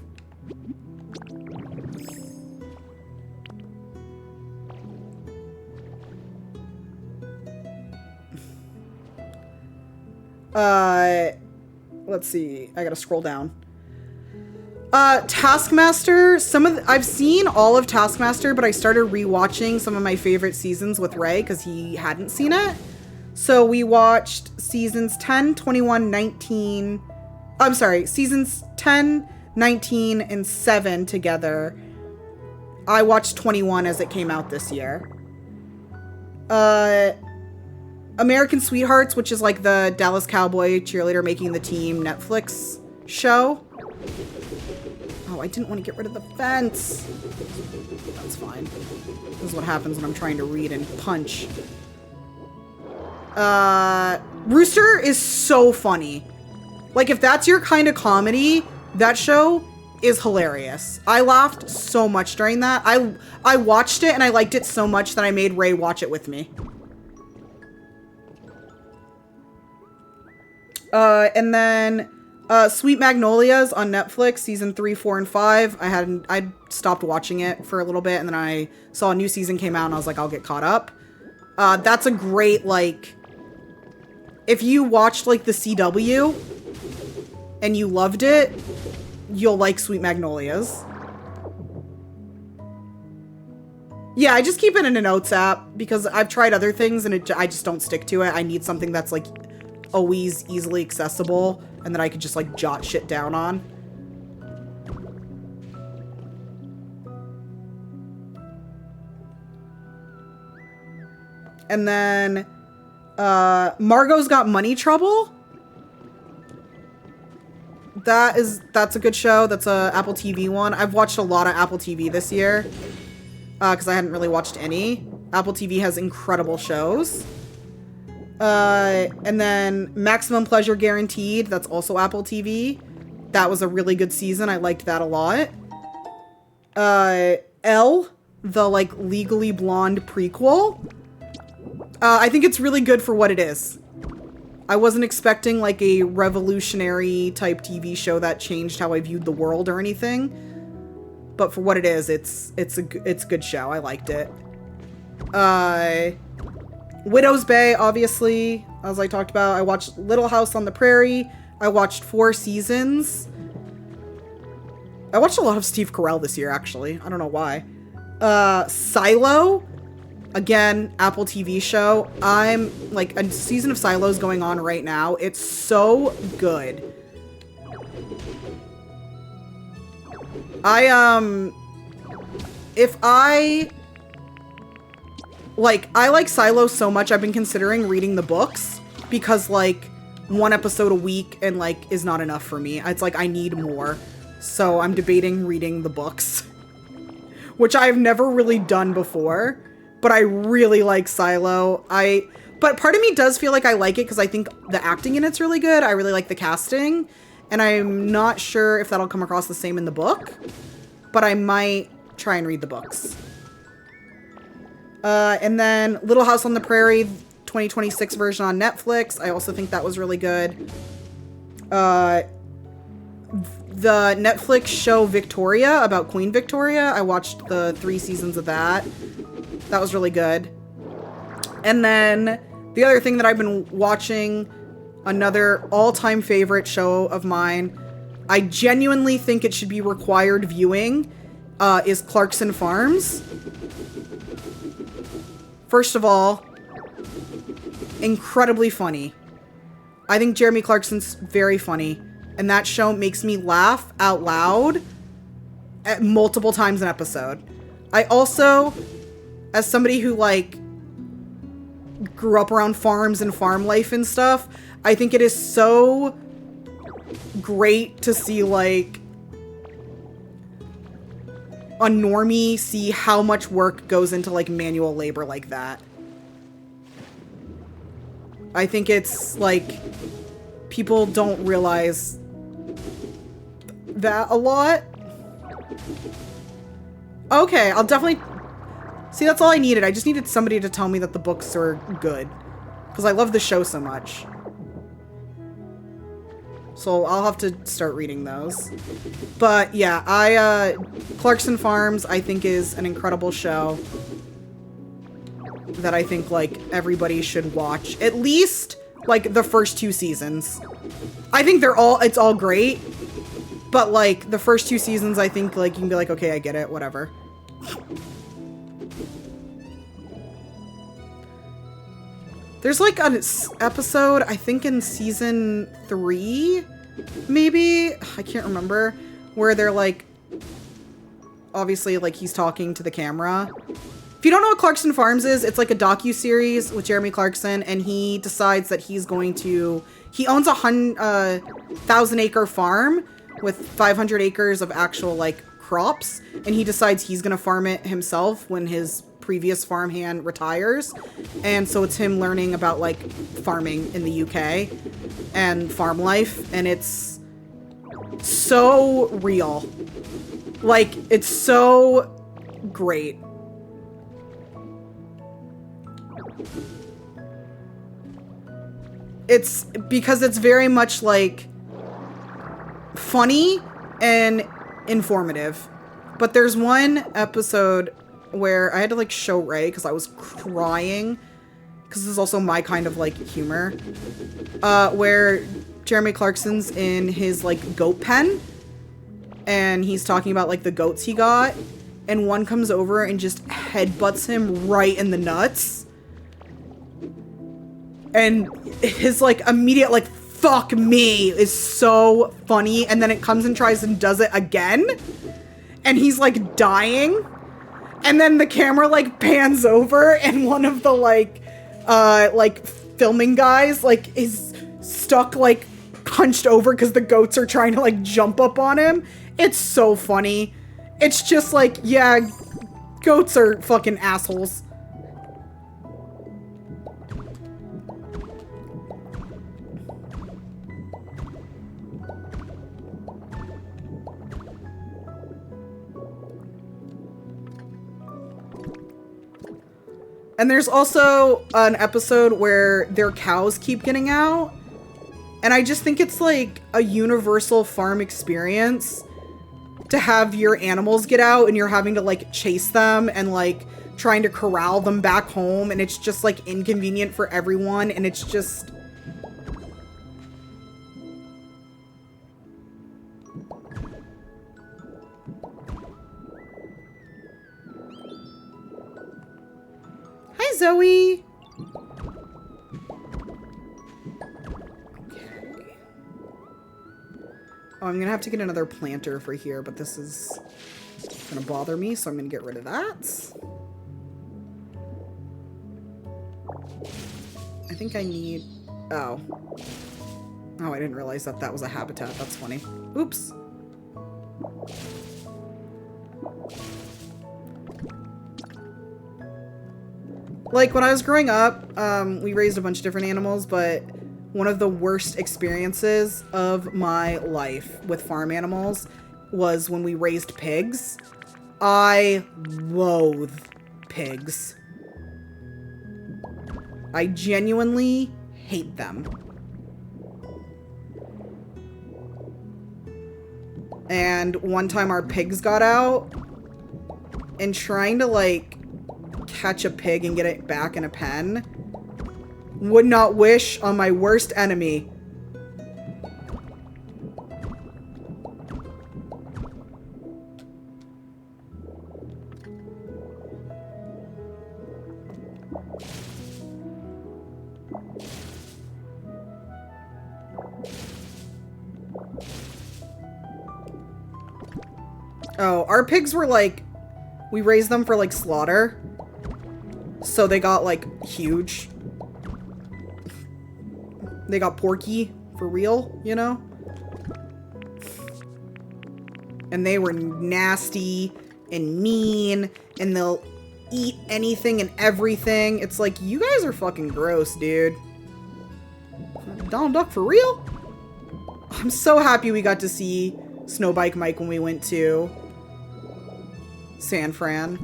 Let's see. I gotta scroll down. Taskmaster. I've seen all of Taskmaster, but I started rewatching some of my favorite seasons with Ray because he hadn't seen it. So we watched seasons 10, 21, 19. I'm sorry, seasons 10, 19, and 7 together. I watched 21 as it came out this year. American Sweethearts, which is like the Dallas Cowboy cheerleader making the team Netflix show. Oh, I didn't want to get rid of the fence. That's fine. This is what happens when I'm trying to read and punch. Rooster is so funny. Like, if that's your kind of comedy, that show is hilarious. I laughed so much during that. I watched it and I liked it so much that I made Ray watch it with me. And then, Sweet Magnolias on Netflix, season 3, 4, and 5. I stopped watching it for a little bit, and then I saw a new season came out, and I was like, I'll get caught up. That's a great, like, if you watched, like, the CW, and you loved it, you'll like Sweet Magnolias. Yeah, I just keep it in a notes app, because I've tried other things, and I just don't stick to it. I need something that's, like, always easily accessible and that I could just like jot shit down on. And then Margot's Got Money Trouble. That's a good show. That's a Apple TV one. I've watched a lot of Apple TV this year because I hadn't really watched any. Apple TV has incredible shows. And then Maximum Pleasure Guaranteed, that's also Apple TV. That was a really good season. I liked that a lot. Elle, the like Legally Blonde prequel. I think it's really good for what it is. I wasn't expecting like a revolutionary type TV show that changed how I viewed the world or anything. But for what it is, it's a good show. I liked it. Widow's Bay, obviously, as I talked about. I watched Little House on the Prairie. I watched 4 seasons. I watched a lot of Steve Carell this year, actually. I don't know why. Silo. Again, Apple TV show. I'm, like, a season of Silo is going on right now. It's so good. like, I like Silo so much, I've been considering reading the books, because, like, one episode a week and, like, is not enough for me. It's like, I need more. So I'm debating reading the books, which I've never really done before, but I really like Silo. But part of me does feel like I like it because I think the acting in it's really good. I really like the casting, and I'm not sure if that'll come across the same in the book, but I might try and read the books. And then Little House on the Prairie, 2026 version on Netflix. I also think that was really good. The Netflix show Victoria, about Queen Victoria. I watched the 3 seasons of that. That was really good. And then the other thing that I've been watching, another all-time favorite show of mine, I genuinely think it should be required viewing, is Clarkson Farms. First of all, incredibly funny. I think Jeremy Clarkson's very funny, and that show makes me laugh out loud at multiple times an episode. I also, as somebody who, like, grew up around farms and farm life and stuff, I think it is so great to see, like, a normie see how much work goes into, like, manual labor like that. I think it's, like, people don't realize that a lot. Okay, I'll definitely... See, that's all I needed. I just needed somebody to tell me that the books are good, because I love the show so much. So I'll have to start reading those. But yeah, Clarkson Farms, I think, is an incredible show that I think, like, everybody should watch. At least, like, the first 2 seasons. I think it's all great. But, like, the first 2 seasons, I think, like, you can be like, okay, I get it, whatever. There's, like, an episode, I think in season 3, maybe? I can't remember. Where they're, like, obviously, like, he's talking to the camera. If you don't know what Clarkson Farms is, it's, like, a docu-series with Jeremy Clarkson, and he decides that he's going to... He owns a 1,000-acre farm with 500 acres of actual, like, crops, and he decides he's gonna farm it himself when his previous farmhand retires. And so it's him learning about, like, farming in the UK and farm life, and it's so real. Like, it's so great. It's because it's very much, like, funny and informative. But there's one episode where I had to, like, show Ray because I was crying, because this is also my kind of, like, humor, where Jeremy Clarkson's in his, like, goat pen, and he's talking about, like, the goats he got, and one comes over and just headbutts him right in the nuts, and his, like, immediate, like, fuck me is so funny, and then it comes and tries and does it again, and he's, like, dying. And then the camera, like, pans over, and one of the, like, filming guys, like, is stuck, like, hunched over because the goats are trying to, like, jump up on him. It's so funny. It's just like, yeah, goats are fucking assholes. And there's also an episode where their cows keep getting out. And I just think it's, like, a universal farm experience to have your animals get out and you're having to, like, chase them and, like, trying to corral them back home. And it's just, like, inconvenient for everyone. And it's just... Hi, Zoe. Okay. Oh, I'm gonna have to get another planter for here, but this is gonna bother me, so I'm gonna get rid of that. think I need... Oh. Oh, I didn't realize that that was a habitat. That's funny. Oops. Like, when I was growing up, we raised a bunch of different animals, but one of the worst experiences of my life with farm animals was when we raised pigs. I loathe pigs. I genuinely hate them. And one time our pigs got out, and trying to, like, catch a pig and get it back in a pen, would not wish on my worst enemy. Oh, our pigs were like, we raised them for like slaughter. So they got like huge. They got porky for real, you know? And they were nasty and mean, and they'll eat anything and everything. It's like, you guys are fucking gross, dude. Donald Duck for real? I'm so happy we got to see Snowbike Mike when we went to San Fran.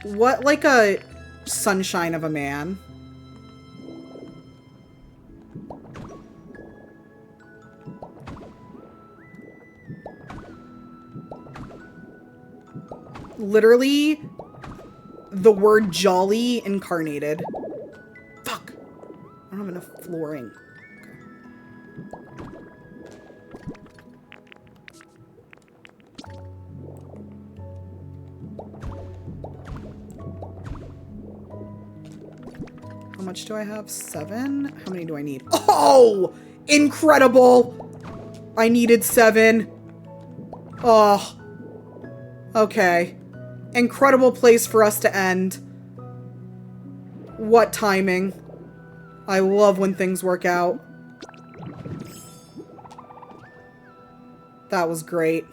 What, like a sunshine of a man. Literally, the word jolly incarnated. Fuck. I don't have enough flooring. How much do I have? 7? How many do I need? Oh! Incredible! I needed 7. Oh. Okay. Incredible place for us to end. What timing. I love when things work out. That was great.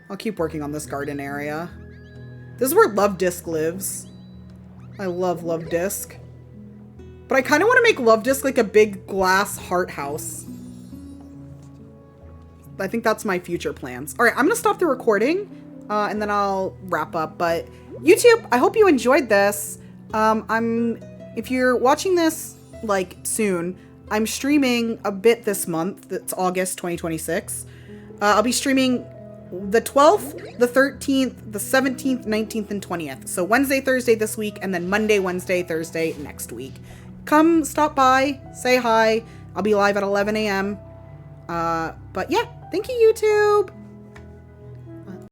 I'll keep working on this garden area. This is where Love Disc lives. I love Love Disc. But I kind of want to make Love Disc like a big glass heart house. I think that's my future plans. All right, I'm going to stop the recording and then I'll wrap up. But YouTube, I hope you enjoyed this. If you're watching this like soon, I'm streaming a bit this month. It's August 2026. I'll be streaming the 12th, the 13th, the 17th, 19th, and 20th. So Wednesday, Thursday this week, and then Monday, Wednesday, Thursday next week. Come stop by, say hi. I'll be live at 11 a.m. But yeah, thank you, YouTube.